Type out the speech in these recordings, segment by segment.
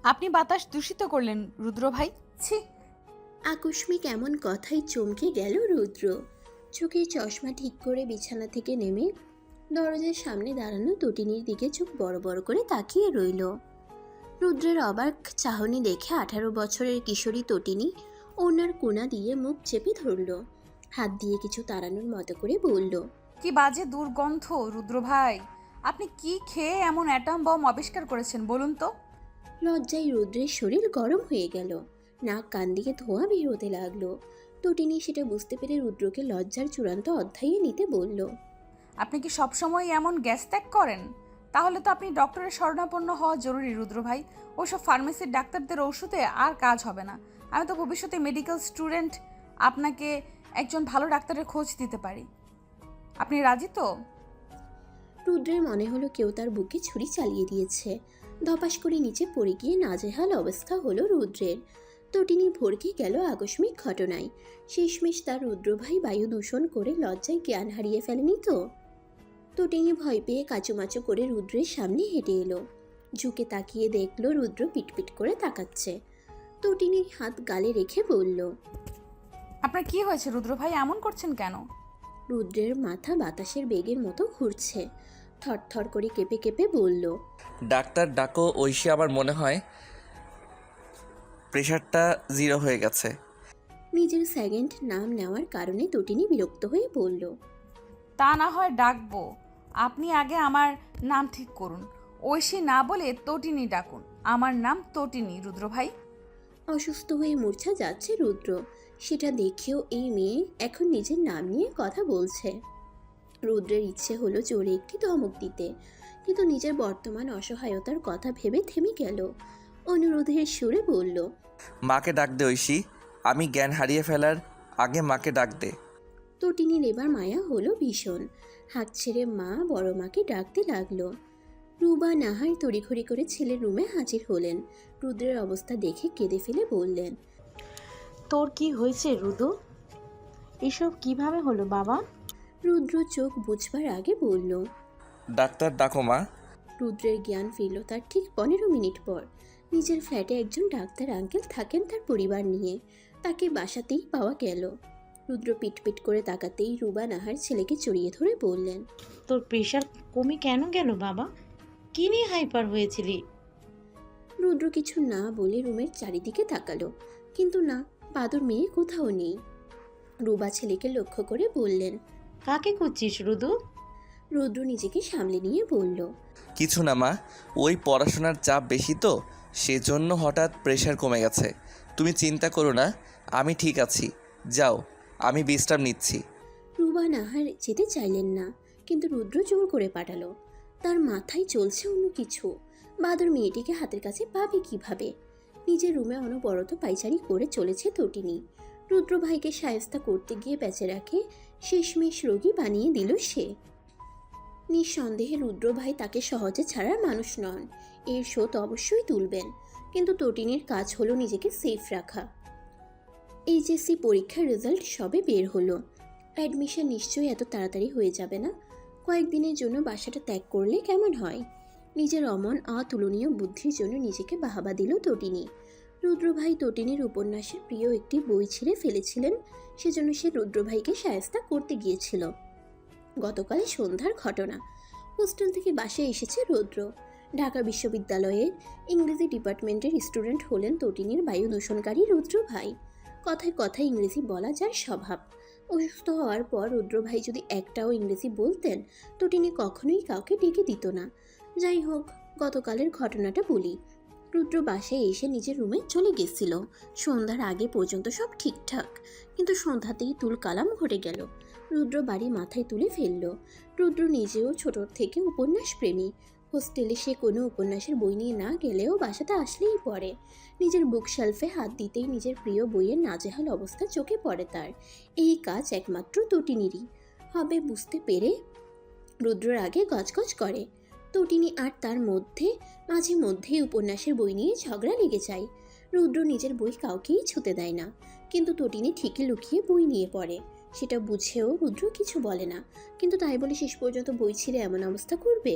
আপনি বাতাস দূষিত করলেন রুদ্র ভাই। ছি। আকস্মিক এমন কথায় চমকে গেল রুদ্র। চোখের চশমা ঠিক করে বিছানা থেকে নেমে দরজার সামনে দাঁড়ানো তটিনীর দিকে চোখ বড় বড় করে তাকিয়ে রইল। রুদ্রের অবাক চাহনি দেখে 18 বছরের কিশোরী তটিনী ওনার কোনা দিয়ে মুখ চেপে ধরল, হাত দিয়ে কিছু তাড়ানোর মতো করে বলল, কি বাজে দুর্গন্ধ রুদ্র ভাই। আপনি কি খেয়ে এমন অ্যাটম বম আবিষ্কার করেছেন বলুন তো? লজ্জায় রুদ্রের শরীর গরম হয়ে গেল, নাক কান দিয়ে ধোঁয়া বের হতে লাগলো। তটিনী সেটা বুঝতে পেরে রুদ্রকে লজ্জার চূড়ান্ত অধ্যায়ে নিতে বলল, আপনি কি সবসময় এমন গ্যাস ত্যাগ করেন? তাহলে তো আপনি ডক্টরের শরণাপন্ন হওয়া জরুরি রুদ্র ভাই। ওইসব ফার্মেসির ডাক্তারদের ওষুধে আর কাজ হবে না। আমি তো ভবিষ্যতে মেডিকেল স্টুডেন্ট, আপনাকে একজন ভালো ডাক্তারের খোঁজ দিতে পারি। আপনি রাজি তো? রুদ্রের মনে হলো কেউ তার বুকে ছুরি চালিয়ে দিয়েছে। ধপাস করে নিচে পড়ে গিয়ে নাজেহাল অবস্থা হলো রুদ্রের। তটিনী ভড়কে গেল আকস্মিক ঘটনায়। শেষমেশ তার রুদ্রভাই বায়ু দূষণ করে লজ্জায় জ্ঞান হারিয়ে ফেলেনি তো? তটিনী ভয় পেয়ে কাচুমাচু করে রুদ্রের সামনে হেঁটে এলো। ঝুঁকে তাকিয়ে দেখলো রুদ্র পিটপিট করে তাকাচ্ছে। তটিনীর হাত গালে রেখে বলল, আপনার কি হয়েছে রুদ্র ভাই, এমন করছেন কেন? রুদ্রের মাথা বাতাসের বেগের মতো ঘুরছে। থরথর করে কেঁপে কেঁপে বলল, ডাক্তার ডাকো, ঐশী। আমার মনে হয় প্রেশারটা 0 হয়ে গেছে। নিজের সেকেন্ড নাম নেওয়ার কারণে তটিনী বিরক্ত হয়ে বলল, তা না হয় ডাকবো, আপনি আগে আমার নাম ঠিক করুন। ঐশী না বলে তটিনী ডাকুন। আমার নাম তটিনী রুদ্র ভাই। অসুস্থ হয়ে মূর্ছা যাচ্ছে রুদ্র। সেটা দেখেও এই মেয়ে এখন নিজের নাম নিয়ে কথা বলছে। রুদ্রের ইচ্ছে হলো জোরে একটি ধমক দিতে, কিন্তু নিজের বর্তমান অসহায়তার কথা ভেবে থেমে গেল। অনুরোধের সুরে বলল, মাকে ডাক দে ঐশী। আমি জ্ঞান হারিয়ে ফেলার আগে মাকে ডাক দে। তটিনীর এবার মায়া হলো ভীষণ। হাত ছেড়ে মা বড় মাকে ডাকতে লাগলো। রুবা নাহার তড়িঘড়ি করে ছেলের রুমে হাজির হলেন। রুদ্রের অবস্থা দেখে কেঁদে ফেলে বললেন, তোর কি হয়েছে রুদু? এসব কিভাবে হলো বাবা? রুদ্র চোখ বুঝবার আগে বলল। ডাক্তার ডাকো মা। রুদ্রের জ্ঞান ফিরল তার ঠিক 15 মিনিট পর। নিজের ফ্ল্যাটে একজন ডাক্তার আঙ্কেল থাকেন তার পরিবার নিয়ে। তাকে বাসাতেই পাওয়া গেল। রুদ্র পিটপিট করে তাকাতেই রুবা নাহার ছেলেকে জড়িয়ে ধরে বললেন, তোর প্রেশার কমে কেন গেল বাবা? কি নিয়ে হাইপার হয়েছিলি? রুদ্র কিছু না বলে রুমের চারিদিকে তাকালো, কিন্তু না, বাদর মেয়ে কোথাও নেই। রুবা ছেলেকে লক্ষ্য করে বললেন। কাকে খুঁজছিস রুদু? রুদ্র নিজেকে সামলে নিয়ে বলল, কিছু না মা, ওই পড়াশোনার চাপ বেশি তো, সেজন্য হঠাৎ প্রেশার কমে গেছে। তুমি চিন্তা করো না, আমি ঠিক আছি। যাও, আমি বিশ্রাম নিচ্ছি। রুবা নাহার যেতে চাইলেন না, কিন্তু রুদ্র জোর করে পাঠালো। তার মাথায় চলছে অন্য কিছু। বাদর মেয়েটিকে হাতের কাছে পাবে কিভাবে? নিজের রুমে অনবরত পাইচারি করে চলেছে তটিনী। রুদ্র ভাইকে সায়স্তা করতে গিয়ে বেচারাকে শেষমেশ রোগী বানিয়ে দিল সে। নিঃসন্দেহে রুদ্র ভাই তাকে সহজে ছাড়ার মানুষ নন। এর শোধ অবশ্যই তুলবেন, কিন্তু তটিনীর কাজ হলো নিজেকে সেফ রাখা। এইচএসসি পরীক্ষার রেজাল্ট সবে বের হলো। অ্যাডমিশন নিশ্চয়ই এত তাড়াতাড়ি হয়ে যাবে না। কয়েকদিনের জন্য বাসাটা ত্যাগ করলে কেমন হয়? নিজের অমন অতুলনীয় বুদ্ধির জন্য নিজেকে বাহাবা দিল তটিনী। রুদ্রভাই তটিনীর উপন্যাসের প্রিয় একটি বই ছিঁড়ে ফেলেছিলেন, সেজন্য সে রুদ্রভাইকে সায়স্তা করতে গিয়েছিল। গতকাল সন্ধ্যার ঘটনা। হোস্টেল থেকে বাসায় এসেছে রুদ্র। ঢাকা বিশ্ববিদ্যালয়ের ইংরেজি ডিপার্টমেন্টের স্টুডেন্ট হলেন তটিনীর বায়ু দূষণকারী রুদ্র ভাই। কথায় কথায় ইংরেজি বলা যার স্বভাব। অসুস্থ হওয়ার পর রুদ্র ভাই যদি একটাও ইংরেজি বলতেন, তটিনী কখনোই কাউকে ডেকে দিত না। যাই হোক, গতকালের ঘটনাটা বলি। রুদ্র বাসায় এসে নিজের রুমে চলে গেছিল। সন্ধ্যার আগে পর্যন্ত সব ঠিকঠাক, কিন্তু সন্ধ্যাতেই তুল কালাম ঘটে গেল। রুদ্র বাড়ি মাথায় তুলে ফেলল। রুদ্র নিজেও ছোট থেকে উপন্যাস প্রেমী। হোস্টেলে সে কোনো উপন্যাসের বই নিয়ে না গেলেও বাসাতে আসলেই পড়ে। নিজের বুক শেলফে হাত দিতেই নিজের প্রিয় বইয়ের নাজেহাল অবস্থা চোখে পড়ে তার। এই কাজ একমাত্র তটিনীরই হবে বুঝতে পেরে রুদ্রর আগে গজগজ করে। তটিনী আর তার মধ্যে মাঝে মধ্যেই উপন্যাসের বই নিয়ে ঝগড়া লেগে যায়। রুদ্র নিজের বই কাউকেই ছুতে দেয় না, কিন্তু তটিনী ঠিকই লুকিয়ে বই নিয়ে পড়ে। সেটা বুঝেও রুদ্র কিছু বলে না, কিন্তু তাই বলে শেষ পর্যন্ত বই ছিঁড়ে এমন অবস্থা করবে?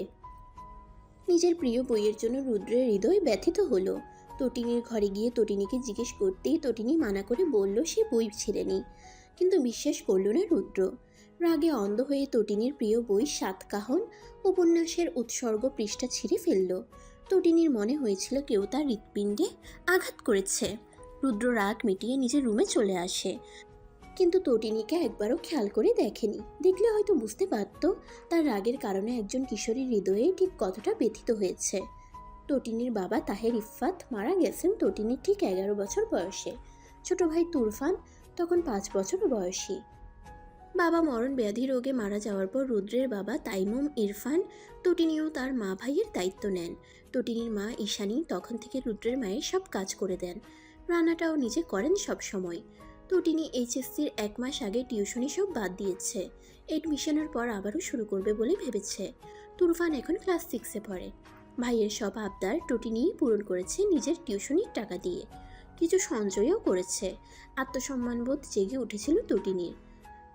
নিজের প্রিয় বইয়ের জন্য রুদ্রের হৃদয় ব্যথিত হলো। তটিনীর ঘরে গিয়ে তটিনীকে জিজ্ঞেস করতেই তটিনী মানা করে বলল সে বই ছেড়েনি, কিন্তু বিশ্বাস করল না রুদ্র। রাগে অন্ধ হয়ে তটিনীর প্রিয় বই সাতকাহন উপন্যাসের উৎসর্গ পৃষ্ঠা ছিঁড়ে ফেলল। তটিনীর মনে হয়েছিল কেউ তার হৃৎপিণ্ডে আঘাত করেছে। রুদ্র রাগ মিটিয়ে নিজের রুমে চলে আসে, কিন্তু তটিনীকে একবারও খেয়াল করে দেখেনি। দেখলে হয়তো বুঝতে পারত তার রাগের কারণে একজন কিশোরীর হৃদয়ে ঠিক কতটা ব্যথিত হয়েছে। তটিনীর বাবা তাহের ইফফাত মারা গেছেন তটিনীর ঠিক 11 বছর বয়সে। ছোট ভাই তুরফান তখন 5 বছর বয়সী। বাবা মরণ ব্যাধি রোগে মারা যাওয়ার পর রুদ্রের বাবা তাইমুম ইরফান তটিনীও তার মা ভাইয়ের দায়িত্ব নেন। তটিনীর মা ঈশানী তখন থেকে রুদ্রের মায়ের সব কাজ করে দেন, রান্নাটাও নিজে করেন সব সময়। তটিনী এইচএসসির 1 মাস আগে টিউশনি সব বাদ দিয়েছে, এডমিশনের পর আবারও শুরু করবে বলে ভেবেছে। তুরফান এখন ক্লাস 6-এ পড়ে। ভাইয়ের সব আবদার তটিনীই পূরণ করেছে নিজের টিউশনির টাকা দিয়ে, কিছু সঞ্চয়ও করেছে। আত্মসম্মানবোধ জেগে উঠেছিল তটিনীর।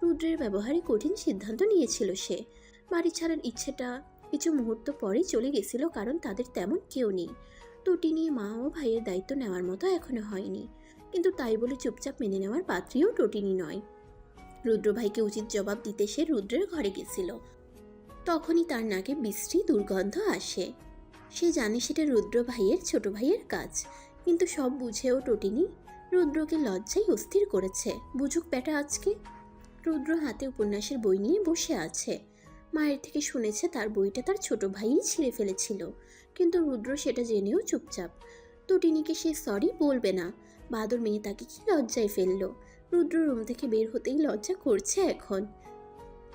রুদ্রের ব্যবহারে কঠিন সিদ্ধান্ত নিয়েছিল সে। বাড়ি ছাড়ার ইচ্ছেটা কিছু মুহূর্ত পরেই চলে গেছিল, কারণ তাদের তেমন কেউ নেই। তটিনী মা ও ভাইয়ের দায়িত্ব নেওয়ার মতো এখনো হয়নি, কিন্তু তাই বলে চুপচাপ মেনে নেওয়ার পাত্রীও তটিনী নয়। রুদ্র ভাইকে উচিত জবাব দিতে সে রুদ্রের ঘরে গেছিল। তখনই তার নাকে বিশ্রী দুর্গন্ধ আসে। সে জানে সেটা রুদ্র ভাইয়ের ছোট ভাইয়ের কাজ, কিন্তু সব বুঝেও তটিনী রুদ্রকে লজ্জায় অস্থির করেছে। বুঝুক বেটা আজকে। রুদ্র হাতে উপন্যাসের বই নিয়ে বসে আছে। মায়ের থেকে শুনেছে তার বইটা তার ছোট ভাইই ছিঁড়ে ফেলেছিল, কিন্তু রুদ্র সেটা জেনেও চুপচাপ। তটিনীকে সে সরি বলবে না। বাদর মেয়ে তাকে কি লজ্জায় ফেললো। রুদ্র রুম থেকে বের হতেই লজ্জা করছে এখন।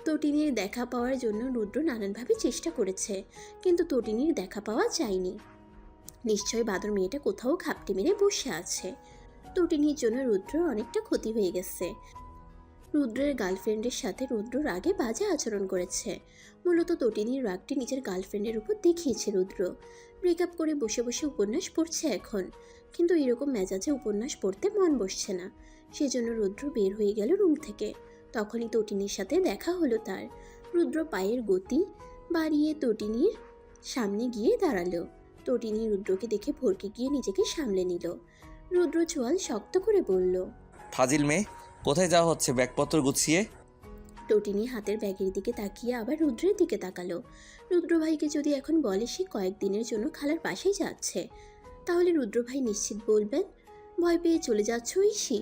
তটিনীর দেখা পাওয়ার জন্য রুদ্র নানানভাবে চেষ্টা করেছে, কিন্তু তটিনীর দেখা পাওয়া যায়নি। নিশ্চয় বাদর মেয়েটা কোথাও খাপটি মেরে বসে আছে। তটিনীর জন্য রুদ্রর অনেকটা ক্ষতি হয়ে গেছে। রুদ্রের গার্লফ্রেন্ডের সাথে রুদ্র রাগে বাজে আচরণ করেছে। মূলত তটিনীর রাগটি নিজের গার্লফ্রেন্ডের উপর দেখিয়েছে রুদ্র। ব্রেকআপ করে বসে বসে উপন্যাস পড়ছে এখন, কিন্তু এরকম মেজাজে উপন্যাস পড়তে মন বসছে না। সেজন্য রুদ্র বের হয়ে গেল রুম থেকে। তখনই তটিনীর সাথে দেখা হলো তার। রুদ্র পায়ের গতি বাড়িয়ে তটিনীর সামনে গিয়ে দাঁড়ালো। তটিনী রুদ্রকে দেখে ভরকে গিয়ে নিজেকে সামলে নিল। রুদ্র চোয়াল শক্ত করে বলল, ফাজিল মেয়ে, কোথায় যাওয়া হচ্ছে ব্যাগপত্র গুছিয়ে? তটিনী হাতের ব্যাগের দিকে তাকিয়ে আবার রুদ্রের দিকে তাকালো। রুদ্র ভাইকে যদি এখন বলে সে কয়েকদিনের জন্য খালার পাশেই যাচ্ছে, তাহলে রুদ্র ভাই নিশ্চিত বলবেন ভয় পেয়ে চলে যাচ্ছ ঐশী।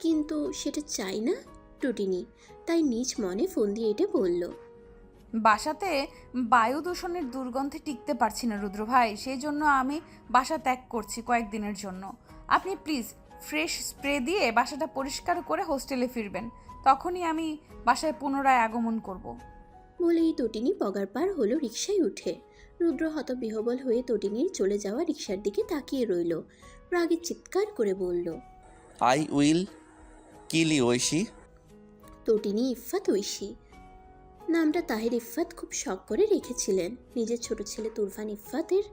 কিন্তু সেটা চাই না তটিনী, তাই নিজ মনে ফোন দিয়ে এটা বলল। বাসাতে বায়ু দূষণের দুর্গন্ধে টিকতে পারছি না রুদ্র ভাই, সেই জন্য আমি বাসা ত্যাগ করছি কয়েকদিনের জন্য। আপনি প্লিজ ফ্রেশ স্প্রে দিয়ে বাসাটা পরিষ্কার করে হোস্টেলে ফিরবেন, তখনই আমি বাসায় পুনরায় আগমন করব। বলেই তটিনী পগার পার হলো রিকশায় উঠে। রুদ্র হতবিহ্বল হয়ে তটিনীর চলে যাওয়া রিকশার দিকে তাকিয়ে রইল। রাগে চিৎকার করে বলল, I will kill you Oishi. Tatini Iffat Oishi. নামটা তাহের ইফফাত খুব শখ করে রেখেছিলেন। নিজের ছোট ছেলে তুরফান ইফফাতের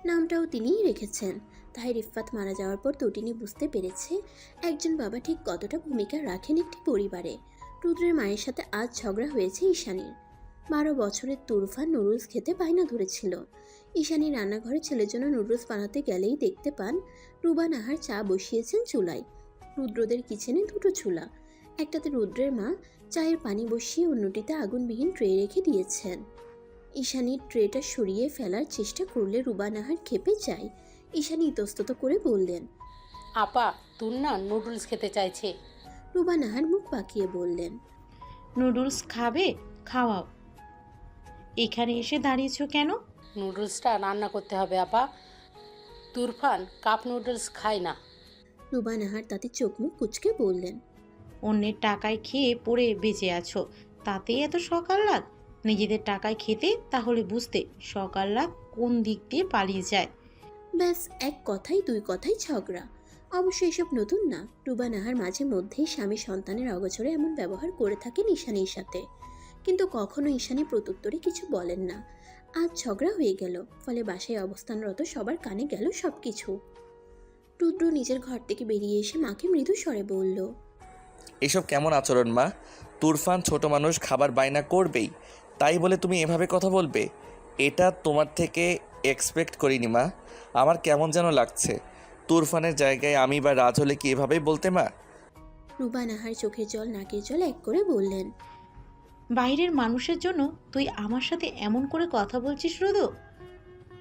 নামটাও তিনিই রেখেছেন। তাহের ইফফাত মারা যাওয়ার পর তটিনী বুঝতে পেরেছে একজন বাবা ঠিক কতটা ভূমিকা রাখেন একটি পরিবারে। রুদ্রের মায়ের সাথে আজ ঝগড়া হয়েছে ঈশানীর। 12 বছরের তুরফান নুডলস খেতে বায়না ধরেছিল। ঈশানী রান্নাঘরে ছেলের জন্য নুডলস বানাতে গেলেই দেখতে পান রুবা নাহার চা বসিয়েছেন চুলায়। রুদ্রদের কিচেনে 2টো চুলা, একটাতে রুদ্রের মা চায়ের পানি বসিয়ে অন্যটিতে আগুনবিহীন ট্রে রেখে দিয়েছেন। ঈশানী ট্রেটা সরিয়ে ফেলার চেষ্টা করলে রুবা নাহার খেপে যায়। ঈশানী ইতস্তত করে বললেন, আপা তোর না নুডলস খেতে চাইছে। রুবা নাহার মুখ বাঁকিয়ে বললেন, নুডলস খাবে? খাওয়াও। এখানে এসে দাঁড়িয়েছো কেন? নুডলসটা রান্না করতে হবে আপা, তুরফান কাপ নুডলস খায় না। রুবা নাহার তাতে চোখ মুখ কুচকে বললেন, অন্যের টাকায় খেয়ে পড়ে বেঁচে আছো, তাতেই এত সকাল রাত? নিজেদের টাকায় খেতে তাহলে বুঝতে সকাল রাত কোন দিক দিয়ে পালিয়ে যায়। ব্যাস এক কথাই 2 কথাই ঝগড়া। অবশ্য এসব নতুন না। রুবা নাহার মাঝে মধ্যেই স্বামী সন্তানের অগোচরে এমন ব্যবহার করে থাকেন ঈশানীর সাথে, কিন্তু কখনো ঈশানী প্রত্যুত্তরে কিছু বলেন না। আজ ঝগড়া হয়ে গেল, ফলে বাসায় অবস্থানরত সবার কানে গেল সবকিছু। রুদ্র নিজের ঘর থেকে বেরিয়ে এসে মাকে মৃদু স্বরে বলল, এসব কেমন আচরণ মা? তুরফান ছোট মানুষ, খাবার বায়না করবেই, তাই বলে তুমি এভাবে কথা বলবে? এটা তোমার থেকে এক্সপেক্ট করিনি মা। আমার কেমন যেন লাগছে। তুরফানের জায়গায় আমি বা রাজ হলে কি এভাবেই বলতে মা? রুবা নাহার চোখের জল নাকের জল এক করে বললেন। বাইরের মানুষের জন্য তুই আমার সাথে এমন করে কথা বলছিস রুদ্র?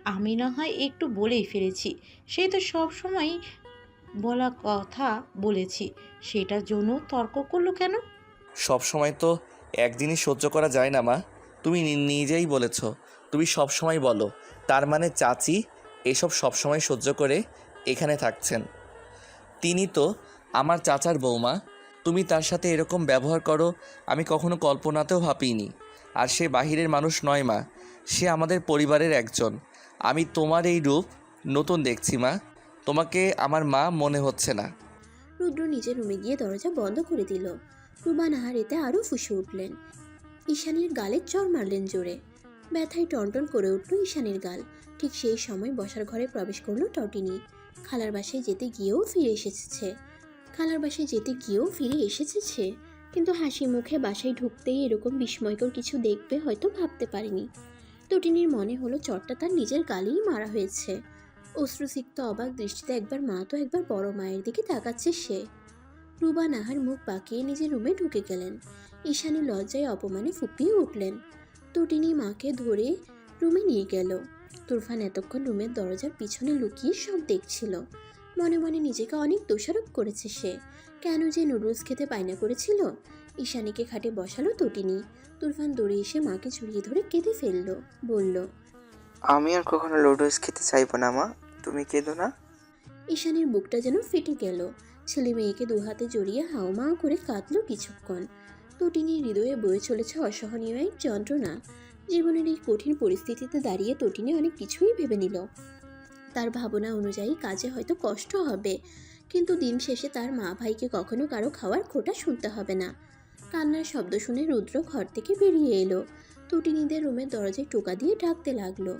আমি না হয় একটু বলেই ফেলেছি, সেই তো সব সময় বলা কথা বলেছি, সেটার জন্য তর্ক করলো কেন? সব সময় তো একদিনই সহ্য করা যায় না মা। তুমি নিজেই বলেছ তুমি সব সময় বলো, তার মানে চাচি এসব সব সময় সহ্য করে এখানে থাকছেন। তিনি তো আমার চাচার বৌমা। তুমি তার সাথে এরকম ব্যবহার করো আমি কখনো কল্পনাতেও ভাবিনি। আর সে বাহিরের মানুষ নয় মা, সে আমাদের পরিবারের একজন। আমি তোমার এই রূপ নতুন দেখছি মা, তোমাকে আমার মা মনে হচ্ছে না। রুদ্র নিজের রুমে গিয়ে দরজা বন্ধ করে দিল। রুবা নাহার এতে আরও ফুঁসে উঠলেন। ঈশানীর গালে চড় মারলেন জোরে। ব্যথায় টনটন করে উঠল ঈশানীর গাল। ঠিক সেই সময় বসার ঘরে প্রবেশ করলো টটিনি। খালার বাসায় যেতে গিয়েও ফিরে এসেছে সে। কিন্তু হাসি মুখে বাসায় ঢুকতেই এরকম বিস্ময়কর কিছু দেখবে হয়তো ভাবতে পারেনি। টটিনির মনে হলো চটটা তার নিজের গালেই মারা হয়েছে। অশ্রুসিক্ত অবাক দৃষ্টিতে একবার মা তো একবার বড় মায়ের দিকে তাকাচ্ছে সে। রুবা নাহার মুখ বাঁকিয়ে নিজের রুমে ঢুকে গেলেন। ঈশানী লজ্জায় অপমানে ফুপিয়ে উঠলেন। টটিনি মাকে ধরে রুমে নিয়ে গেল। তুরফান এতক্ষণ রুমের দরজার পিছনে লুকিয়ে সব দেখছিল। মনে মনে নিজেকে অনেক দোষারোপ করেছে সে। কেন যে নুডলস খেতে বায়না করেছিল। ঈশানীকে খাটে বসালো টটিনি। তুরফান দৌড়ে এসে মাকে জড়িয়ে ধরে কেঁদে ফেললো। বলল, আমি আর কখনো লুডোস খেতে চাইবো না মা, তুমি কেঁদো না। ঈশানীর বুকটা যেন ফেটে গেল। ছেলে মেয়েকে দু হাতে জড়িয়ে হাওমাও করে কাঁদলো কিছুক্ষণ। তটিনীর হৃদয়ে বয়ে চলেছে অসহনীয় এক যন্ত্রণা। জীবনের এই কঠিন পরিস্থিতিতে দাঁড়িয়ে তটিনী অনেক কিছুই ভেবে নিল। তার ভাবনা অনুযায়ী কাজে হয়তো কষ্ট হবে, কিন্তু দিন শেষে তার মা ভাইকে কখনো কারো খাওয়ার খোঁটা শুনতে হবে না। কান্নার শব্দ শুনে রুদ্র ঘর থেকে বেরিয়ে এলো। তটিনীদের রুমের দরজায় টোকা দিয়ে ডাকতে লাগলো।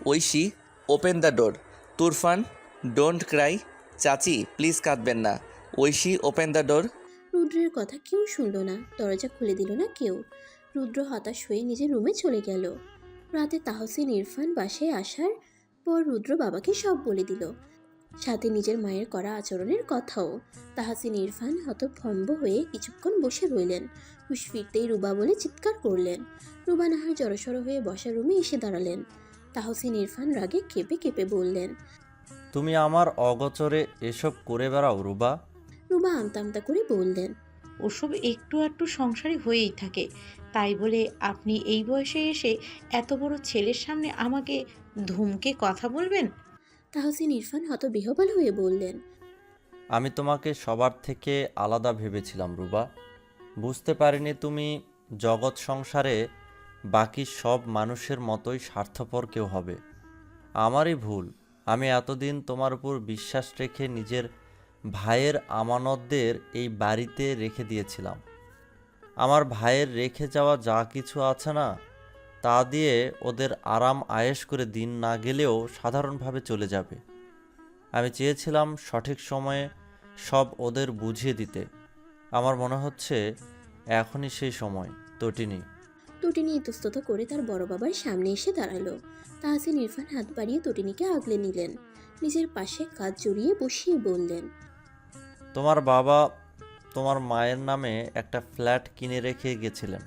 Oishi, open the door. Turfan, don't cry. চাচি প্লিজ কাঁদবেন না। Oishi, open the door. রুদ্রের কথা কেউ শুনল না, দরজা খুলে দিল না কেউ। রুদ্র হতাশ হয়ে নিজের রুমে চলে গেল। রাতে তাহসিন ইরফান বাসায় আসার পর রুদ্র বাবাকে সব বলে দিল, সাথে নিজের মায়ের করা আচরণের কথাও। তাহসিন ইরফান হতভম্ব হয়ে কিছুক্ষণ বসে রইলেন। হুঁশ ফিরতেই রুবা বলে চিৎকার করলেন। রুবা নাহার জড়সড় হয়ে বসার রুমে এসে দাঁড়ালেন। তাহসিন ইরফান রাগে কেঁপে কেঁপে বললেন, তুমি আমার অগোচরে এসব করে বেড়াও রুবা? রুবা আমতা আমতা করে বললেন, ওসব একটু একটু সংসারী হয়েই থাকে, তাই বলে আপনি এই বয়সে এসে এত বড় ছেলের সামনে আমাকে ধমকে কথা বলবেন? তাহসিন ইরফান হতবিহ্বল হয়ে বললেন, আমি তোমাকে সবার থেকে আলাদা ভেবেছিলাম রুবা। বুঝতে পারিনি তুমি জগৎ সংসারে বাকি সব মানুষের মতোই স্বার্থপর কেউ হবে। আমারই ভুল। আমি এতদিন তোমার উপর বিশ্বাস রেখে নিজের ভাইয়ের আমানতদের এই বাড়িতে রেখে দিয়েছিলাম। আমার ভাইয়ের রেখে যাওয়া যা কিছু আছে না, তা দিয়ে ওদের আরাম আয়েশ করে দিন না গেলেও সাধারণভাবে চলে যাবে। আমি চেয়েছিলাম সঠিক সময়ে সব ওদের বুঝিয়ে দিতে। আমার মনে হচ্ছে এখনই সেই সময়। তটিনী। তটিনী ইতস্তত করে তার বড় বাবার সামনে এসে দাঁড়ালো। তাহসিন ইরফান হাত বাড়িয়ে তটিনীকে আগলে নিলেন। নিজের পাশে কাঁধ জড়িয়ে বসিয়ে বললেন, তোমার বাবা তোমার মায়ের নামে একটা ফ্ল্যাট কিনে রেখে গেছিলেন,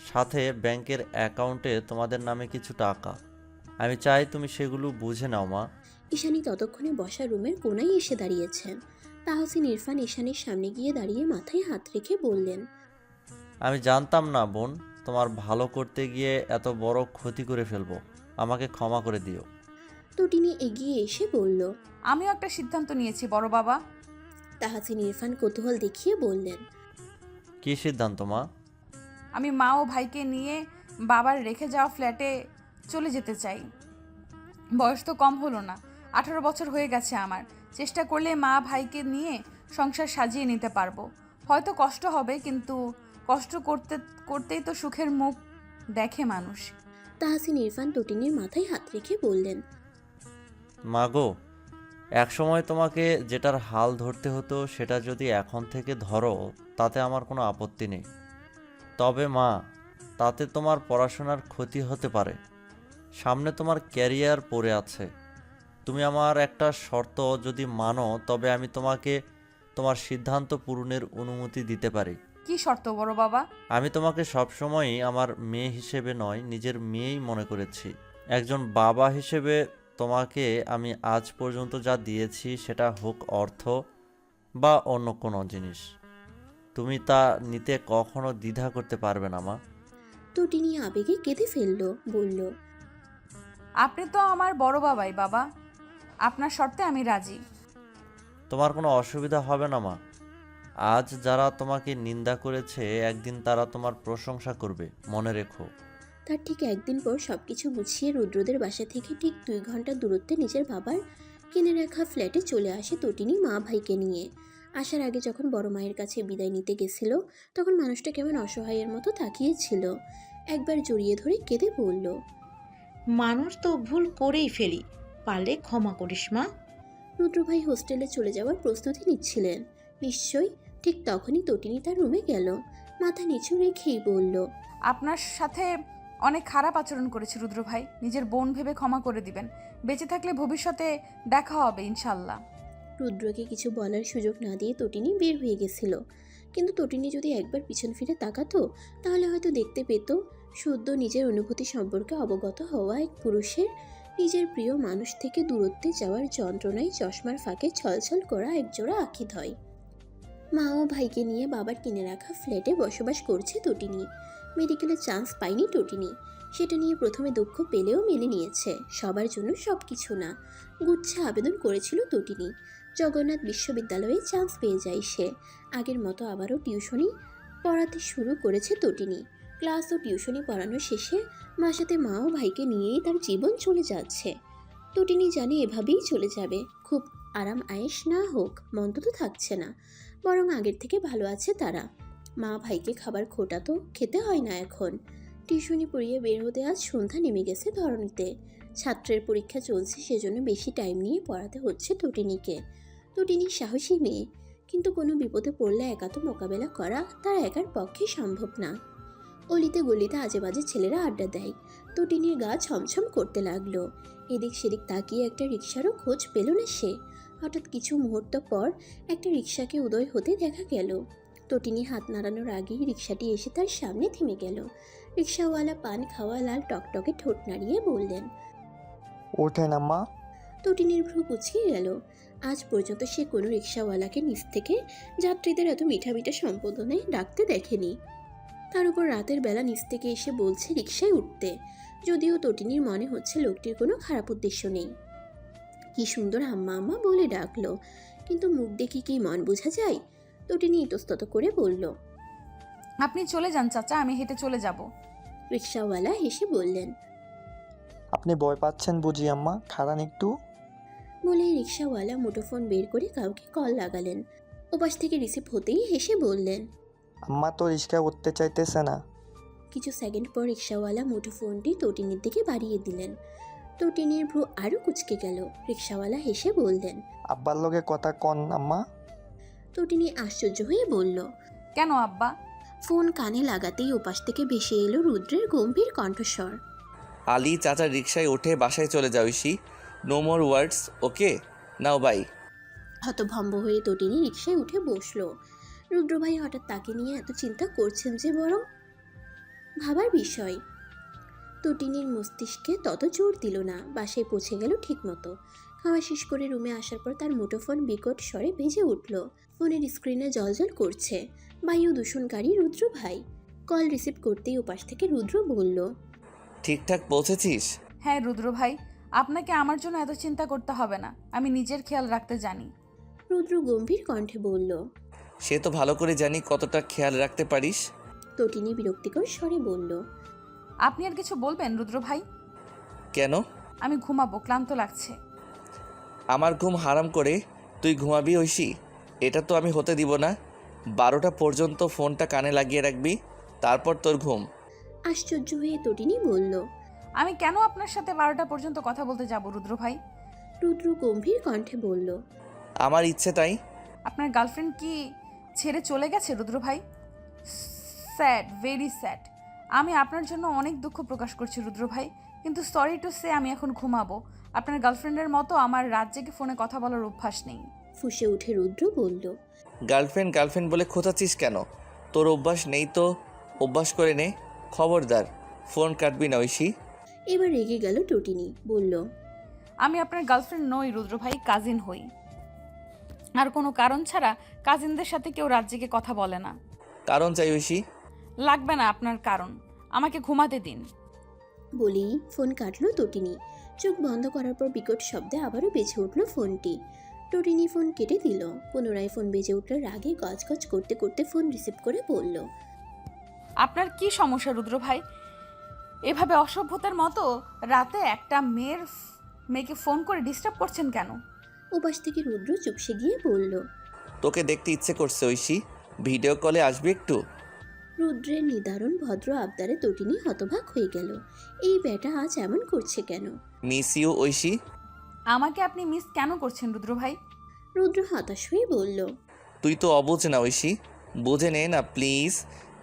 সাথে ব্যাংকের অ্যাকাউন্টে তোমাদের নামে কিছু টাকা। আমি চাই তুমি সেগুলো বুঝে নাও মা। ঈশানী ততক্ষণে বসা রুমের কোনায় এসে দাঁড়িয়েছেন। তাহসিন ইরফান ঈশানীর সামনে গিয়ে দাঁড়িয়ে মাথায় হাত রেখে বললেন, আমি জানতাম না বোন, তোমার ভালো করতে গিয়ে এত বড় ক্ষতি করে ফেলবো। আমাকে ক্ষমা করে দিও। তটিনী এগিয়ে এসে বলল, আমিও একটা সিদ্ধান্ত নিয়েছি বড় বাবা। তাহসিন ইরফান কৌতূহল দেখিয়ে বললেন, কী সিদ্ধান্ত মা? আমি মা ও ভাইকে নিয়ে বাবার রেখে যাওয়া ফ্ল্যাটে চলে যেতে চাই। বয়স তো কম হলো না, 18 বছর হয়ে গেছে আমার। চেষ্টা করলে মা ভাইকে নিয়ে সংসার সাজিয়ে নিতে পারবো। হয়তো কষ্ট হবে, কিন্তু কষ্ট করতে করতেই তো সুখের মুখ দেখে মানুষ। তাহসিন ইরফান তটিনীর মাথায় হাত রেখে বললেন, মা গো, একসময় তোমাকে যেটার হাল ধরতে হতো সেটা যদি এখন থেকে ধরো তাতে আমার কোনো আপত্তি নেই। তবে মা, তাতে তোমার পড়াশোনার ক্ষতি হতে পারে। সামনে তোমার ক্যারিয়ার পড়ে আছে। তুমি আমার একটা শর্ত যদি মানো তবে আমি তোমাকে তোমার সিদ্ধান্ত পূরণের অনুমতি দিতে পারি। কি শর্ত বড় বাবা? আমি তোমাকে সবসময়ই আমার মেয়ে হিসেবে নয়, নিজের মেয়েই মনে করেছি। একজন বাবা হিসেবে তোমাকে আমি আজ পর্যন্ত যা দিয়েছি, সেটা হোক অর্থ বা অন্য কোনো জিনিস, তুমি তা নিতে কখনো দ্বিধা করতে পারবে না মা। তটিনী আবেগে কেঁদে ফেলল, বলল, আপনি তো আমার বড় বাবাই বাবা, আপনার শর্তে আমি রাজি। তোমার কোনো অসুবিধা হবে না মা। আজ যারা তোমাকে নিন্দা করেছে, একদিন তারা তোমার প্রশংসা করবে, মনে রেখো। তার ঠিক একদিন পর সবকিছু গুছিয়ে রুদ্রদের বাসা থেকে ঠিক 2 ঘন্টা দূরত্বে নিজের বাবার কিনে রাখা ফ্ল্যাটে চলে আসে তটিনী মা ভাইকে নিয়ে। আসার আগে যখন বড় মায়ের কাছে বিদায় নিতে গেছিল, তখন মানুষটা কেমন অসহায়ের মতো তাকিয়েছিল। একবার জড়িয়ে ধরে কেঁদে বলল, মানুষ তো ভুল করেই ফেলি, পারলে ক্ষমা করিস মা। রুদ্র ভাই হোস্টেলে চলে যাওয়ার প্রস্তুতি নিচ্ছিলেন। নিশ্চয়ই ঠিক তখনই তটিনী তার রুমে গেল। মাথা নিচু রেখেই বলল, আপনার সাথে অনেক খারাপ আচরণ করেছি রুদ্র ভাই, নিজের বোন ভেবে ক্ষমা করে দিবেন। বেঁচে থাকলে ভবিষ্যতে দেখা হবে ইনশাল্লাহ। রুদ্রকে কিছু বলার সুযোগ না দিয়ে তটিনী বের হয়ে গেছিল। কিন্তু তটিনী যদি একবার পিছন ফিরে তাকাতো, তাহলে হয়তো দেখতে পেত শুদ্ধ নিজের অনুভূতি সম্পর্কে অবগত হওয়া এক পুরুষের নিজের প্রিয় মানুষ থেকে দূরত্বে যাওয়ার যন্ত্রণায় চশমার ফাঁকে ছলছল করা একজোড়া আঁখিধয়। মা ও ভাইকে নিয়ে বাবার কিনে রাখা ফ্ল্যাটে বসবাস করছে তটিনী। মেডিকেলে চান্স পায়নি তটিনী, সেটা নিয়ে প্রথমে দুঃখ পেলেও মেনে নিয়েছে। সবার জন্য সব কিছু না। গুচ্ছে আবেদন করেছিল তটিনী। জগন্নাথ বিশ্ববিদ্যালয়ে চান্স পেয়ে যায় সে। আগের মতো আবারও টিউশনি পড়াতে শুরু করেছে তটিনী। ক্লাস ও টিউশনি পড়ানোর শেষে মাসাতে মা ও ভাইকে নিয়েই তার জীবন চলে যাচ্ছে। তটিনী জানে এভাবেই চলে যাবে। খুব আরাম আয়েশ না হোক, মন্দ তো থাকছে না, বরং আগের থেকে ভালো আছে তারা। মা ভাইকে খাবার খোটা তো খেতে হয় না এখন। টিউশনি পড়িয়ে বের হতে আজ সন্ধ্যা নেমে গেছে ধরণীতে। ছাত্রের পরীক্ষা চলছে, সেজন্য বেশি টাইম নিয়ে পড়াতে হচ্ছে তটিনীকে। তটিনী সাহসী মেয়ে, কিন্তু কোনো বিপদে পড়লে একা তো মোকাবেলা করা তার একার পক্ষে সম্ভব না। অলিতে গলিতে আজে বাজে ছেলেরা আড্ডা দেয়। তটিনীর গা ছমছম করতে লাগলো। এদিক সেদিক তাকিয়ে একটা রিক্সারও খোঁজ পেল না সে। হঠাৎ কিছু মুহূর্ত পর একটা রিক্সাকে উদয় হতে দেখা গেল। তটিনী হাত নাড়ানোর আগেই রিক্সাটি এসে তার সামনে থেমে গেল। রিক্সাওয়ালা পান খাওয়া লাল টকটকে ঠোঁট নাড়িয়ে বললেন, ওঠেন আম্মা। তটিনীর ভ্রু কুঁচকিয়ে গেল। আজ পর্যন্ত সে কোনো রিক্সাওয়ালাকে নিচ থেকে যাত্রীদের এত মিঠা মিঠা সম্বোধনে ডাকতে দেখেনি। তার উপর রাতের বেলা নিচ থেকে এসে বলছে রিক্সায় উঠতে। যদিও তটিনীর মনে হচ্ছে লোকটির কোনো খারাপ উদ্দেশ্য নেই। কি সুন্দর আম্মা আম্মা বলে ডাকলো, কিন্তু মুখ দেখে কি মন বোঝা যায়? তটিনী ইতস্তত করে বলল, আপনি চলে যান চাচা, আমি হেঁটে চলে যাব। রিক্সাওয়ালা হেসে বললেন, আপনি ভয় পাচ্ছেন বুঝি আম্মা, খাড়ান একটু। বলে রিক্সাওয়ালা মুঠোফোন বের করে কাউকে কল লাগালেন। ওপাশ থেকে রিসিভ হতেই হেসে বললেন, আম্মা তো রিক্সায় উঠতে চাইতেছে না। কিছু সেকেন্ড পর রিক্সাওয়ালা মুঠোফোনটি তটিনীর দিকে বাড়িয়ে দিলেন। তটিনীর ভ্রু আরও কুঁচকে গেল। রিক্সাওয়ালা হেসে বললেন, আব্বার লগে কথা কন আম্মা। তটিনী আশ্চর্য হয়ে বলল, কেন আব্বা? ফোন কানে লাগাতেই ওপাশ থেকে ভেসে এলো রুদ্রের গম্ভীর কণ্ঠস্বর। আলী চাচার রিক্সায় উঠে বাসায় চলে যাও ইসি। No more words, okay now bye. হতভম্ব হয়ে তটিনী রিক্সায় উঠে বসলো। রুদ্রভাই হঠাৎ তাকে নিয়ে এত চিন্তা করছেন যে বরং ভাবার বিষয়। তটিনীর মস্তিষ্কে তত জোর দিল না। বাসায় পৌঁছে গেল ঠিকমতো। খাওয়া শেষ করে রুমে আসার পর তার মুঠোফোন বিকট স্বরে বেজে উঠল। ফোনের স্ক্রিনে জলজল করছে। বায়ু দূষণকারী রুদ্র ভাই। কল রিসিভ করতেই ওপাশ থেকে রুদ্র বলল, ঠিকঠাক পৌঁছেছিস? হ্যাঁ রুদ্র ভাই, আপনাকে আমার জন্য এত চিন্তা করতে হবে না, আমি নিজের খেয়াল রাখতে জানি। রুদ্র গম্ভীর কণ্ঠে বলল। সে তো ভালো করে জানি কতটা খেয়াল রাখতে পারিস। তটিনী বিরক্তিকর স্বরে বলল, আপনি আর কিছু বলবেন রুদ্র ভাই? কেন? আমি ঘুমাবো, ক্লান্ত লাগছে। আমার ঘুম হারাম করে তুই ঘুমাবি ঐশী? এটা তো আমি হতে দিব না। 12টা পর্যন্ত ফোনটা কানে লাগিয়ে রাখবি, তারপর তোর ঘুম। আশ্চর্য হয়ে তটিনী বলল, আমি কেন আপনার সাথে 12টা পর্যন্ত কথা বলতে যাব রুদ্র ভাই? রুদ্র গম্ভীর কণ্ঠে বলল, আমার ইচ্ছে তাই। আপনার গার্লফ্রেন্ড কি ছেড়ে চলে গেছে রুদ্র ভাই? Sad, very sad. আমি আপনার জন্য অনেক দুঃখ প্রকাশ করছি রুদ্র ভাই, কিন্তু সরি টু সে আমি এখন ঘুমাবো। আপনার গার্লফ্রেন্ডের মতো আমার রাত জেগে ফোনে কথা বলার অভ্যাস নেই। ফুঁসে উঠে রুদ্র বলল। গার্লফ্রেন্ড গার্লফ্রেন্ড বলে খোঁচাচ্ছিস কেন? তোর অভ্যাস নেই তো অভ্যাস করে নে। খবরদার ফোন কাটবি না ঐশী। এবার রেগে গেল টটিনি, বলল। আমি আপনার গার্লফ্রেন্ড নই রুদ্র ভাই, কাজিন হই। আর কোনো কারণ ছাড়া কাজিনদের সাথে কেউ রাত জেগে কথা বলে না। কারণ চাই ঐশী। লাগবে না আপনার কারণ, আমাকে ঘুমাতে দিন। বলেই ফোন কাটলো টটিনি। চোখ বন্ধ করার পর বিকট শব্দে আবারও বেজে উঠল ফোনটি। টটিনি ফোন কেটে দিল। পুনরায় ফোন বেজে উঠল রাগে গজগজ করতে করতে ফোন রিসিভ করে বলল। আপনার কি সমস্যা রুদ্র ভাই? এভাবে অসভ্যতার মতো রাতে একটা মেয়েকে ফোন করে ডিস্টার্ব করছেন কেন? ওপাশ থেকে রুদ্র চুপসে গিয়ে বলল। তোকে দেখতে ইচ্ছে করছে ঐশী, ভিডিও কলে আসবি একটু? রুদ্রের নিদারুণ ভদ্র আবদারে টটিনি হতবাক হয়ে গেল। এই ব্যাটা আজ এমন করছে কেন? Miss you Oishi. আমাকে আপনি মিস কেন করছেন রুদ্র ভাই? রুদ্র হতাশ হয়ে বলল। তুই তো অবুঝ না ঐশী, বুঝে নে না প্লিজ।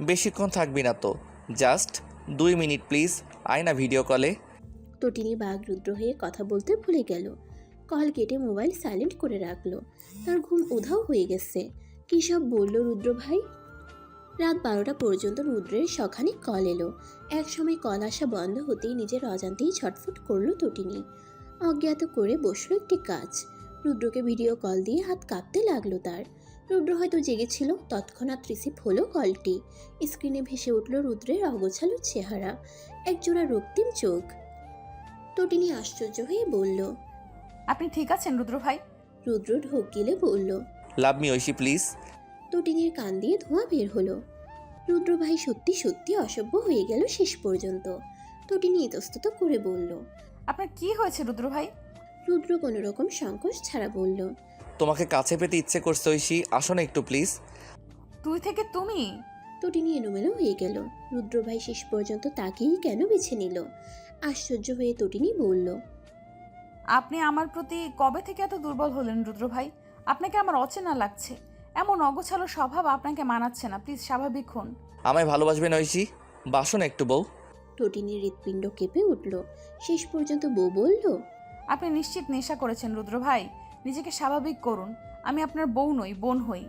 বেশিক্ষণ থাকবি না তো, জাস্ট 2 মিনিট প্লিজ, আয় না ভিডিও কলে। টটিনি বাঘ রুদ্র হয়ে কথা বলতে ভুলে গেল। কল কেটে মোবাইল সাইলেন্ট করে রাখলো। তার ঘুম উধাও হয়ে গেছে। কী সব বলল রুদ্র ভাই? রাত 12টা পর্যন্ত রুদ্রের সখানে কল এলো। এক সময় কল আসা বন্ধ হতেই নিজের অজান্তেই ছটফট করলো টটিনি। অজ্ঞাত করে বসলো একটি কাজ। রুদ্রকে ভিডিও কল দিয়ে হাত কাঁপতে লাগলো তার। রুদ্র হয়তো জেগেছিল, তৎক্ষণাৎ রিসিভ হলো কলটি। স্ক্রিনে ভেসে উঠল রুদ্রের অগোছালো চেহারা, একজোড়া রক্তিম চোখ। টটিনি আশ্চর্য হয়ে বলল। আপনি ঠিক আছেন রুদ্র ভাই? রুদ্র ঢোক গিলে বলল। Love me Oishi please. টটিনির কান দিয়ে ধোঁয়া বের হলো। রুদ্র ভাই সত্যি সত্যি অসভ্য হয়ে গেল শেষ পর্যন্ত। টটিনি ইতস্তত করে বলল। আপনার কি হয়েছে রুদ্র ভাই? রুদ্র কোনো রকম সংকোচ ছাড়া বলল। তোমাকে কাছে পেতে ইচ্ছে করছে ঐশী, আসো না একটু প্লিজ। তুই থেকে তুমি? টটিনি এলোমেলো হয়ে গেল। রুদ্র ভাই শেষ পর্যন্ত তাকেই কেন বেছে নিল? আশ্চর্য হয়ে টটিনি বলল। আপনি আমার প্রতি কবে থেকে এত দুর্বল হলেন রুদ্র ভাই? আপনাকে আমার অচেনা লাগছে। এমন অগোছালো স্বভাব আপনাকে মানাচ্ছে না, প্লিজ স্বাভাবিক হন। আমায় ভালোবাসবেন ঐশী, বাসো না একটু বউ। টটিনির হৃৎপিণ্ড কেঁপে উঠল। শেষ পর্যন্ত বউ বলল। আপনি নিশ্চিত নেশা করেছেন রুদ্র ভাই, নিজেকে স্বাভাবিক করুন। আমি আপনার বউ নই, বোন হই।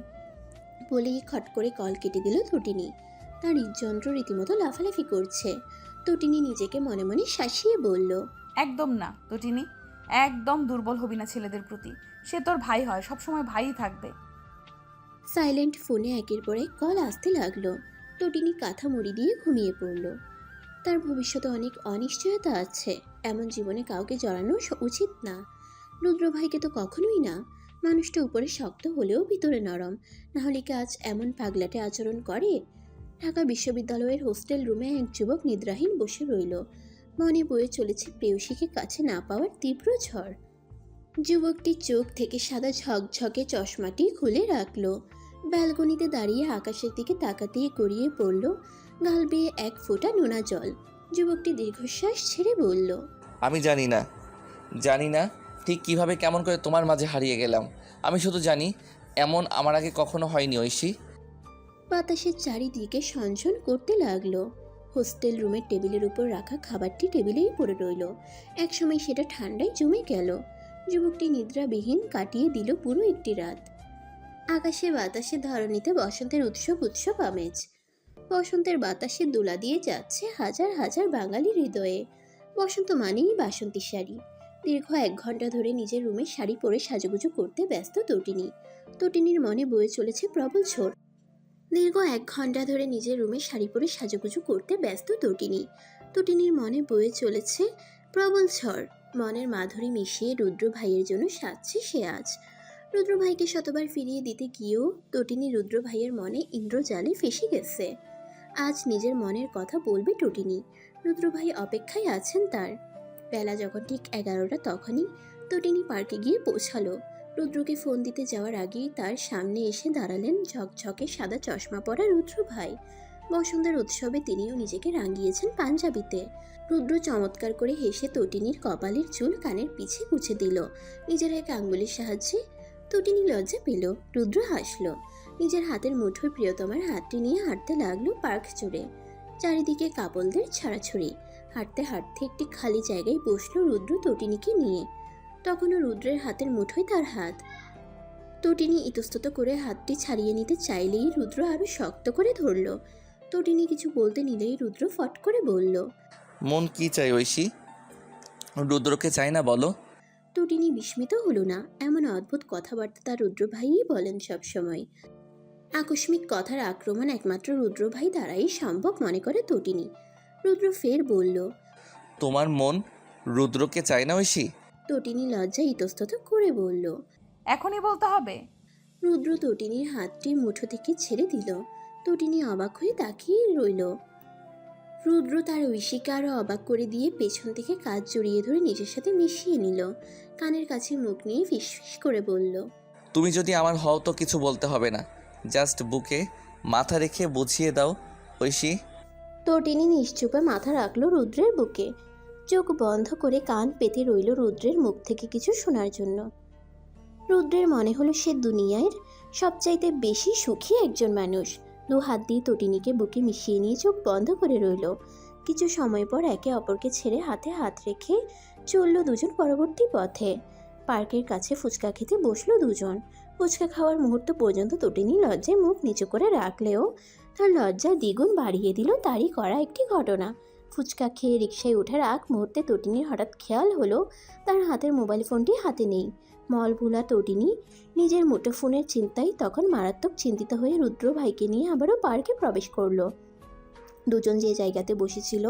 বলেই খট করে কল কেটে দিল টটিনি। তার হৃদযন্ত্র রীতিমতো লাফালাফি করছে। টটিনি নিজেকে মনে মনে শাসিয়ে বলল। একদম না টটিনি, একদম দুর্বল হবি না ছেলেদের প্রতি। সে তোর ভাই হয়, সবসময় ভাইই থাকবে। সাইলেন্ট ফোনে একের পর এক কল আসতে লাগলো। টটিনি কাঁথা মুড়ি দিয়ে ঘুমিয়ে পড়ল। তার ভবিষ্যতে অনেক অনিশ্চয়তা আছে, এমন জীবনে কাউকে জড়ানো উচিত না। রুদ্র ভাইকে তো কখনোই না। মানুষটা উপরে শক্ত হলেও ভিতরে নরম, নাহলে কি আজ এমন পাগলাটে আচরণ করে? ঢাকা বিশ্ববিদ্যালয়ের হোস্টেল রুমে এক যুবক নিদ্রাহীন বসে রইল। মনে বয়ে চলেছে প্রেয়সীকে কাছে না পাওয়ার তীব্র ঝড়। যুবকটি চোখ থেকে সাদা ঝকঝকে চশমাটি খুলে রাখলো। ব্যালকনিতে দাঁড়িয়ে আকাশের দিকে তাকাতেই গড়িয়ে পড়ল গাল বেয়ে এক ফোঁটা নোনা জল। যুবকটি দীর্ঘশ্বাস ছেড়ে বলল। আমি জানি না ঠিক কিভাবে কেমন করে তোমার মাঝে হারিয়ে গেলাম। আমি শুধু জানি এমন আমার আগে কখনো হয়নি ঐশী। বাতাসের চারিদিকে সঞ্চন করতে লাগলো। হোস্টেল রুমের টেবিলের উপর রাখা খাবারটি টেবিলেই পড়ে রইল। একসময় সেটা ঠান্ডায় জমে গেল। যুবকটি নিদ্রাবিহীন কাটিয়ে দিল পুরো একটি রাত। আকাশে বাতাসে ধরণীতে বসন্তের উৎসব আমেজ। বসন্তের বাতাসে দোলা দিয়ে যাচ্ছে হাজার হাজার বাঙালি হৃদয়ে। বসন্ত মানেই বাসন্তী শাড়ি। দীর্ঘ 1 ঘন্টা ধরে নিজের রুমে শাড়ি পরে সাজুগুজু করতে ব্যস্ত টটিনি। টটিনির মনে বয়ে চলেছে প্রবল ঝড়। দীর্ঘ 1 ঘন্টা ধরে নিজের রুমে শাড়ি পরে সাজুগুজু করতে ব্যস্ত টটিনি। টটিনির মনে বয়ে চলেছে প্রবল ঝড়। মনের মাধুরী মিশিয়ে রুদ্র ভাইয়ের জন্য সাজছে সে আজ। রুদ্র ভাইকে শতবার ফিরিয়ে দিতে গিয়েও টটিনি রুদ্র ভাইয়ের মনে ইন্দ্রজালে ফেসে গেছে। আজ নিজের মনের কথা বলবে টটিনি। রুদ্র ভাই অপেক্ষায় আছেন তার। বেলা যখন ঠিক 11টা তখনই টটিনি পার্কে গিয়ে পৌঁছালো। রুদ্রকে ফোন দিতে যাওয়ার আগেই তার সামনে এসে দাঁড়ালেন ঝকঝকে সাদা চশমা পরা রুদ্র ভাই। বসন্তের উৎসবে তিনিও নিজেকে রাঙিয়েছেন পাঞ্জাবিতে। রুদ্র চমৎকার করে হেসে টটিনির কপালের চুল কানের পিছে গুছে দিল নিজের এক আঙ্গুলের সাহায্যে। টটিনি লজ্জা পেল। রুদ্র হাসল। নিজের হাতের মুঠোয় প্রিয়তমার হাতটি নিয়ে হাঁটতে লাগলো পার্ক জুড়ে। চারিদিকে কাপলদের ছড়াছড়ি। হাঁটতে হাঁটতে একটি খালি জায়গায় বসলো রুদ্র তটিনীকে নিয়ে। তখনও রুদ্রের হাতের মুঠোয় তার হাত। তটিনী ইতস্তত করে হাতটি ছাড়িয়ে নিতে চাইলেই রুদ্র আরো শক্ত করে ধরল। তটিনী কিছু বলতে নিলেই রুদ্র ফট করে বলল। মন কি চাই ঐশী? রুদ্রকে চাই না বলো। তটিনী বিস্মিত হলো না। এমন অদ্ভুত কথাবার্তা তার রুদ্র ভাইই বলেন সবসময়। আকস্মিক কথার আক্রমণ একমাত্র রুদ্র ভাই দ্বারাই সম্ভব মনে করে তটিনী। রুদ্র ফের বলল। তোমার মন রুদ্রকে চাই না ঐশী? তটিনী লজ্জায় ইতস্তত করে বলল। এখনই বলতে হবে? রুদ্র তটিনীর হাতটি মুঠো থেকে ছেড়ে দিল। তটিনী অবাক হয়ে তাকিয়ে রইল। রুদ্র তার ঐশীকে আরো অবাক করে দিয়ে পেছন থেকে কাঁধ জড়িয়ে ধরে নিজের সাথে মিশিয়ে নিল। কানের কাছে মুখ নিয়ে ফিসফিস করে বলল। তুমি যদি আমার হও তো কিছু বলতে হবে না, জাস্ট বুকে মাথা রেখে বুঝিয়ে দাও ঐশী। তটিনী নিশ্চুপে মাথা রাখলো রুদ্রের বুকে। চোখ বন্ধ করে কান পেতে রইল রুদ্রের মুখ থেকে কিছু শোনার জন্য। রুদ্রের মনে হলো সে দুনিয়ার সবচাইতে বেশি সুখী একজন মানুষ। দু হাত দিয়ে তটিনীকে বুকে মিশিয়ে নিয়ে চোখ বন্ধ করে রইল। কিছু সময় পর একে অপরকে ছেড়ে হাতে হাত রেখে চলল দুজন পরবর্তী পথে। পার্কের কাছে ফুচকা খেতে বসলো দুজন। ফুচকা খাওয়ার মুহূর্ত পর্যন্ত তটিনী লজ্জায় মুখ নিচু করে রাখলেও তার লজ্জা দ্বিগুণ বাড়িয়ে দিল তারই করা একটি ঘটনা। ফুচকা খেয়ে রিকশায় ওঠার আগ মুহূর্তে তটিনীর হঠাৎ খেয়াল হলো তার হাতের মোবাইল ফোনটি হাতে নেই। মলভুলা তটিনী নিজের মুঠোফোনের চিন্তায় তখন মারাত্মক চিন্তিত হয়ে রুদ্র ভাইকে নিয়ে আবারও পার্কে প্রবেশ করলো। দুজন যে জায়গাতে বসেছিল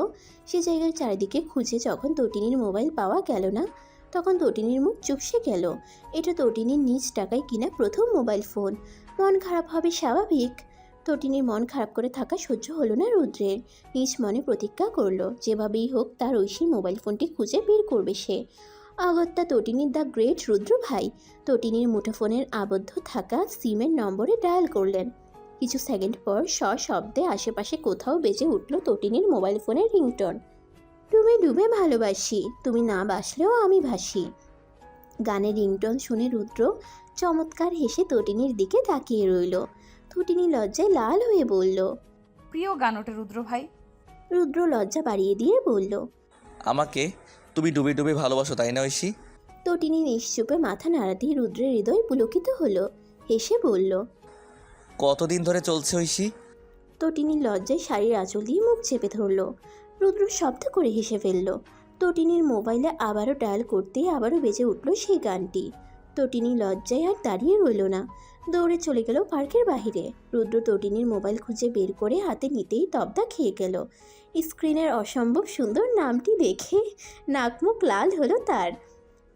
সে জায়গার চারিদিকে খুঁজে যখন তটিনীর মোবাইল পাওয়া গেল না, তখন তটিনীর মুখ চুপসে গেল। এটা তটিনীর নিজ টাকায় কিনা প্রথম মোবাইল ফোন। মন খারাপ হবে স্বাভাবিক। তটিনীর মন খারাপ করে থাকা সহ্য হলো না রুদ্রের। নিজ মনে প্রতিজ্ঞা করলো যেভাবেই হোক তার ঐশীর মোবাইল ফোনটি খুঁজে বের করবে সে। অগত্যা তটিনীর দ্য গ্রেট রুদ্র ভাই তটিনীর মুঠোফোনের আবদ্ধ থাকা সিমের নম্বরে ডায়াল করলেন। কিছু সেকেন্ড পর সশব্দে আশেপাশে কোথাও বেজে উঠল তটিনীর মোবাইল ফোনের রিংটোন। ডুবে ডুবে ভালোবাসি, তুমি না বাসলেও আমি ভাসি। গানের রিংটোন শুনে রুদ্র চমৎকার হেসে তটিনীর দিকে তাকিয়ে রইল। তটিনী লজ্জায় লাল হয়ে বলল। প্রিয় গান ওটা রুদ্র ভাই। রুদ্র লজ্জা বাড়িয়ে দিয়ে বলল। আমাকে তুমি ডুবে ডুবে ভালোবাসো তাই না ঐশী? তটিনী নিশ্চুপে মাথা নাড়াতেই রুদ্রের হৃদয় পুলকিত হলো। হেসে বলল। কতদিন ধরে চলছে ঐশী? তটিনীর লজ্জায় শাড়ির আঁচল দিয়ে মুখ চেপে ধরল। রুদ্র শব্দ করে হেসে ফেলল। তটিনীর মোবাইলে আবারও ডায়াল করতেই আবারও বেজে উঠল সেই গানটি। তটিনী লজ্জায় আর দাঁড়িয়ে রইল না, দৌড়ে চলে গেল পার্কের বাহিরে। রুদ্র তটিনীর মোবাইল খুঁজে বের করে হাতে নিতেই তবদা খেয়ে গেল। স্ক্রিনের অসম্ভব সুন্দর নামটি দেখে নাক মুখ লাল হলো তার।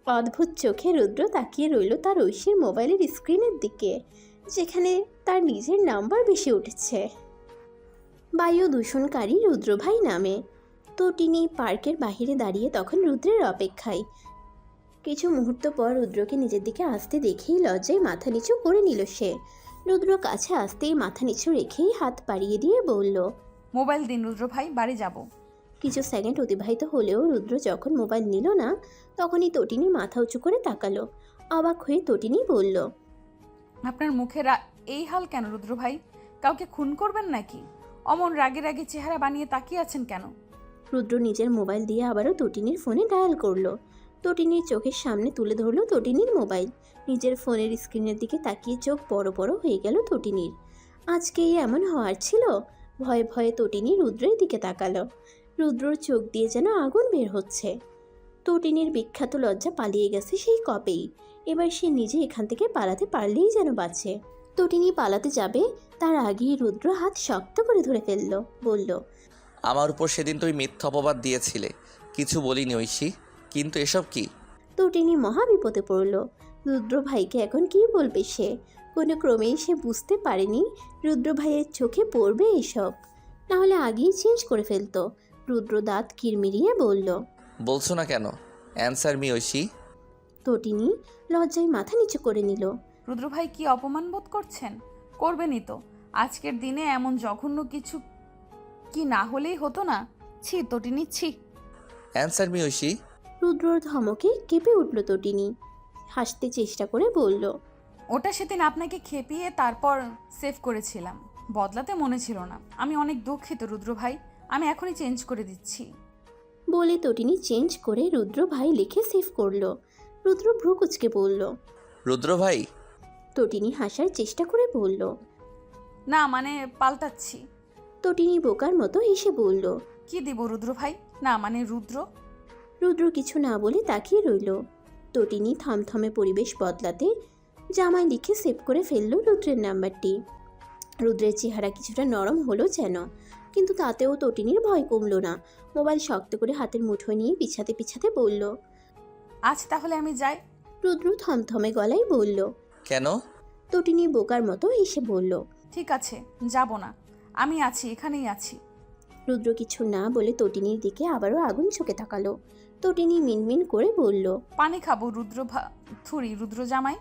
অদ্ভুত চোখে রুদ্র তাকিয়ে রইল তার ঐশীর মোবাইলের স্ক্রিনের দিকে, যেখানে তার নিজের নাম্বার বেশি উঠেছে, বায়ু দূষণকারী রুদ্রভাই নামে। তটিনী পার্কের বাহিরে দাঁড়িয়ে তখন রুদ্রের অপেক্ষায়। কিছু মুহূর্ত পর রুদ্রকে নিজের দিকে আসতে দেখেই লজ্জায় মাথা নিচু করে নিল সে। রুদ্র কাছে আসতেই মাথা নিচু রেখেই হাত বাড়িয়ে দিয়ে বলল। মোবাইল দিন রুদ্র ভাই, বাড়ি যাব। কিছু সেকেন্ড অতিবাহিত হলেও রুদ্র যখন মোবাইল নিল না তখনই তটিনী মাথা উঁচু করে তাকালো। অবাক হয়ে তটিনী বলল। আপনার মুখের এই হাল কেন রুদ্র ভাই? কাউকে খুন করবেন নাকি? অমন রাগে রাগে চেহারা বানিয়ে তাকিয়ে আছেন কেন? রুদ্র নিজের মোবাইল দিয়ে আবারও তটিনীর ফোনে ডায়াল করলো। তটিনীর চোখের সামনে তুলে ধরলো তটিনীর মোবাইল। নিজের ফোনের স্ক্রিনের দিকে তাকিয়ে চোখ বড় বড় হয়ে গেল তটিনীর। আজকেই এমন হওয়ার ছিল? ভয়ে ভয়ে তটিনী রুদ্রের দিকে তাকালো। রুদ্রর চোখ দিয়ে যেন আগুন বের হচ্ছে। তটিনীর বিখ্যাত লজ্জা পালিয়ে গেছে সেই কবেই। এবার সে নিজে এখান থেকে পালাতে পারলেই যেন বাঁচে। তটিনী পালাতে যাবে তার আগেই রুদ্র হাত শক্ত করে ধরে ফেলল, বলল। আমার উপর সেদিন তুমি মিথ্যা অপবাদ দিয়েছিলে, কিছু বলিনি ঐশী, কিন্তু এসব কি? তটিনী মহা বিপদে পড়ল। রুদ্র ভাইকে এখন কি বলবে সে? কোনো ক্রমেই সে বুঝতে পারেনি রুদ্র ভাইয়ের চোখে পড়বে এসব, নাহলে আগেই চেঞ্জ করে ফেলতো। রুদ্র দাঁত কিরমিরিয়ে বলল। বলছো না কেন? Answer me Oishi. তটিনী লজ্জায় মাথা নিচু করে নিল। রুদ্র ভাই কি অপমান বোধ করছেন? করবেনই তো। আজকের দিনে এমন জঘন্য কিছু কি না হলেই হতো না। ছি তটিনী, ছি। Answer me Oishi. রুদ্রর ধমকে কেঁপে উঠল তটিনী। হাসতে চেষ্টা করে বলল। ওটা সেদিন আপনাকে খেপিয়ে তারপর সেভ করেছিলাম, বদলাতে মনে ছিল না। আমি অনেক দুঃখিত রুদ্র ভাই, আমি এখনই চেঞ্জ করে দিচ্ছি। বলে তটিনী চেঞ্জ করে রুদ্র ভাই লিখে সেভ করলো। রুদ্র ভ্রু কুচকে বলল। রুদ্র ভাই। তটিনী হাসার চেষ্টা করে বলল। না মানে পাল্টাচ্ছি। তটিনী বোকার মতো হেসে বলল। কি দিব রুদ্র ভাই? না মানে রুদ্র। রুদ্র কিছু না বলে তাকিয়ে রইল। তটিনী থমথমে পরিবেশ বদলাতে জামায় লিখে সেভ করে ফেলল রুদ্রের নাম্বারটি। রুদ্রের চেহারা কিছুটা নরম হলো যেন, কিন্তু তাতেও তটিনীর ভয় কমলো না। মোবাইল শক্ত করে হাতের মুঠোয় নিয়ে পিছাতে পিছাতে বলল। আজ তাহলে আমি যাই। রুদ্র থমথমে গলায় বলল। কেন? তটিনী বোকার মতো হেসে বলল। ঠিক আছে, যাব না, আমি আছি, এখানেই আছি। রুদ্র কিছু না বলে তটিনীর দিকে আবারও আগুন চোখে তাকালো। তটিনী মিনমিন করে বলল। পানি খাবো রুদ্র জামাই।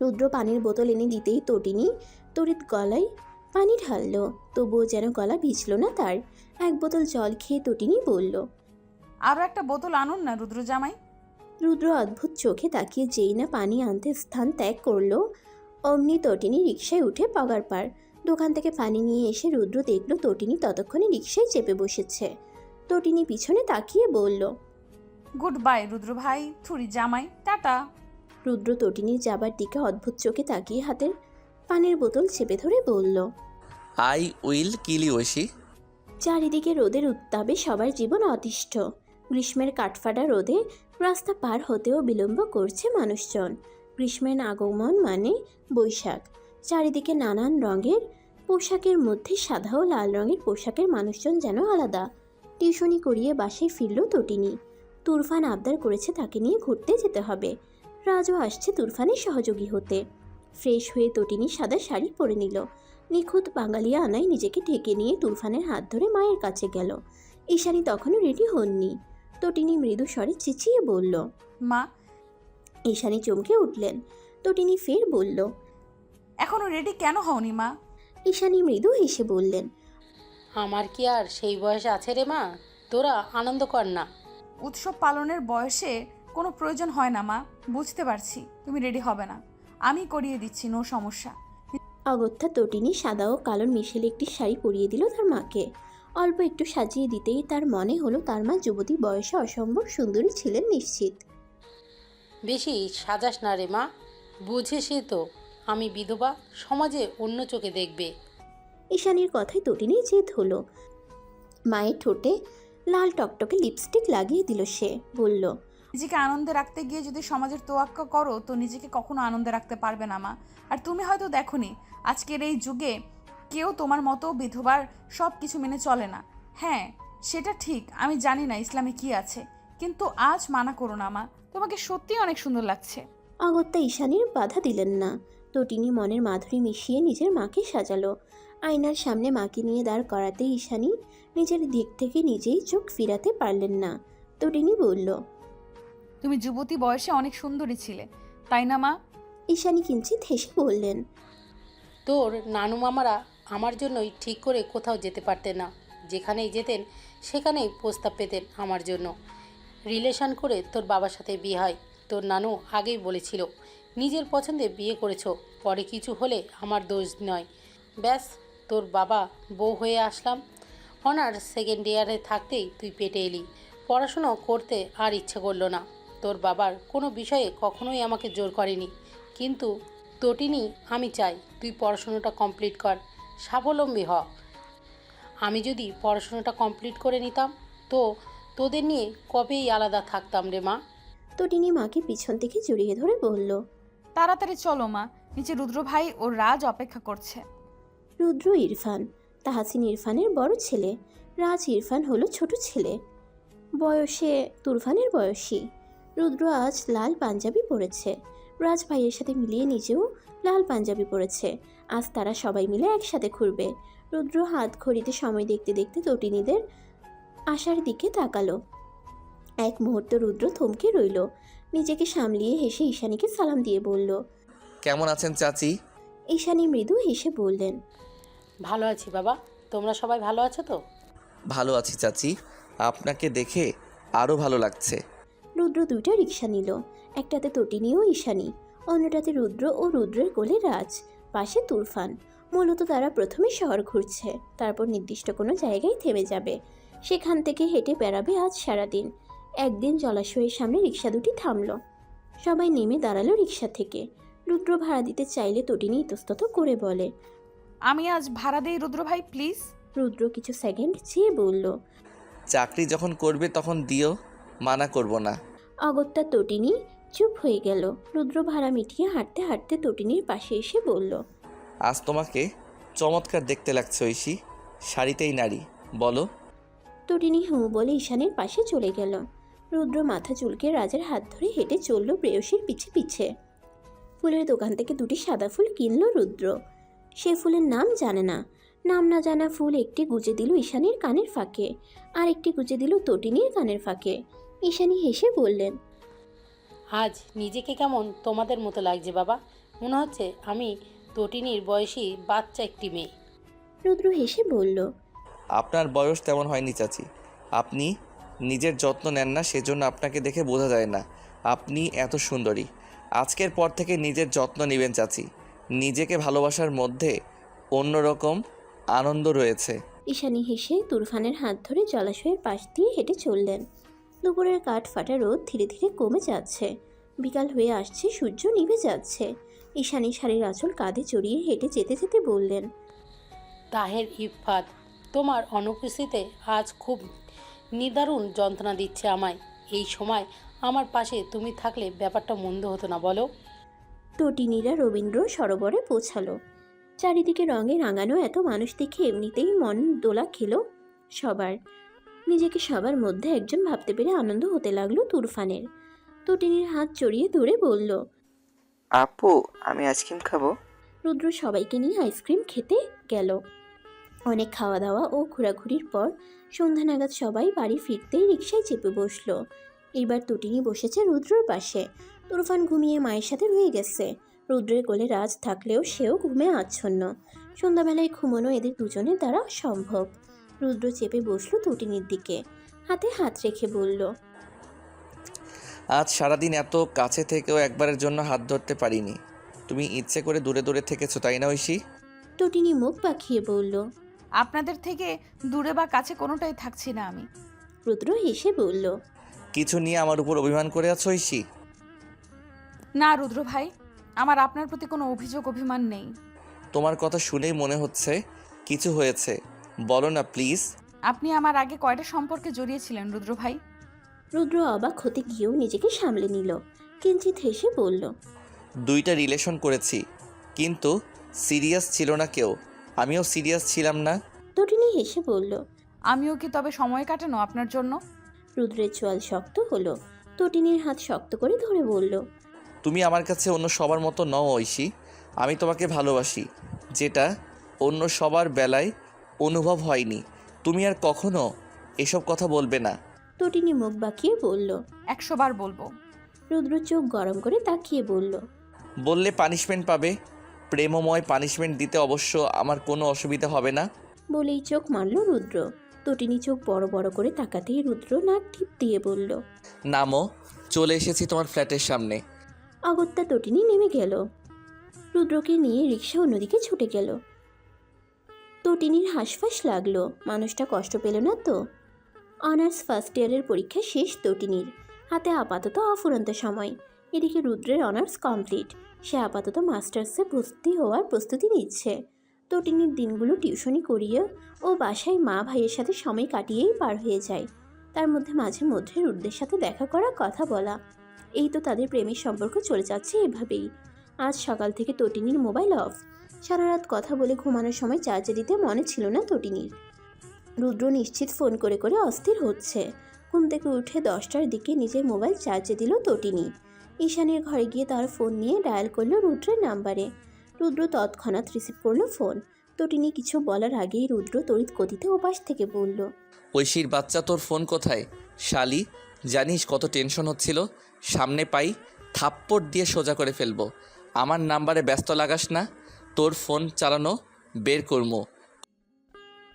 রুদ্র পানির বোতল এনে দিতেই তটিনী তড়িৎ গলায় পানি ঢাললো, তবুও যেন গলা ভিজল না তার। এক বোতল জল খেয়ে তটিনী বলল। আরও একটা বোতল আনুন না রুদ্র জামাই। রুদ্র অদ্ভুত চোখে তাকিয়ে যেই না পানি আনতে স্থান ত্যাগ করলো, অমনি তটিনী রিকশায় উঠে পগার পার। দোকান থেকে পানি নিয়ে এসে রুদ্র দেখল তটিনী ততক্ষণে রিকশায় চেপে বসেছে। তটিনী পিছনে তাকিয়ে বলল। গুড বাই রুদ্র ভাই, জামাই, টাটা। রুদ্র তটিনীর যাবার দিকে অদ্ভুত চোখে তাকিয়ে হাতের পানির বোতল চেপে ধরে বলল। I will kill you Oishi. চারিদিকে রোদের উত্তাপে সবার জীবন অতিষ্ঠ। গ্রীষ্মের কাঠফাটা রোদে রাস্তা পার হতেও বিলম্ব করছে মানুষজন। গ্রীষ্মের আগমন মানে বৈশাখ। চারিদিকে নানান রঙের পোশাকের মধ্যে সাদা ও লাল রঙের পোশাকের মানুষজন যেন আলাদা। টিউশনি করিয়ে বাসায় ফিরল তটিনী। তুরফান আবদার করেছে তাকে নিয়ে ঘুরতে যেতে হবে। রাজও আসছে তুরফানের সহযোগী হতে। ফ্রেশ হয়ে তটিনী সাদা শাড়ি পরে নিল। নিখুঁত বাঙালিয়া আনায় নিজেকে ঢেকে নিয়ে তুরফানের হাত ধরে মায়ের কাছে গেল। ঈশানী তখনও রেডি হননি। তটিনী মৃদু স্বরে চেঁচিয়ে বলল। মা। ঈশানী চমকে উঠলেন। তটিনী ফের বলল। এখনো রেডি কেন হওনি মা? ঈশানী মৃদু হেসে বললেন। আমার কি আর সেই বয়স আছে রে মা? তোরা আনন্দ কর না। উৎসব পালনের বয়সে কোনো প্রয়োজন হয় না মা, বুঝতে পারছি তুমি রেডি হবে না, আমি করিয়ে দিচ্ছি, নো সমস্যা। অগত্যা তটিনী সাদা ও কালোর মিশেলে একটি শাড়ি পরিয়ে দিল তার মাকে। অল্প একটু সাজিয়ে দিতেই তার মনে হলো তার মা যুবতী বয়সে অসম্ভব সুন্দরী ছিলেন নিশ্চিত। বেশি সাজাস না রে মা, বুঝেছি তো আমি বিধবা, সমাজে অন্য চোখে দেখবে। ঈশানীর কথায় তটিনী জেদ হলো। মায়ের ঠোঁটে লাল টকটকে লিপস্টিক লাগিয়ে দিল সে। বলল। নিজেকে আনন্দে রাখতে গিয়ে যদি সমাজের তোয়াক্কা করো তো নিজেকে কখনো আনন্দে রাখতে পারবে না মা। আর তুমি হয়তো দেখোনি আজকের এই যুগে কেউ তোমার মতো বিধবার সব কিছু মেনে চলে না। হ্যাঁ সেটা ঠিক, আমি জানি না ইসলামে কি আছে, কিন্তু আজ মানা করো না মা, তোমাকে সত্যিই অনেক সুন্দর লাগছে। অগত্যা ঈশানীর বাধা দিলেন না। তটিনী মনের মাধুরী মিশিয়ে নিজের মাকে সাজালো। আয়নার সামনে মাকে নিয়ে দাঁড় করাতে ঈশানী নিজের দিক থেকে নিজেই চোখ ফিরাতে পারলেন না। তটিনী বলল। তুমি যুবতী বয়সে অনেক সুন্দরী ছিলে, তাই না মা? ঈশানী কিঞ্চিত হেসে বললেন। তোর নানু মামারা আমার জন্যই ঠিক করে কোথাও যেতে পারতেন না, যেখানেই যেতেন সেখানেই প্রস্তাব পেতেন আমার জন্য। রিলেশন করে তোর বাবার সাথে বিয়ে হয়। তোর নানু আগেই বলেছিল নিজের পছন্দে বিয়ে করেছো, পরে কিছু হলে আমার দোষ নয়। ব্যাস তোর বাবা বউ হয়ে আসলাম। অনার্স সেকেন্ড ইয়ারে থাকতেই তুই পেটে এলি। পড়াশুনো করতে আর ইচ্ছে করলো না। তোর বাবার কোনো বিষয়ে কখনোই আমাকে জোর করেনি, কিন্তু তটিনী আমি চাই তুই পড়াশুনোটা কমপ্লিট কর, স্বাবলম্বী হ। আমি যদি পড়াশুনোটা কমপ্লিট করে নিতাম তো তোদের নিয়ে কবেই আলাদা থাকতাম রে মা। তটিনী মাকে পিছন থেকে জড়িয়ে ধরে বলল। তাড়াতাড়ি চলো মা, নিচে রুদ্র ভাই ও রাজ অপেক্ষা করছে। রুদ্র ইরফান, তাহাসিন ইরফানের বড় ছেলে। রাজ ইরফান হলো ছোট ছেলে, বয়সে তুরফানের বয়সী। রুদ্র আজ লাল পাঞ্জাবি পরেছে। রাজ ভাইয়ের সাথে মিলিয়ে নিজেও লাল পাঞ্জাবি পরেছে। আজ তারা সবাই মিলে একসাথে ঘুরবে। রুদ্র হাত ঘড়িতে সময় দেখতে দেখতে তটিনীদের আসার দিকে তাকালো। এক মুহূর্ত রুদ্র থমকে রইল। নিজেকে সামলিয়ে হেসে ঈশানীকে সালাম দিয়ে বলল। কেমন আছেন চাচি? ঈশানী মৃদু হেসে বললেন। ভালো আছি বাবা, তোমরা সবাই ভালো আছো তো? ভালো আছি চাচি, আপনাকে দেখে আরও ভালো লাগছে। রুদ্র দুইটা রিক্সা নিল। একটাতে তটিনী ও ঈশানী, অন্যটাতে রুদ্র ও রুদ্রের কোলে রাজ, পাশে তুরফান। মূলত তারা প্রথমে শহর ঘুরছে, তারপর নির্দিষ্ট কোনো জায়গায় থেমে যাবে। সেখান থেকে হেঁটে বেড়াবে আজ সারাদিন। একদিন জলাশয়ের সামনে রিক্সা দুটি থামলো। সবাই নেমে দাঁড়ালো রিক্সা থেকে। রুদ্র ভাড়া দিতে চাইলে তটিনী ইতস্তত করে বলে। আমি আজ ভাড়া দেই রুদ্র ভাই, প্লিজ। রুদ্র কিছু সেকেন্ড চেয়ে বলল। চাকরি যখন করবে তখন দিও, মানা করব না। অগত্যা তটিনী চুপ হয়ে গেল। রুদ্র ভাড়া মিটিয়ে হাঁটতে হাঁটতে তটিনীর পাশে এসে বলল। আজ তোমাকে চমৎকার দেখতে লাগছে ঐশী, শাড়িতেই নারী, বলো। তটিনী হু বলে ঈশানের পাশে চলে গেল। রুদ্র মাথা চুলকে রাজের হাত ধরে হেঁটে চলল প্রেয়সীর পিছে পিছে। ফুলের দোকান থেকে দুটি সাদা ফুল কিনল রুদ্র। সে ফুলের নাম জানে না। নাম না জানা ফুল একটি গুজে দিল ঈশানীর কানের ফাঁকে, আর একটি গুজে দিল তটিনীর কানের ফাঁকে। ঈশানী হেসে বললেন। আজ নিজেকে কেমন তোমাদের মতো লাগছে বাবা, মনে হচ্ছে আমি তটিনীর বয়সী বাচ্চা একটি মেয়ে। রুদ্র হেসে বলল। আপনার বয়স তেমন হয়নি চাচি, আপনি নিজের যত্ন নেন না, সেজন্য আপনাকে দেখে বোঝা যায় না আপনি এত সুন্দরী। আজকের পর থেকে নিজের যত্ন নেবেন চাচি, নিজেকে ভালোবাসার মধ্যে অন্যরকম আনন্দ রয়েছে। ঈশানী হেসে তুরফানের হাত ধরে জলাশয়ের পাশ দিয়ে হেঁটে চললেন। দুপুরের কাঠ ফাটা রোদ ধীরে ধীরে কমে যাচ্ছে। বিকাল হয়ে আসছে, সূর্য নিভে যাচ্ছে। ঈশানী শাড়ির আঁচল কাঁধে চড়িয়ে হেঁটে যেতে যেতে বললেন। তাহের ইফাত, তোমার অনুপস্থিতিতে আজ খুব নিদারুণ যন্ত্রণা দিচ্ছে আমায়। এই সময় আমার পাশে তুমি থাকলে ব্যাপারটা মন্দ হতো না, বলো। তটিনীরা রবীন্দ্র সরোবরে পৌঁছালো। চারিদিকে রঙে রাঙানো এত মানুষ দেখে এমনিতেই মন দোলা খেলো সবার। নিজেকে সবার মধ্যে একজন ভাবতে পেরে আনন্দ হতে লাগলো তুরফানের। তটিনীর হাত জড়িয়ে ধরে বলল। আপু, আমি আইসক্রিম খাবো। রুদ্র সবাইকে নিয়ে আইসক্রিম খেতে গেল। অনেক খাওয়া দাওয়া ও ঘোরাঘুরির পর সন্ধ্যা নাগাদ সবাই বাড়ি ফিরতেই রিকশায় চেপে বসলো। এইবার তটিনী বসেছে রুদ্রর পাশে। তুরফান ঘুমিয়ে মায়ের সাথে রয়ে গেছে। রুদ্রের কোলে রাজ থাকলেও সেও ঘুমে আচ্ছন্ন। সন্ধ্যাবেলায় ঘুমানো এদের দুজনের দ্বারা সম্ভব। রুদ্র চেপে বসলো তটিনীর দিকে, হাতে হাত রেখে বলল। আজ সারাদিন এত কাছে থেকেও একবারের জন্য হাত ধরতে পারিনি। তুমি ইচ্ছে করে দূরে দূরে থেকেছো, তাই না ঐশী? তটিনী মুখ পাকিয়ে বলল। আপনাদের থেকে দূরে বা কাছে কোনোটাই থাকছি না আমি। রুদ্র হেসে বলল। কিছু নিয়ে আমার উপর অভিমান করে আছো ঐশী? না রুদ্র ভাই, আমার আপনার প্রতি কোনো অভিমান নেই। তোমার কথা শুনেই মনে হচ্ছে কিছু হয়েছে, বলো না প্লিজ। আপনি আমার আগে কয়টা সম্পর্কে জড়িয়েছিলেন রুদ্র ভাই? রুদ্র অবাক হতে গিয়েও নিজেকে সামলে নিল। কিঞ্চিত হেসে বলল। 2টা রিলেশন করেছি, কিন্তু সিরিয়াস ছিল না কেউ, আমিও সিরিয়াস ছিলাম না। তটিনী হেসে বলল। আমিও কি তবে সময় কাটানো আপনার জন্য? রুদ্রের চোয়াল শক্ত হলো। তটিনীর হাত শক্ত করে ধরে বলল। তুমি আমার কাছে অন্য সবার মতো নও ঐশী, আমি তোমাকে ভালোবাসি, যেটা অন্য সবার বেলায় অনুভব হয়নি। তুমি আর কখনো এসব কথা বলবে না। তটিনী মুখ বাঁকিয়ে বলল। 100 বার বলবো। রুদ্র চোখ গরম করে তাকিয়ে বলল। বললে পানিশমেন্ট পাবে, প্রেমময় পানিশমেন্ট দিতে অবশ্য আমার কোনো অসুবিধা হবে না। বলেই চোখ মারল রুদ্র। তটিনী চোখ বড় বড় করে তাকাতেই রুদ্র নাক টিপ দিয়ে বলল। নামো, চলে এসেছি তোমার ফ্ল্যাটের সামনে। অগত্যা তটিনী নেমে গেল। রুদ্রকে নিয়ে রিক্সা অন্যদিকে ছুটে গেল। তটিনীর হাঁসফাঁস লাগলো। মানুষটা কষ্ট পেল না তো? অনার্স ফার্স্ট ইয়ারের পরীক্ষা শেষ তটিনীর। হাতে আপাতত অফুরন্ত সময়। এদিকে রুদ্রের অনার্স কমপ্লিট। সে আপাতত মাস্টার্সে ভর্তি হওয়ার প্রস্তুতি নিচ্ছে। তটিনীর দিনগুলো টিউশনি করিয়ে ও বাসায় মা ভাইয়ের সাথে সময় কাটিয়েই পার হয়ে যায়। তার মধ্যে মাঝে মধ্যে রুদ্রের সাথে দেখা করা, কথা বলা। এই তো তাদের প্রেমের সম্পর্ক চলে যাচ্ছে এভাবেই। আজ সকাল থেকে তটিনীর মোবাইল অফ। সারা রাত কথা বলে ঘুমানোর সময় চার্জে দিতে মনে ছিল না তটিনীর। রুদ্র নিশ্চিত ফোন করে করে অস্থির হচ্ছে। ঘুম থেকে উঠে 10টার দিকে নিজের মোবাইল চার্জে দিল তটিনী। ঈশানের ঘরে গিয়ে তার ফোন নিয়ে ডায়াল করলো রুদ্রের নাম্বারে। রুদ্র তৎক্ষণাৎ রিসিভ করলো ফোন। তটিনী কিছু বলার আগেই রুদ্র তড়িৎ গতিতে ওপাশ থেকে বলল। ঐশীর বাচ্চা, তোর ফোন কোথায়? শালি, জানিস কত টেনশন হচ্ছিল, সামনে পাই থাপ্পড় দিয়ে সোজা করে ফেলবো। আমার নাম্বারে ব্যস্ত লাগাস না, তোর ফোন চালানো বের করবো।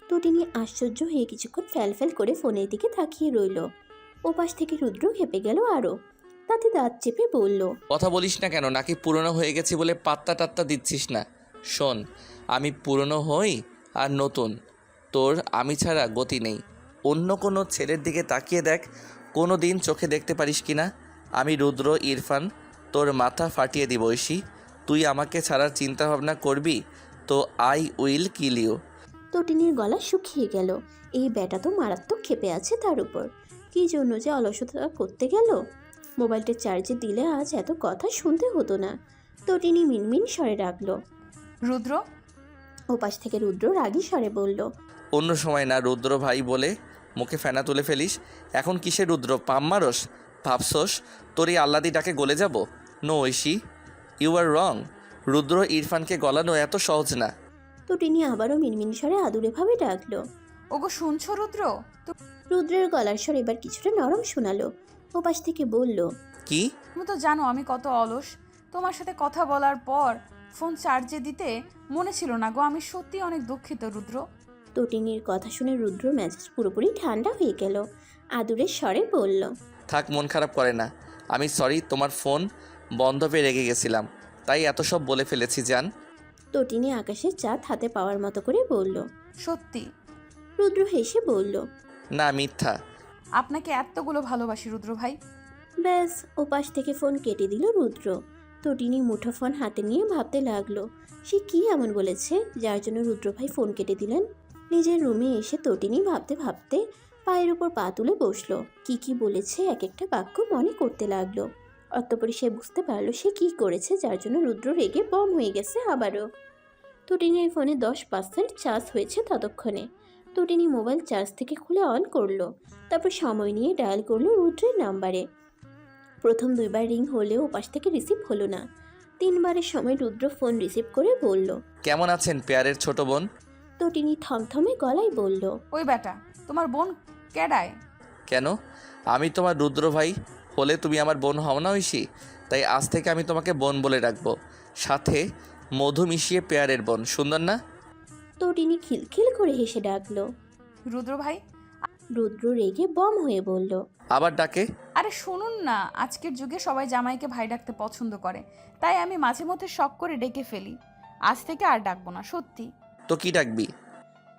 তটিনী আশ্চর্য হয়ে কিছুক্ষণ ফ্যাল করে ফোনের দিকে তাকিয়ে রইল। ওপাশ থেকে রুদ্র খেপে গেল আরও। তাতে দাঁত চেপে বলল। কথা বলিস না কেন? নাকি পুরনো হয়ে গেছি বলে পাত্তা টাত্তা দিচ্ছিস না? শোন, আমি পুরনো হই আর নতুন, তোর আমি ছাড়া গতি নেই। অন্য কোনো ছেলের দিকে তাকিয়ে দেখ, কোনো দিন চোখে দেখতে পারিস কি না। আমি রুদ্র ইরফান তোর মাথা ফাটিয়ে দিব ঐশী। তুই আমাকে ছাড়ার চিন্তা ভাবনা করবি তো আই উইল কিল ইউ। তটিনীর গলা শুকিয়ে গেল। এই ব্যাটা তো মারাত্মক ক্ষেপে আছে তার উপর। কী জন্য যে অলসতা করতে গেল। মোবাইলটা চার্জে দিলে আজ এত কথা শুনতে হতো না। তটিনী মিনমিন স্বরে ডাকলো। রুদ্র, ওপাশ থেকে রুদ্র রাগী স্বরে বলল, অন্য সময় না রুদ্র ভাই বলে মুখে ফেনা তুলে ফেলিস, এখন কিসে রুদ্র পাম মারস? ভাবছস তোর এই আল্লাদি ডাকে গলে যাব? নো ঐশী, ইউ আর রং। রুদ্র ইরফানকে গলানো এত সহজ না। তটিনী আবারও মিনমিন স্বরে আদুরেভাবে ডাকলো। ওগো শুনছো রুদ্র? রুদ্রের গলার স্বর এবার কিছুটা নরম শোনালো। ওপাশ থেকে বলল, কি? তুমি তো জানো আমি কত অলস। তোমার সাথে কথা বলার পর ফোন চার্জে দিতে মনে ছিল না গো। আমি সত্যি অনেক দুঃখিত রুদ্র। তটিনীর কথা শুনে রুদ্র মেজাজ পুরোপুরি ঠান্ডা হয়ে গেল। আদুরের স্বরে বলল, থাক, মন খারাপ করে না। আমি সরি, তোমার ফোন বন্ধ পেয়ে রেগে গেছিলাম, তাই এত সব বলে ফেলেছি জান। তটিনী আকাশের চাঁদ হাতে পাওয়ার মতো করে বলল। সত্যি? রুদ্র হেসে বলল, না, মিথ্যা। আপনাকে এতগুলো ভালোবাসি রুদ্র ভাই। ব্যাস, ওপাশ থেকে ফোন কেটে দিল রুদ্র। তটিনী মুঠোফোন হাতে নিয়ে ভাবতে লাগলো সে কি এমন বলেছে যার জন্য রুদ্র ভাই ফোন কেটে দিলেন। নিজের রুমে এসে তটিনী ভাবতে ভাবতে পায়ের উপর পা তুলে বসলো। কি বলেছে এক একটা বাক্য মনে করতে লাগলো। অতঃপরে সে বুঝতে পারলো সে কি করেছে যার জন্য রুদ্র রেগে বম হয়ে গেছে আবারও। তটিনীর ফোনে 10% চার্জ হয়েছে ততক্ষণে। তটিনী মোবাইল চার্জ থেকে খুলে অন করলো। তারপর সময় নিয়ে ডায়াল করলো রুদ্রের নাম্বারে। প্রথম 2বার রিং হলেও ওপাশ থেকে রিসিভ হলো না। 3বারের সময় রুদ্র ফোন রিসিভ করে বলল। কেমন আছেন পেয়ারের ছোট বোন? তটিনী থমথমে গলায় বলল, ওই বেটা তোমার বোন কেডায়? কেন? আমি তোমার রুদ্র ভাই হলে তুমি আমার বোন হও না ঐশী? তাই আজ থেকে আমি তোমাকে বোন বলে রাখবো, সাথে মধু মিশিয়ে পেয়ারের বোন। সুন্দর না? তটিনী খিলখিল করে হেসে ডাকলো। রুদ্র ভাই। রুদ্র রেগে বম হয়ে বলল, আবার ডাকে? আরে শুনুন না, আজকের যুগে সবাই জামাইকে ভাই ডাকতে পছন্দ করে, তাই আমি মাঝে মধ্যে শখ করে ডেকে ফেলি। আজ থেকে আর ডাকবো না, সত্যি। তো কি ডাকবি?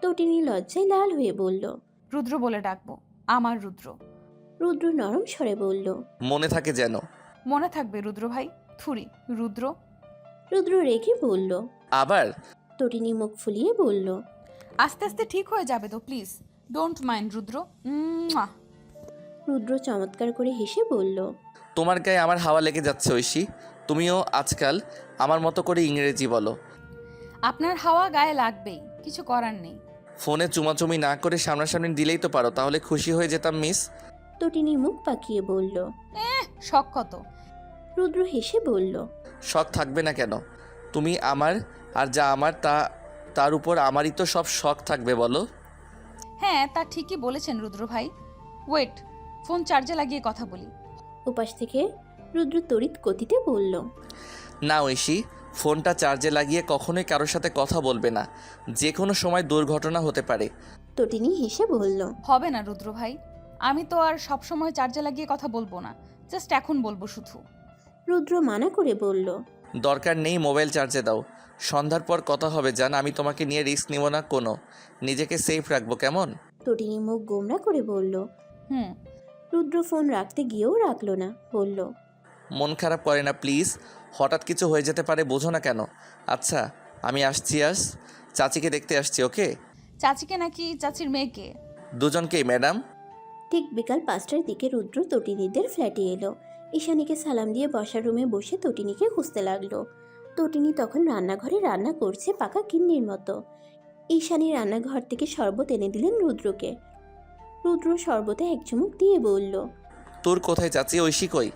তটিনী লজ্জায় লাল হয়ে বলল, রুদ্র বলে ডাকবো, আমার রুদ্র। রুদ্র নরম স্বরে বলল, মনে থাকে যেন। মনে থাকবে রুদ্র ভাই। থুরি রুদ্র। রুদ্র রেগে বলল। আবার? তটিনী মুখ ফুলিয়ে বলল, আস্তে আস্তে ঠিক হয়ে যাবে তো, প্লিজ ডোন্ট মাইন্ড রুদ্র। মুয়া। রুদ্র চমৎকার করে হেসে বলল, তোমার গায়ে আমার হাওয়া লেগে যাচ্ছে ঐশী। তুমিও আজকাল আমার মতো করে ইংরেজি বলো। আপনার হাওয়া গায়ে লাগবেই, কিছু করার নেই। ফোনে চুমাচুমি না করে সামনাসামনি দিলেই তো পারো, তাহলে খুশি হয়ে যেতাম মিস। তটিনী মুখ পাকিয়ে বলল। শখ কত? রুদ্র হেসে বলল, শখ থাকবে না কেন? তুমি আমার, আর যা আমার তার উপর আমারই তো সব শখ থাকবে বলো। হ্যাঁ, তা ঠিকই বলেছেন রুদ্র ভাই। ওয়েট, ফোন চার্জে লাগিয়ে কথা বলি। ওপাশ থেকে রুদ্র তড়িৎ গতিতে বলল, না ঐশী, ফোনটা চার্জে লাগিয়ে কখনোই কারোর সাথে কথা বলবে না, যে কোনো সময় দুর্ঘটনা হতে পারে। তটিনী হেসে বলল, হবে না রুদ্র ভাই, আমি তো আর সব সময় চার্জে লাগিয়ে কথা বলবো না, জাস্ট এখন বলবো শুধু। রুদ্র মানা করে বলল, দরকার নেই, মোবাইল চার্জে দাও। সন্ধ্যার পর কথা হবে জান, আমি তোমাকে নিয়ে রিস্ক নিব না কোনো। নিজেকে সেফ রাখবো, কেমন? তটিনী মুখ গোমরা করে বলল। হুম। রুদ্র ফোন রাখতে গিয়েও রাখলো না, বলল, মন খারাপ করে না প্লিজ, হঠাৎ কিছু হয়ে যেতে পারে, বোঝো না কেন? আচ্ছা আমি আসছি, চাচিকে দেখতে আসছি, ওকে? চাচিকে নাকি চাচির মেয়েকে? দুজনকেই ম্যাডাম। ঠিক বিকাল 5টার দিকে রুদ্র তটিনীদের ফ্ল্যাটে এলো। ঈশানীকে সালাম দিয়ে বসার রুমে বসে তটিনীকে খুঁজতে লাগলো। তটিনী তখন রান্নাঘরে রান্না করছে পাকা কিন্নির মতো। ঈশানী রান্নাঘর থেকে শরবত এনে দিলেন রুদ্রকে। রুদ্র শরবতে এক চুমুক দিয়ে বলল, তোর কোথায় চাচি, ঐশী কই?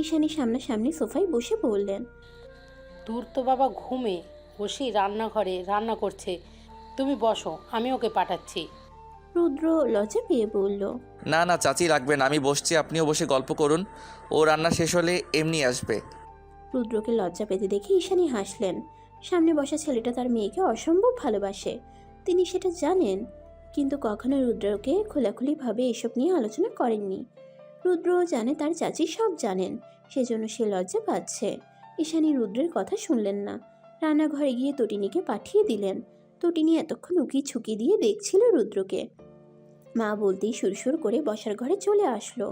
ঈশানী সামনাসামনি সোফায় বসে বললেন, তোর তো বাবা ঘুমে, বসি রান্নাঘরে রান্না করছে। তুমি বসো, আমি ওকে পাঠাচ্ছি। রুদ্র লজ্জা পেয়ে বলল, না না চাচি লাগবে না, আমি বসছি, আপনিও বসে গল্প করুন, ও রান্না শেষ হলে এমনি আসবে। রুদ্রকে লজ্জা পেতে দেখে ঈশানী হাসলেন। সামনে বসা ছেলেটা তার মেয়েকে অসম্ভব ভালোবাসে, তিনি সেটা জানেন, কিন্তু কখনো রুদ্রকে খোলাখুলিভাবে এসব নিয়ে আলোচনা করেননি। রুদ্রও জানে তার চাচি সব জানেন, সেজন্য সে লজ্জা পাচ্ছে। ঈশানী রুদ্রের কথা শুনলেন না, রান্নাঘরে গিয়ে তটিনীকে পাঠিয়ে দিলেন। তটিনী এতক্ষণ উকি ছুকি দিয়ে দেখছিল রুদ্রকে। মা বলতেই সুরসুর করে বসার ঘরে চলে আসলো।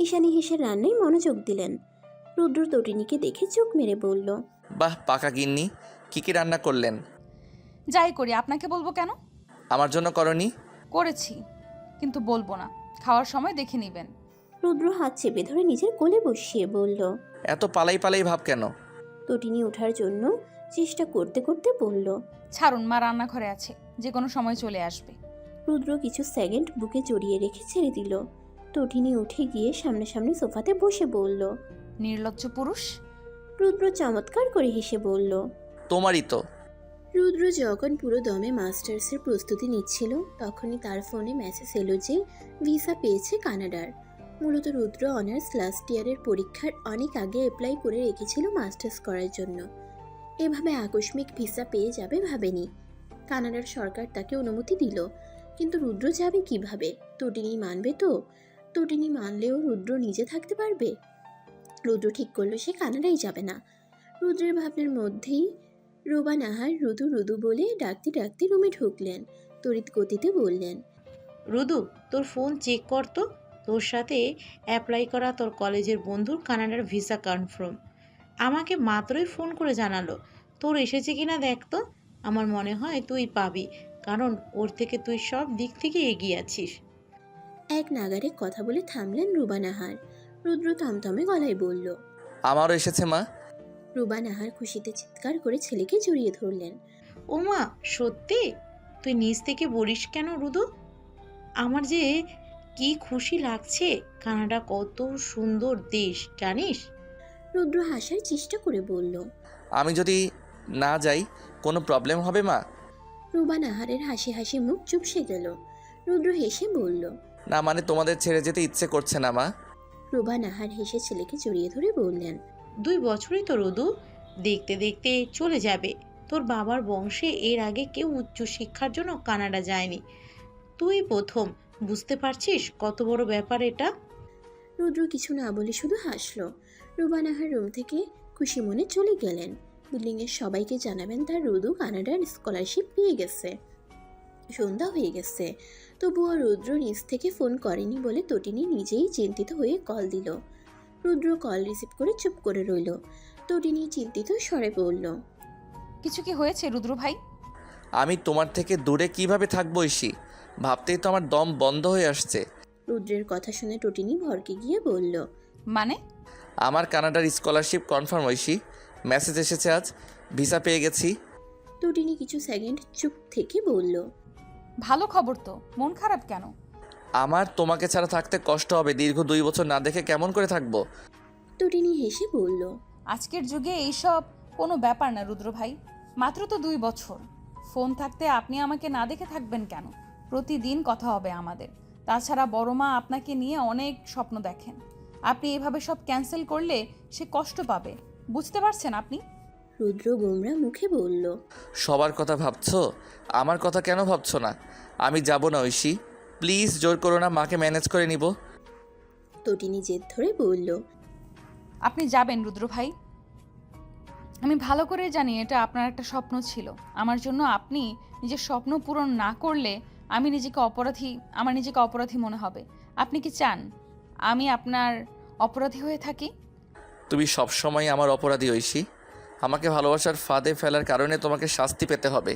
ঈশানী হেসে রান্নায় মনোযোগ দিলেন। রুদ্র তটিনীকে দেখে চোখ মেরে বলল, বাহ পাকা গিন্নি, কী রান্না করলেন? যাই করি আপনাকে বলবো কেন? আমার জন্য করনি? করেছি, কিন্তু বলবো না, খাওয়ার সময় দেখে নেবেন। রুদ্র হাত চেপে ধরে নিজের কোলে বসিয়ে বলল। এত পালাই পালাই ভাব কেন? তটিনী ওঠার জন্য চেষ্টা করতে করতে বলল। ছাড়ুন, মা রান্নাঘরে আছে, যে কোনো সময় চলে আসবে। রুদ্র কিছু সেকেন্ড বুকে জড়িয়ে রেখে ছেড়ে দিল। তটিনী উঠে গিয়ে সামনাসামনি সোফাতে বসে বলল। নির্লজ্জ পুরুষ। রুদ্র চমৎকার করে হেসে বলল। তোমারই তো। রুদ্র যখন পুরো দমে মাস্টার্সের প্রস্তুতি নিচ্ছিল তখনই তার ফোনে মেসেজ এলো যে ভিসা পেয়েছে কানাডার। মূলত রুদ্র অনার্স লাস্ট ইয়ারের পরীক্ষার অনেক আগে অ্যাপ্লাই করে রেখেছিল মাস্টার্স করার জন্য। এভাবে আকস্মিক ভিসা পেয়ে যাবে ভাবেনি। কানাডার সরকার তাকে অনুমতি দিল, কিন্তু রুদ্র যাবে কিভাবে? তটিনী মানবে তো? তটিনী মানলেও রুদ্র নিজে থাকতে পারবে? রুদ্র ঠিক করলো সে কানাডাই যাবে না। রুদ্রের ভাবনার মধ্যেই রোবা নাহার রুদু রুদু বলে ডাকতে ডাকতে রুমে ঢুকলেন। তড়িৎ গতিতে বললেন, রুদু, তোর ফোন চেক কর তো, তোর সাথে অ্যাপ্লাই করা তোর কলেজের বন্ধুর কানাডার ভিসা কনফার্ম। আমাকে মাত্রই ফোন করে জানালো। তোর এসেছে কিনা দেখ তো। আমার মনে হয় তুই পাবি, কারণ ওর থেকে তুই সব দিক থেকে এগিয়ে আছিস। এক নাগারে কথা বলে থামলেন রুবা নাহার। রুদ্র থমথমে গলায় বলল, আমারও এসেছে মা। রুবা নাহার খুশিতে চিৎকার করে ছেলেকে জড়িয়ে ধরলেন। ও মা, সত্যি? তুই নিজ থেকে বলিস কেন রুদু? আমার যে কি খুশি লাগছে। কানাডা কত সুন্দর দেশ জানিস? রুদ্র হাসার চেষ্টা করে বলল। আমি যদি না যাই কোনো প্রবলেম হবে মা? রুবা নাহারের হাসি হাসি মুখ চুপসে গেল। রুদ্র হেসে বলল, না মানে তোমাদের ছেড়ে যেতে ইচ্ছে করছে না মা। রুবা নাহার হেসে ছেলেকে জড়িয়ে ধরে বললেন, 2 বছরই তো রুদু, দেখতে দেখতে চলে যাবে। তোর বাবার বংশে এর আগে কেউ উচ্চশিক্ষার জন্য কানাডা যায়নি, তুই প্রথম। বুঝতে পারছিস কত বড় ব্যাপার এটা? রুদ্র কিছু না বলে শুধু হাসলো। রুবা নাহার রুম থেকে খুশি মনে চলে গেলেন। বিল্ডিংয়ের সবাইকে জানাবেন তার রুদু কানাডার স্কলারশিপ পেয়ে গেছে। সন্ধ্যা হয়ে গেছে, তবুও রুদ্র নিজ থেকে ফোন করেনি বলে তটিনী নিজেই চিন্তিত হয়ে কল দিল। রুদ্র কল রিসিভ করে চুপ করে রইল। তটিনী চিন্তিত স্বরে বলল, কিছু কি হয়েছে রুদ্র ভাই? আমি তোমার থেকে দূরে কিভাবে থাকবো ঐশী? ভাবতেই তো আমার দম বন্ধ হয়ে আসছে। রুদ্রের কথা শুনে তটিনী ভরকে গিয়ে বলল, মানে? আমার কানাডার স্কলারশিপ কনফার্ম ঐশী, মেসেজ এসেছে আজ, ভিসা পেয়ে গেছি। তটিনী কিছু সেকেন্ড চুপ থেকে বলল, ভালো খবর তো, মন খারাপ কেন? আমার তোমাকে ছাড়া থাকতে কষ্ট হবে, দীর্ঘ 2 বছর না দেখে কেমন করে থাকবো? তটিনী হেসে বলল, আজকের যুগে এইসব কোনো ব্যাপার না রুদ্র ভাই, মাত্র তো 2 বছর। ফোন থাকতে আপনি আমাকে না দেখে থাকবেন কেন? প্রতিদিন কথা হবে আমাদের। তাছাড়া বড় মা আপনাকে নিয়ে অনেক স্বপ্ন দেখেন। আপনি এভাবে সব ক্যান্সেল করলে সে কষ্ট পাবে, বুঝতে পারছেন আপনি? রুদ্র গোমরা মুখে বলল, সবার কথা ভাবছো, আমার কথা কেন ভাবছো না? আমি যাব না ঐশী, প্লিজ জোর করো না, মাকে ম্যানেজ করে নিব। তটিনী জেদ ধরে বলল, আপনি যাবেন রুদ্র ভাই। আমি ভালো করে জানি এটা আপনার একটা স্বপ্ন ছিল। আমার জন্য আপনি নিজের স্বপ্ন পূরণ না করলে আমার নিজেকে অপরাধী মনে হবে। আপনি কি চান আমি আপনার অপরাধী হয়ে থাকি? তুমি সবসময় আমার অপরাধী ঐশী। আমাকে ভালোবাসার ফাঁদে ফেলার কারণে তোমাকে শাস্তি পেতে হবে।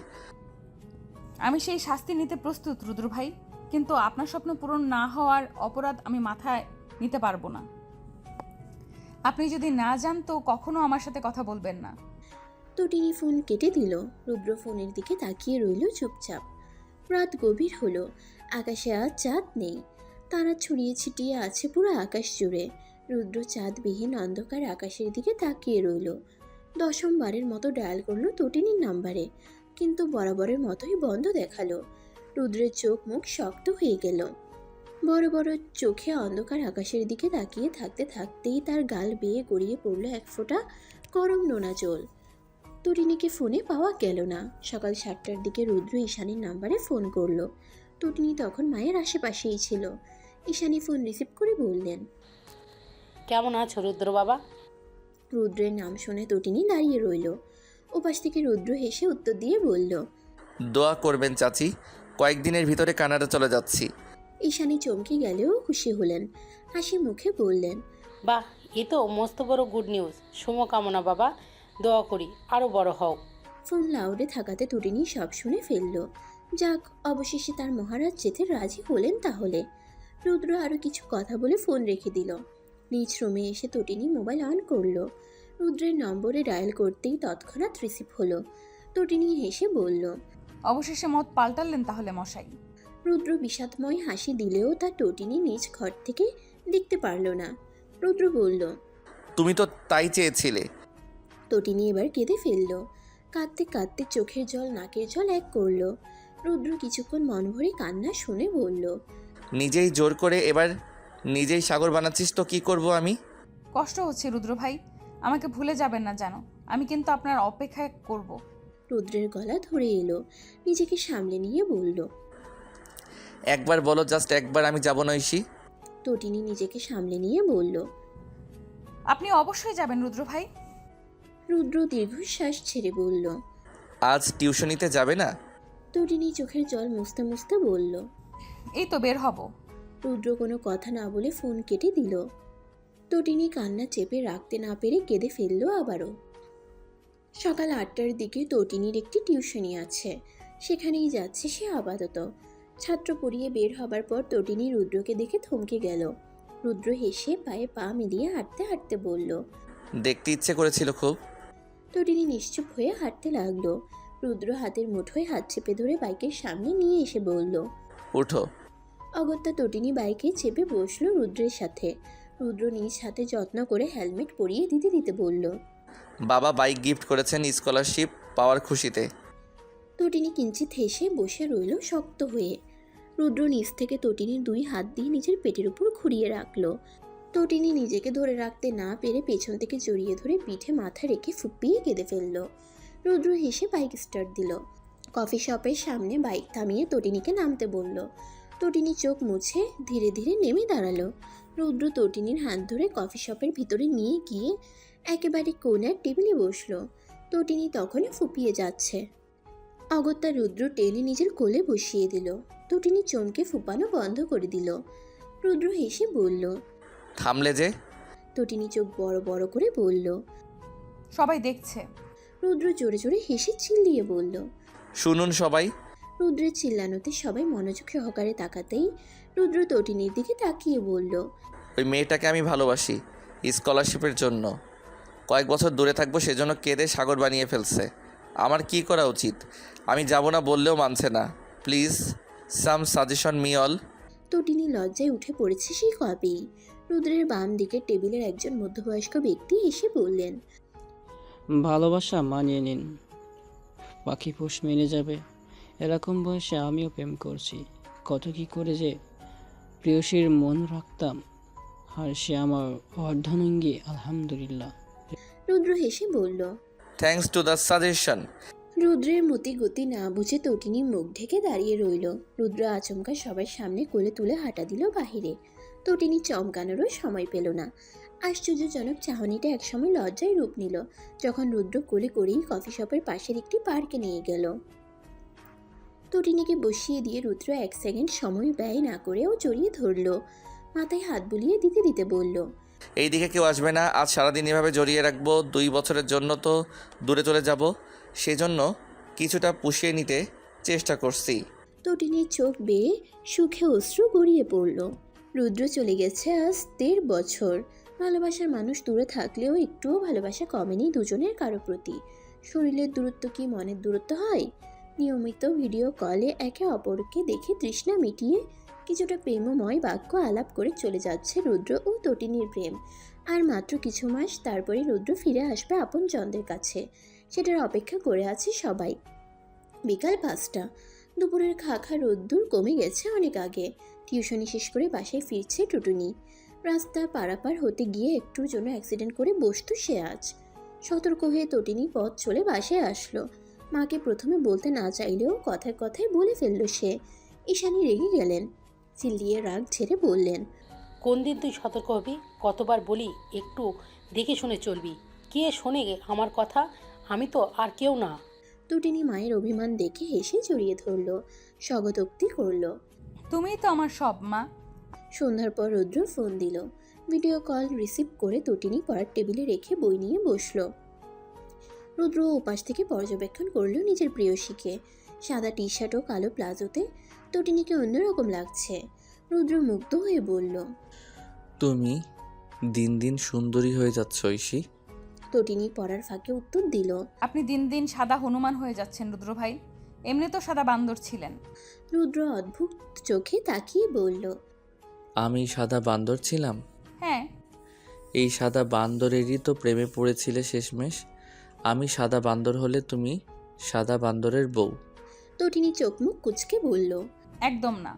আমি সেই শাস্তি নিতে প্রস্তুত রুদ্র ভাই, কিন্তু আপনার স্বপ্ন পূরণ না হওয়ার অপরাধ আমি মাথায় নিতে পারবো না। আপনি যদি না যান তো কখনো আমার সাথে কথা বলবেন না। তটিনী ফোন কেটে দিল। রুদ্র ফোনের দিকে তাকিয়ে রইল চুপচাপ। রাত গভীর হলো, আকাশে আজ চাঁদ নেই। তারা ছড়িয়ে ছিটিয়ে আছে পুরো আকাশ জুড়ে। রুদ্র চাঁদবিহীন অন্ধকার আকাশের দিকে তাকিয়ে রইল। 10ম বারের মতো ডায়াল করলো তটিনীর নাম্বারে, কিন্তু বরাবরের মতোই বন্ধ দেখালো। রুদ্রের চোখ মুখ শক্ত হয়ে গেল। বড় বড় চোখে অন্ধকার আকাশের দিকে তাকিয়ে থাকতে থাকতেই তার গাল বেয়ে গড়িয়ে পড়ল এক ফোঁটা গরম নোনা জল। তটিনীকে ফোনে পাওয়া গেল না। সকাল 7টার দিকে রুদ্র ঈশানীর নাম্বারে ফোন করলো। তটিনী তখন মায়ের আশেপাশেই ছিল। ঈশানী ফোন রিসিভ করে বললেন, কেমন আছো রুদ্র বাবা? রুদ্রের নাম শুনে তটিনী দাঁড়িয়ে রইল। ওপাশ থেকে রুদ্র হেসে উত্তর দিয়ে বলল, দোয়া করবেন চাচি, কয়েকদিনের ভিতরে কানাডা চলে যাচ্ছি। ঈশানী চমকে গেলেও খুশি হলেন, হাসি মুখে বললেন, বাহ, এ তো মস্ত বড় গুড নিউজ। শুভকামনা বাবা, দোয়া করি আরও বড় হও। ফোন লাউডে থাকাতে তটিনী সব শুনে ফেলল। যাক, অবশেষে তার মহারাজ যেতে রাজি হলেন তাহলে। রুদ্র আরও কিছু কথা বলে ফোন রেখে দিল। নিজ রুমে এসে তটিনী মোবাইল অন করলো। রুদ্রের নম্বরে ডায়াল করতেই তৎক্ষণাৎ রিসিভ হলো। তটিনী হেসে বলল। অবশেষে মত পাল্টালেন তাহলে মশাই। রুদ্র বিষাদময় হাসি দিলেও তা তটিনী নিজ ঘর থেকে দেখতে পারল না। রুদ্র বলল। তুমি তো তাই চেয়েছিলে। তটিনী এবার কেঁদে ফেলল। কাঁদতে কাঁদতে চোখের জল নাকের জল এক করলো। রুদ্র কিছুক্ষণ মন ভরে কান্না শুনে বলল। নিজেই জোর করে এবার নিজেই সাগর বানাচ্ছিস তো কি করব আমি? কষ্ট হচ্ছে রুদ্র ভাই, আমাকে ভুলে যাবেন না যেন। আমি কিন্তু আপনার অপেক্ষায় করব। রুদ্রের গলা ধরে এলো। নিজেকে সামলে নিয়ে বলল। একবার বলো, জাস্ট একবার, আমি যাব না ঐশী। তটিনী নিজেকে সামলে নিয়ে বলল। আপনি অবশ্যই যাবেন রুদ্র ভাই। রুদ্র দীর্ঘশ্বাস ছেড়ে বলল। আজ টিউশনিতে যাবে না? তটিনী চোখের জল মুছতে মুছতে বলল। এই তো বের হব। রুদ্র কোনো কথা না বলে ফোন কেটে দিল। তটিনী কান্না চেপে রাখতে না পেরে কেঁদে ফেলল আবারও। সকাল 8টার দিকে তটিনীর একটি টিউশনি আছে, সেখানেই যাচ্ছে সে আপাতত। ছাত্র পড়িয়ে বের হবার পর তটিনী রুদ্রকে দেখে থমকে গেল। রুদ্র হেসে পায়ে পা মিলিয়ে হাঁটতে হাঁটতে বলল। দেখতে ইচ্ছে করেছিল খুব। তটিনী নিশ্চুপ হয়ে হাঁটতে লাগলো। রুদ্র হাতের মুঠোয় হাত চেপে ধরে বাইকের সামনে নিয়ে এসে বলল। উঠো। অগত্যা তটিনী বাইকে চেপে বসলো রুদ্রের সাথে। রুদ্র নিজ হাতে যত্ন করে হেলমেট পরিয়ে দিতে দিতে বলল। বাবা বাইক গিফট করেছেন স্কলারশিপ পাওয়ার খুশিতে। তটিনী কিঞ্চিত হেসে বসে রইল শক্ত হয়ে। রুদ্র নিচ থেকে তটিনীর 2 হাত দিয়ে নিজের পেটের উপর ঘুরিয়ে রাখলো। তটিনী নিজেকে ধরে রাখতে না পেরে পেছন থেকে জড়িয়ে ধরে পিঠে মাথা রেখে ফুপিয়ে কেঁদে ফেলল। রুদ্র হেসে বাইক স্টার্ট দিল। কফি শপের সামনে বাইক থামিয়ে তটিনীকে নামতে বলল। তটিনী চোখ মুছে ধীরে ধীরে নেমে দাঁড়ালো। রুদ্র তটিনীর হাত ধরে কফি শপের ভিতরে নিয়ে গিয়ে একেবারে কোণার টেবিলে বসলো। তটিনী তখনও ফুপিয়ে যাচ্ছে। অগত্যা রুদ্র টেনে নিজের কোলে বসিয়ে দিল। তটিনী চমকে ফুপানো বন্ধ করে দিল। রুদ্র হেসে বলল। থামলে যে? তটিনী চোখ বড় বড় করে বলল। সবাই দেখছে। রুদ্র জোরে জোরে হেসে চিল্লিয়ে বলল। শুনুন সবাই। রুদ্রের চিল্লানোতে সবাই মনোযোগ সহকারে তাকাতেই রুদ্র তটিনীর দিকে তাকিয়ে বলল। ওই মেয়েটাকে আমি ভালোবাসি স্কলারশিপের জন্য। কয়েক বছর দূরে থাকবো সেজন্য কেঁদে সাগর বানিয়ে ফেলছে। আমার কি করা উচিত? আমি যাব না বললেও মানছে না। Please some suggestion me all. Tatini লজ্জায় উঠে পড়েছে সেই কবেই। রুদ্রের বাম দিকের টেবিলের একজন মধ্যবয়স্ক ব্যক্তি এসে বললেন। ভালোবাসা মানিয়ে নিন, পাখি পোষ মেনে যাবে। এরকম বয়সে আমিও প্রেম করছি। কত কি করে যে প্রেয়সীর মন রাখতাম, আর সে আমার অর্ধাঙ্গী। আলহামদুলিল্লাহ। রুদ্র হেসে বলল। Thanks to the suggestion. রুদ্রের মতি গতি না বুঝে তটিনী মুখ ঢেকে দাঁড়িয়ে রইল। রুদ্র আচমকা সবার সামনে কোলে তুলে হাঁটা দিল বাহিরে। তটিনী চমকানোরও সময় পেল না। আশ্চর্যজনক চাহনিটা একসময় লজ্জায় রূপ নিল যখন রুদ্র কোলে করেই কফি শপের পাশের একটি পার্কে নিয়ে গেল। তটিনীকে বসিয়ে দিয়ে রুদ্র 1 সেকেন্ড সময় ব্যয় না করেও জড়িয়ে ধরল। মাথায় হাত বুলিয়ে দিতে দিতে বলল। এই দিকে কেউ আসবে না। আজ সারাদিন এভাবে জড়িয়ে রাখবো। 2 বছরের জন্য তো দূরে চলে যাব, সেজন্য কিছুটা পুষিয়ে নিতে চেষ্টা করছি। তটিনীর চোখ বেয়ে সুখে অশ্রু গড়িয়ে পড়ল। রুদ্র চলে গেছে আজ 1.5 বছর। ভালোবাসার মানুষ দূরে থাকলেও একটুও ভালোবাসা কমেনি দুজনের কারো প্রতি। শরীরের দূরত্ব কি মনের দূরত্ব হয়? নিয়মিত ভিডিও কলে একে অপরকে দেখে তৃষ্ণা মিটিয়ে কিছুটা প্রেমময় বাক্য আলাপ করে চলে যাচ্ছে রুদ্র ও তটিনীর প্রেম। আর মাত্র কিছু মাস তারপরে রুদ্র ফিরে আসবে আপনজনদের কাছে। সেটার অপেক্ষা করে আছে সবাই। বিকাল 5টা। দুপুরের খাখা রোদ্দুর কমে গেছে অনেক আগে। টিউশনি শেষ করে বাসায় ফিরছে টুটুনি। রাস্তা পারাপার হতে গিয়ে একটুর জন্য অ্যাক্সিডেন্ট করে বসতো সে আজ। সতর্ক হয়ে তটিনী পথ চলে বাসায় আসলো। মাকে প্রথমে বলতে না চাইলেও কথায় কথায় বলে ফেলল সে। ঈশানী রেগে গেলেন, চিল্লিয়ে রাগ ছেড়ে বললেন। কোন দিন তুই সতর্ক হবি? কতবার বলি একটু দেখে শুনে চলবি। কে শোনে আমার কথা? আমি তো আর কেউ না। টুটিনি মায়ের অভিমান দেখে হেসে জড়িয়ে ধরল, স্বাগতোক্তি করল। তুমিই তো আমার সব মা। সন্ধ্যার পর রুদ্র ফোন দিল। ভিডিও কল রিসিভ করে তটিনী পড়ার টেবিলে রেখে বই নিয়ে বসলো। রুদ্র ওপাশ থেকে পর্যবেক্ষণ করলো নিজের প্রেয়সীকে। সাদা টি শার্ট ও কালো প্লাজোতে তটিনীকে অন্যরকম লাগছে। রুদ্র মুগ্ধ হয়ে বলল। তুমি দিন দিন সুন্দরী হয়ে যাচ্ছ ঐশী। তটিনী পড়ার ফাঁকে উত্তর দিল। আপনি দিন দিন সাদা হনুমান হয়ে যাচ্ছেন রুদ্র ভাই। এমনি তো সাদা বান্দর ছিলেন। রুদ্র অদ্ভুত চোখে তাকিয়ে বলল। আমি সাদা বান্দর ছিলাম? হ্যাঁ, এই সাদা বান্দরেরই তো প্রেমে পড়েছিলে শেষমেশ। আমি সাদা বান্দর হলে তুমি সাদা বান্দরের বউ। তটিনী চোখ মুখ কুচকে বলল। একদম না।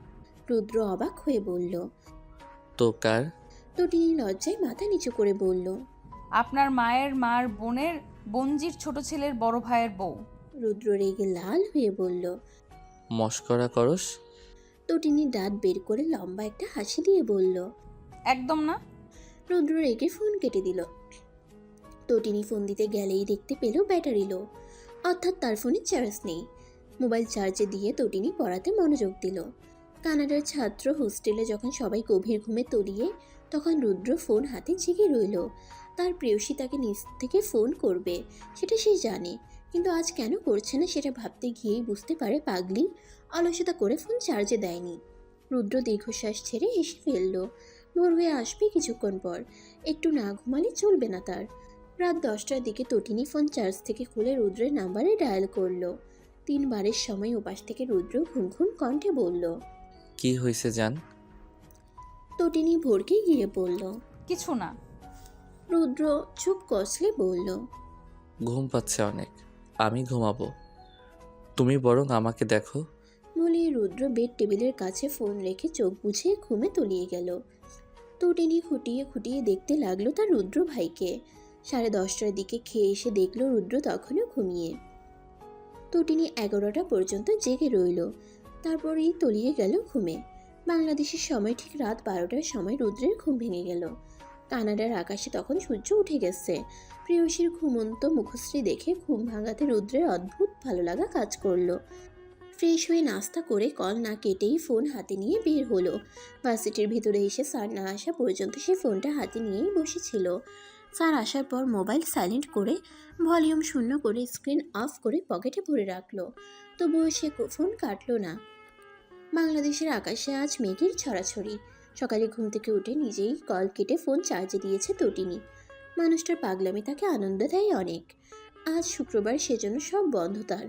রুদ্র অবাক হয়ে বলল। তো কার? তটিনী লজ্জায় মাথা নিচু করে বলল। আপনার মায়ের মার বোনের বঞ্জির ছোট ছেলের বড় ভাইয়ের বউ। রুদ্র রেগে লাল হয়ে বলল। মস্করা করস? তটিনী দাঁত বের করে লম্বা একটা হাসি দিয়ে বলল। একদম না। রুদ্র রেগে ফোন কেটে দিল। তটিনী ফোন দিতে গেলেই দেখতে পেল ব্যাটারি লো, অর্থাৎ তার ফোনে চার্জ নেই। মোবাইল চার্জে দিয়ে তটিনী পড়াতে মনোযোগ দিল। কানাডার ছাত্র হোস্টেলে যখন সবাই গভীর ঘুমে তলিয়ে, তখন রুদ্র ফোন হাতে জেগে রইল। তার প্রেয়সী তাকে নিজ থেকে ফোন করবে সেটা সে জানে, কিন্তু আজ কেন করছে না সেটা ভাবতে গিয়েই বুঝতে পারে পাগলি অলসতা করে ফোন চার্জে দেয়নি। রুদ্র দীর্ঘশ্বাস ছেড়ে হেসে ফেলল। ভোর হয়ে আসবে কিছুক্ষণ পর, একটু না ঘুমালে চলবে না তার। রাত 10টার দিকে তটিনী ফোন চার্জ থেকে খুলে রুদ্রের নাম্বারে ডায়াল করলো। 3 বারের সময় ওপাশ থেকে রুদ্র ঘুম ঘুম কণ্ঠে বলল। কি হয়েছে জান? তটিনী ভোরকে গিয়ে বলল। কিছু না। রুদ্র চুপ কষলে বলল। ঘুম পাচ্ছে অনেক, আমি ঘুমাবো, তুমি বরং আমাকে দেখো। বলে রুদ্র বেড টেবিলের কাছে ফোন রেখে চোখ বুঝে ঘুমে তলিয়ে গেল। তটিনী খুঁটিয়ে খুঁটিয়ে দেখতে লাগলো তার রুদ্র ভাইকে। 10:30টার দিকে খেয়ে এসে দেখলো রুদ্র তখনও ঘুমিয়ে। তটিনী 11টা পর্যন্ত জেগে রইল, তারপরেই তলিয়ে গেল ঘুমে। বাংলাদেশের সময় ঠিক রাত 12টার সময় রুদ্রের ঘুম ভেঙে গেল। কানাডার আকাশে তখন সূর্য উঠে গেছে। প্রেয়সীর ঘুমন্ত মুখশ্রী দেখে ঘুম ভাঙাতে রুদ্রের অদ্ভুত ভালো লাগা কাজ করলো। ফ্রেশ হয়ে নাস্তা করে কল না কেটেই ফোন হাতে নিয়ে বের হলো। ভার্সিটির ভিতরে এসে স্যার না আসা পর্যন্ত সে ফোনটা হাতে নিয়েই বসেছিল। স্যার আসার পর মোবাইল সাইলেন্ট করে ভলিউম শূন্য করে স্ক্রিন অফ করে পকেটে ভরে রাখলো। তবুও সে ফোন কাটলো না। বাংলাদেশের আকাশে আজ মেঘের ছড়াছড়ি। সকালে ঘুম থেকে উঠে নিজেই কল কেটে ফোন চার্জে দিয়েছে তটিনী। মানুষটার পাগলামি তাকে আনন্দ দেয় অনেক। আজ শুক্রবার, সেজন্য সব বন্ধ তার।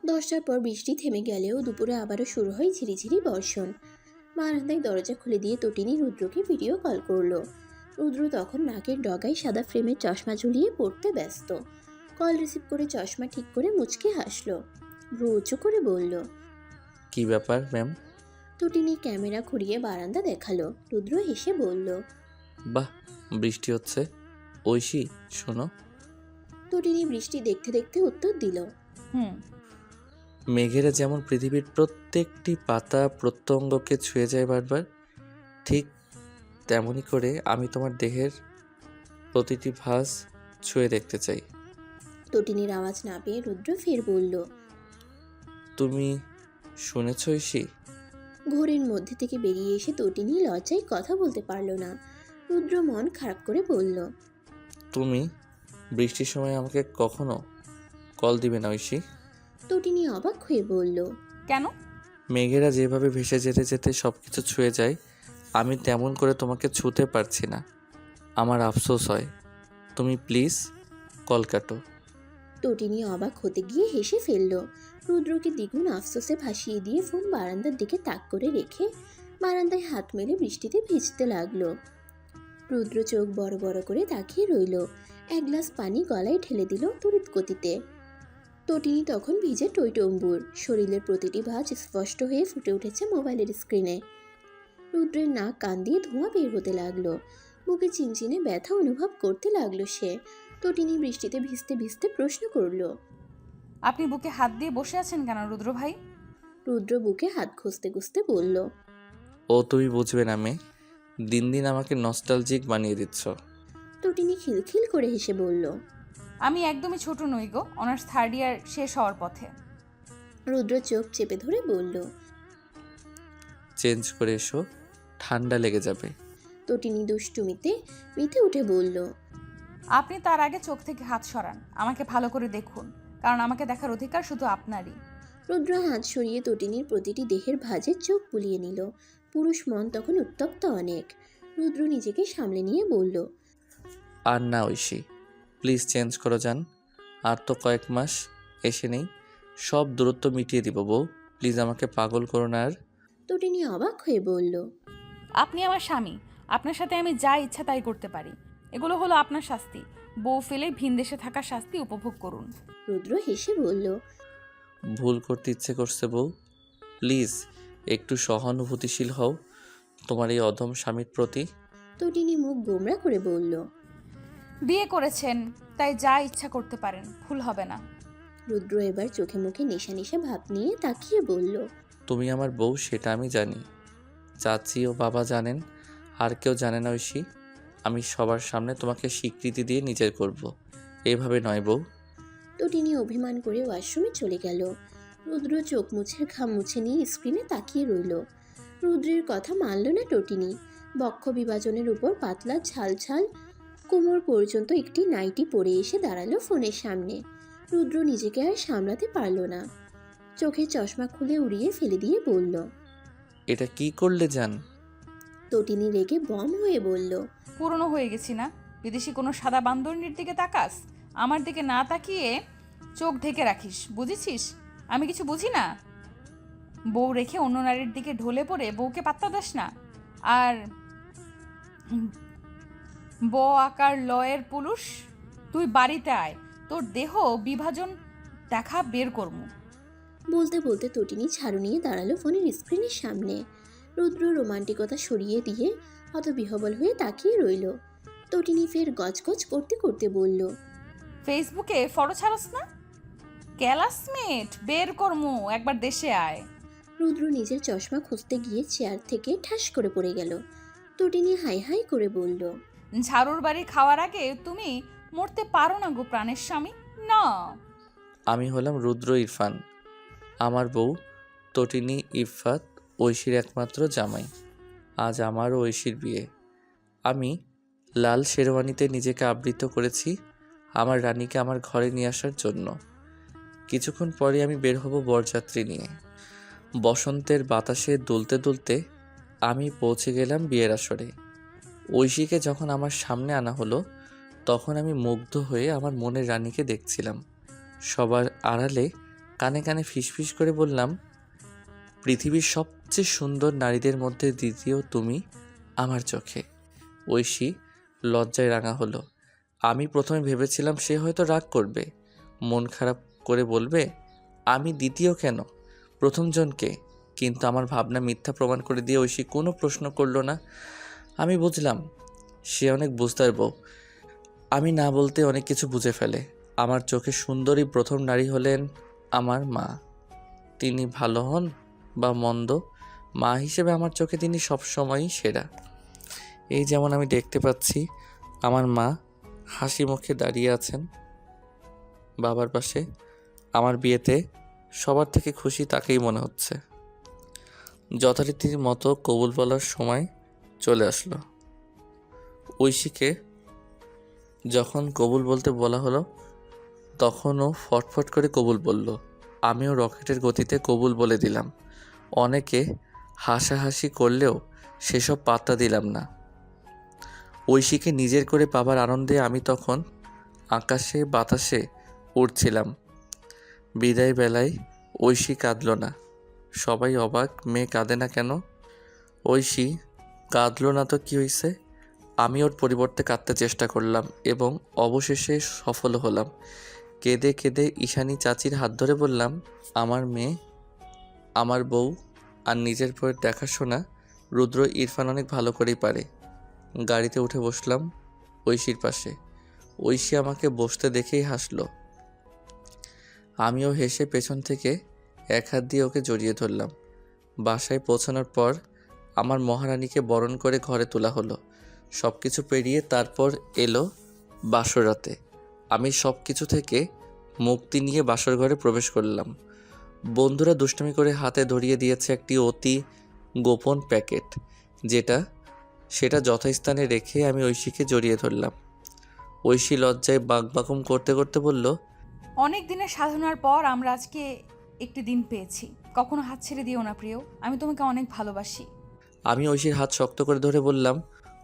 10টার পর বৃষ্টি থেমে গেলেও দুপুরে আবারও শুরু হয় ঝিরিঝিরি বর্ষণ। বারান্দায় দরজা খুলে দিয়ে তটিনী রুদ্রকে ভিডিও কল করলো। রুদ্র তখন নাকের ডগায় সাদা ফ্রেমের চশমা ঝুলিয়ে পড়তে ব্যস্ত। কল রিসিভ করে চশমা ঠিক করে মুচকে হাসলো। ভ্রু উঁচু করে বলল। কি ব্যাপার ম্যাম? তটিনী ক্যামেরা ঘুরিয়ে বারান্দা দেখালো। রুদ্র হেসে বলল। বাহ, বৃষ্টি হচ্ছে। ঐশী শোনো। তটিনী বৃষ্টি দেখতে দেখতে উত্তর দিল। হুম। মেঘেরা যেমন পৃথিবীর প্রত্যেকটি পাতা প্রত্যঙ্গকে ছুঁয়ে যায় বারবার, ঠিক তেমনি করে আমি তোমার দেহের প্রতিটি ভাঁজ ছুঁয়ে দেখতে চাই। তটিনীর আওয়াজ না পেয়ে রুদ্র ফের বলল। তুমি শুনেছ ঐশী? ঘোরের মধ্যে থেকে বেরিয়ে এসে তটিনী লজ্জায় কথা বলতে পারল না। রুদ্র মন খারাপ করে বলল। তুমি বৃষ্টির সময় আমাকে কখনো কল দিবে না ঐশী? তটিনী অবাক হয়ে বলল। কেন? মেঘেরা যেভাবে ভেসে যেতে যেতে সব কিছু ছুঁয়ে যায়, আমি তেমন করে তোমাকে ছুঁতে পারছি না, আমার আফসোস হয়। তুমি প্লিজ কল কাটো। তটিনী অবাক হতে গিয়ে হেসে ফেলল। রুদ্রকে দ্বিগুণ আফসোসে ভাসিয়ে দিয়ে ফোন বারান্দার দিকে তাক করে রেখে বারান্দায় হাত মেলে বৃষ্টিতে ভিজতে লাগলো। রুদ্র চোখ বড় বড় করে তাকিয়ে রইল। 1 গ্লাস পানি গলায় ঢেলে দিল তড়িৎ গতিতে। তটিনী তখন ভিজে টইটম্বুর। শরীরের প্রতিটি ভাঁজ স্পষ্ট হয়ে ফুটে উঠেছে মোবাইলের স্ক্রিনে। রুদ্রের নাক কান দিয়ে ধোঁয়া বের হতে লাগলো। বুকে চিনচিনে ব্যথা অনুভব করতে লাগলো সে। তটিনী বৃষ্টিতে ভিজতে ভিজতে প্রশ্ন করলো। আপনি বুকে হাত দিয়ে বসে আছেন কেন রুদ্র ভাই? রুদ্র বুকে হাত ঘষতে ঘষতে বলল। ও তুমি বুঝবে না মেয়ে, দিন দিন আমাকে নস্টালজিক বানিয়ে দিচ্ছ। তটিনী খিলখিল করে হেসে বলল। আমি একদমই ছোট নই গো, অনার্স 3rd ইয়ার শেষ হওয়ার পথে। রুদ্র চোখ চেপে ধরে বলল। চেঞ্জ করে এসো, ঠান্ডা লেগে যাবে। তটিনী দুষ্টুমিতে মেতে উঠে বলল। আপনি তার আগে চোখ থেকে হাত সরান, আমাকে ভালো করে দেখুন, কারণ আমাকে দেখার অধিকার শুধু আপনারই। রুদ্র হাত সরিয়ে তটিনীর প্রতিটি দেহের ভাঁজে চোখ বুলিয়ে নিল। পুরুষ মন তখন উত্তপ্ত অনেক। রুদ্র নিজেকে সামলে নিয়ে বলল। আর না ঐশী, প্লিজ চেঞ্জ করো যান। আর তো কয়েক মাস এসে নেই, সব দূরত্ব মিটিয়ে দিব বউ। প্লিজ আমাকে পাগল করো না আর। তটিনী অবাক হয়ে বলল। আপনি আমার স্বামী, আপনার সাথে আমি যা ইচ্ছা তাই করতে পারি। এগুলো হলো আপনার শাস্তি। বউ ফেলে ভিনদেশে থাকার শাস্তি উপভোগ করুন। রুদ্র হেসে বলল। ভুল করতে ইচ্ছে করছে বউ, প্লিজ একটু সহানুভূতিশীল হও তোমার এই অধম স্বামীর প্রতি। তটিনী মুখ গোমরা করে বলল। বিয়ে করেছেন, তাই যা ইচ্ছা করতে পারেন, ভুল হবে না। রুদ্র এবার চোখে মুখে নেশা নেশা ভাব নিয়ে তাকিয়ে বলল। তুমি আমার বউ সেটা আমি জানি, চাচি ও বাবা জানেন, আর কেউ জানে না ঐশী। আমি সবার সামনে তোমাকে স্বীকৃতি দিয়ে নিজের করব, এভাবে নয় বউ। তটিনী অভিমান করে ওয়াশরুমে চলে গেল। রুদ্র চোখ মুছে ঘাম মুছে নিয়ে স্ক্রিনে তাকিয়ে রইল। রুদ্রের কথা মানল না তটিনী। বক্ষ বিভাজনের উপর পাতলা ঝাল ঝাল কোমর পর্যন্ত একটি নাইটি পরে এসে দাঁড়ালো ফোনের সামনে। রুদ্র নিজেকে আর সামলাতে পারল না। চোখে চশমা খুলে উড়িয়ে ফেলে দিয়ে বলল। এটা কি করলে জান? তটিনী রেগে বম হয়ে বলল। পুরনো হয়ে গেছি না? বিদেশি কোনো সাদা বান্দরনির দিকে তাকাস, আমার দিকে না তাকিয়ে চোখ ঢেকে রাখিস, বুঝেছিস? আমি কিছু বুঝি না? বউ রেখে অন্য নারীর দিকে ঢলে পড়ে বউকে পাত্তা দাস না। আর ব আকার লয়ের পুরুষ, তুই বাড়িতে আয়, তোর দেহ বিভাজন দেখা বের করমু। বলতে বলতে তটিনী ঝাড়ু নিয়ে দাঁড়ালো ফোনের স্ক্রিনের সামনে। রুদ্র রোমান্টিকতা সরিয়ে দিয়ে হতবিহবল হয়ে তাকিয়ে রইল। তটিনী ফের গজগজ করতে করতে বলল। ফেসবুকে ফটো ছাড়স না? ক্লাসমেট বের করমু, একবার দেশে আয়। রুদ্র নিজের চশমা খুঁজতে গিয়ে চেয়ার থেকে ঠাস করে পড়ে গেল। তটিনী হাই হাই করে বলল। ঝাড়ুর বাড়ি খাওয়ার আগে তুমি মরতে পারো না গো প্রাণের স্বামী, না। আমি হলাম রুদ্র ইরফান, আমার বউ তটিনী ইফফাত ঐশীর একমাত্র জামাই। আজ আমার ও ঐশীর বিয়ে। আমি লাল শেরওয়ানিতে নিজেকে আবৃত করেছি আমার রানীকে আমার ঘরে নিয়ে আসার জন্য। কিছুক্ষণ পরে আমি বের হব বরযাত্রী নিয়ে। বসন্তের বাতাসে দুলতে দুলতে আমি পৌঁছে গেলাম বিয়ের আসরে। ঐশীকে যখন আমার সামনে আনা হলো, তখন আমি মুগ্ধ হয়ে আমার মনের রানীকে দেখছিলাম। সবার আড়ালে কানে কানে ফিসফিস করে বললাম, পৃথিবীর সবচেয়ে সুন্দর নারীদের মধ্যে দ্বিতীয় তুমি আমার চোখে। ঐশী লজ্জায় রাঙা হলো। আমি প্রথমে ভেবেছিলাম সে হয়তো রাগ করবে, মন খারাপ করে বলবে আমি দ্বিতীয় কেন, প্রথমজনকে। কিন্তু আমার ভাবনা মিথ্যা প্রমাণ করে দিয়ে ঐশী কোনো প্রশ্ন করলো না। আমি বুঝলাম সে অনেক বুঝদার বউ। আমি না বলতে অনেক কিছু বুঝে ফেলে। আমার চোখে সুন্দরী প্রথম নারী হলেন আমার মা। তিনি ভালো হন বা মন্দ, মা হিসেবে আমার চোখে তিনি সবসময়ই সেরা। এই যেমন আমি দেখতে পাচ্ছি আমার মা হাসি মুখে দাঁড়িয়ে আছেন বাবার পাশে। আমার বিয়েতে সবার থেকে খুশি তাকেই মনে হচ্ছে। যথারীতির মতো কবুল বলার সময় চলে আসলো। ঐশীকে যখন কবুল বলতে বলা হলো, তখনও ফটফট করে কবুল বলল। আমিও রকেটের গতিতে কবুল বলে দিলাম। অনেকে হাসাহাসি করলেও সেসব পাত্তা দিলাম না। ঐশীকে নিজের করে পাবার আনন্দে আমি তখন আকাশে বাতাসে উড়ছিলাম। বিদায় বেলায় ঐশী কাঁদল না। সবাই অবাক, মেয়ে কাঁদে না কেন? ঐশী কাঁদল না তো কি হয়েছে? আমি ওর পরিবর্তে কাঁদতে চেষ্টা করলাম এবং অবশেষে সফল হলাম। কেঁদে কেঁদে ঈশানী চাচির হাত ধরে বললাম, আমার মেয়ে, আমার বউ আর নিজের বউয়ের দেখাশোনা রুদ্র ইরফান অনেক ভালো করেই পারে। গাড়িতে উঠে বসলাম ঐশীর পাশে। ঐশী আমাকে বসতে দেখেই হাসলো। আমিও হেসে পেছন থেকে এক হাত দিয়ে ওকে জড়িয়ে ধরলাম। বাসায় পৌঁছানোর পর আমার মহারানীকে বরণ করে ঘরে তোলা হলো। সব কিছু পেরিয়ে তারপর এলো বাসরাতে। আমি সব কিছু থেকে মুক্তি নিয়ে বাসর ঘরে প্রবেশ করলাম। বন্ধুরা দুষ্টুমি করে হাতে ধরিয়ে দিয়েছে একটি অতি গোপন প্যাকেট, সেটা যথাস্থানে রেখে আমি ঐশীকে জড়িয়ে ধরলাম। ঐশী লজ্জায় বাকবাকুম করতে করতে বলল, অনেক দিনের সাধনার পর আমরা আজকে একটি দিন পেয়েছি। কখনো হাত ছেড়ে দিও না প্রিয়, আমি তোমাকে অনেক ভালোবাসি। আমি ঐশীর হাত শক্ত করে ধরে বললাম,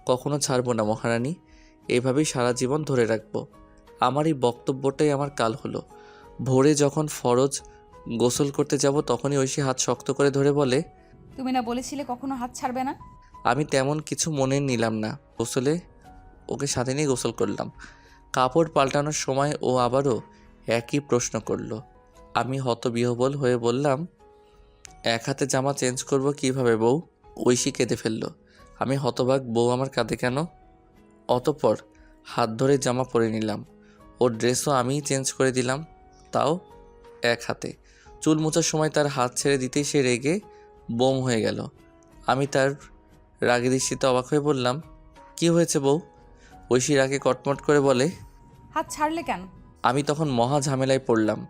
কখনো ছাড়বো না মহারানী, এভাবেই সারা জীবন ধরে রাখবো। আমার এই বক্তব্যটাই আমার কাল হলো। ভোরে যখন ফরজ গোসল করতে যাব তখনই ঐশী হাত শক্ত করে ধরে বলে, তুমি না বলেছিলে কখনো হাত ছাড়বে না? আমি তেমন কিছু মনে নিলাম না। গোসলে ওকে সাথে নিয়ে গোসল করলাম। কাপড় পাল্টানোর সময় ও আবারও একই প্রশ্ন করলো। আমি হতবিহ্বল হয়ে বললাম, এক হাতে জামা চেঞ্জ করব কিভাবে বউ? ঐশী কেঁদে ফেলল। আমি হতবাক, বউ আমার কাঁদে কেন? অতঃপর হাত ধরে জামা পরে নিলাম। ওর ড্রেসও আমিই চেঞ্জ করে দিলাম, তাও এক হাতে। চুল মোছার সময় তার হাত ছেড়ে দিতেই সে রেগে বোম হয়ে গেল। আমি তার রাগের দৃষ্টিতে অবাক হয়ে বললাম, কি হয়েছে বউ? ঐশী রাগে কটমট করে বলে, হাত ছাড়লে কেন? আমি তখন মহা ঝামেলায় পড়লাম।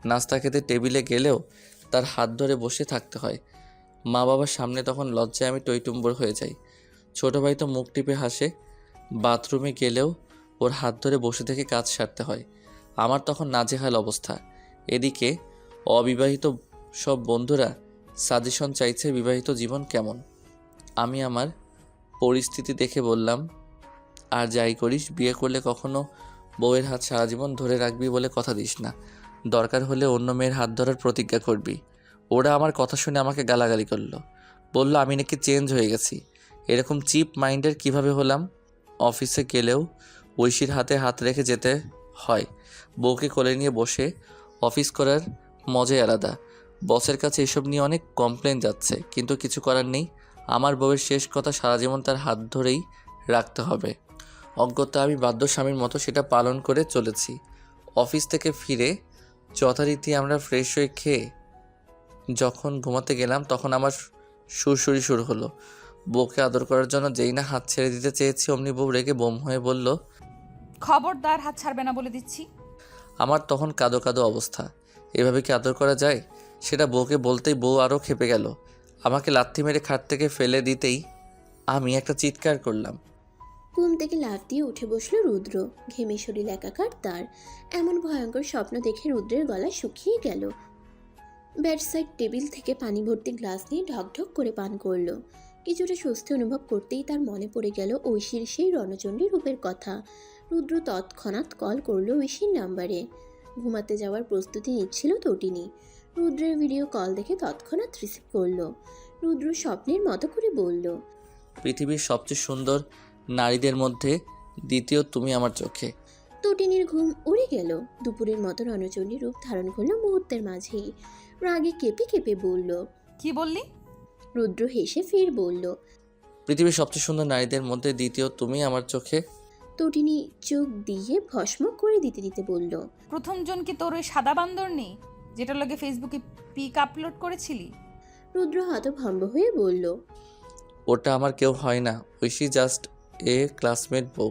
নাস্তা খেতে টেবিলে গেলেও তার হাত ধরে বসে থাকতে হয়। মা বাবার সামনে তখন লজ্জায় আমি টইটুম্বর হয়ে যাই। ছোট ভাই তো মুখ টিপে হাসে। বাথরুমে গেলেও ওর হাত ধরে বসে থেকে কাজ সারতে হয়। আমার তখন নাজেহাল অবস্থা। এদিকে অবিবাহিত সব বন্ধুরা সাজেশন চাইছে বিবাহিত জীবন কেমন। আমি আমার পরিস্থিতি দেখে বললাম, আর যাই করিস, বিয়ে করলে কখনো বউয়ের হাত সারা জীবন ধরে রাখবি বলে কথা দিস না। দরকার হলে অন্য মেয়ের হাত ধরার প্রতিজ্ঞা করবি। ওরা আমার কথা শুনে আমাকে গালাগালি করলো। বলল আমি নাকি চেঞ্জ হয়ে গেছি। এরকম চিপ মাইন্ডের কিভাবে হলাম? অফিসে গেলেও ঐশীর হাতে হাত রেখে যেতে হয়। বউকে কোলে নিয়ে বসে অফিস করার মজাই আলাদা। বসের কাছে এসব নিয়ে অনেক কমপ্লেন যাচ্ছে, কিন্তু কিছু করার নেই। আমার বউয়ের শেষ কথা, সারা জীবন তার হাত ধরেই রাখতে হবে। অজ্ঞতা আমি বাধ্য স্বামীর মতো সেটা পালন করে চলেছি। অফিস থেকে ফিরে যথারীতি আমরা ফ্রেশ হয়ে খেয়ে যখন ঘুমাতে গেলাম তখন আমার সুরসুরি শুরু হলো। বউকে আদর করার জন্য যেই না হাত ছেড়ে দিতে চেয়েছি অমনি বউ রেগে বোম হয়ে বলল, খবরদার হাত ছাড়বে না বলে দিচ্ছি। আমার তখন কাঁদো কাঁদো অবস্থা। এভাবে কি আদর করা যায়? সেটা বউকে বলতেই বউ আরও খেপে গেল। আমাকে লাথি মেরে খাট থেকে ফেলে দিতেই আমি একটা চিৎকার করলাম। ঘুম থেকে লাফ দিয়ে উঠে বসলো রুদ্র। ঘেমে শরীর একাকার তার। এমন ভয়ঙ্কর স্বপ্ন দেখে রুদ্রের গলা শুকিয়ে গেল। বেডসাইড টেবিল থেকে পানি ভর্তি গ্লাস নিয়ে ঢকঢক করে পান করলো। কিছুটা স্বস্তি অনুভব করতেই তার মনে পড়ে গেল ঐশীর সেই রণচণ্ডী রূপের কথা। রুদ্র তৎক্ষণাৎ কল করলো ঐশীর নাম্বারে। ঘুমাতে যাওয়ার প্রস্তুতি নিচ্ছিল তটিনী। রুদ্রের ভিডিও কল দেখে তৎক্ষণাৎ রিসিভ করলো। রুদ্র স্বপ্নের মতো করে বলল, পৃথিবীর সবচেয়ে সুন্দর নারীদের মধ্যে দ্বিতীয় তুমি আমার চোখে। তটিনীর ঘুম উড়ে গেল। দুপুরের মতো রণচণ্ডী রূপ ধারণ করলো মুহূর্তের মাঝেই। রাগে কেঁপে কেঁপে বলল, কি বললি? রুদ্র হেসে ফের বলল, পৃথিবীর সবচেয়ে সুন্দর নারীদের মধ্যে দ্বিতীয় তুমি আমার চোখে। তটিনী চোখ দিয়ে ভস্ম করে দিতে দিতে বলল, প্রথমজন কি তোর ওই সাদা বান্দর নেই যেটার লগে ফেসবুকে পিক আপলোড করেছিলি? রুদ্র হতভম্ব হয়ে বলল, ওটা আমার কেউ হয় না, ঐশী জাস্ট এ ক্লাসমেট বউ।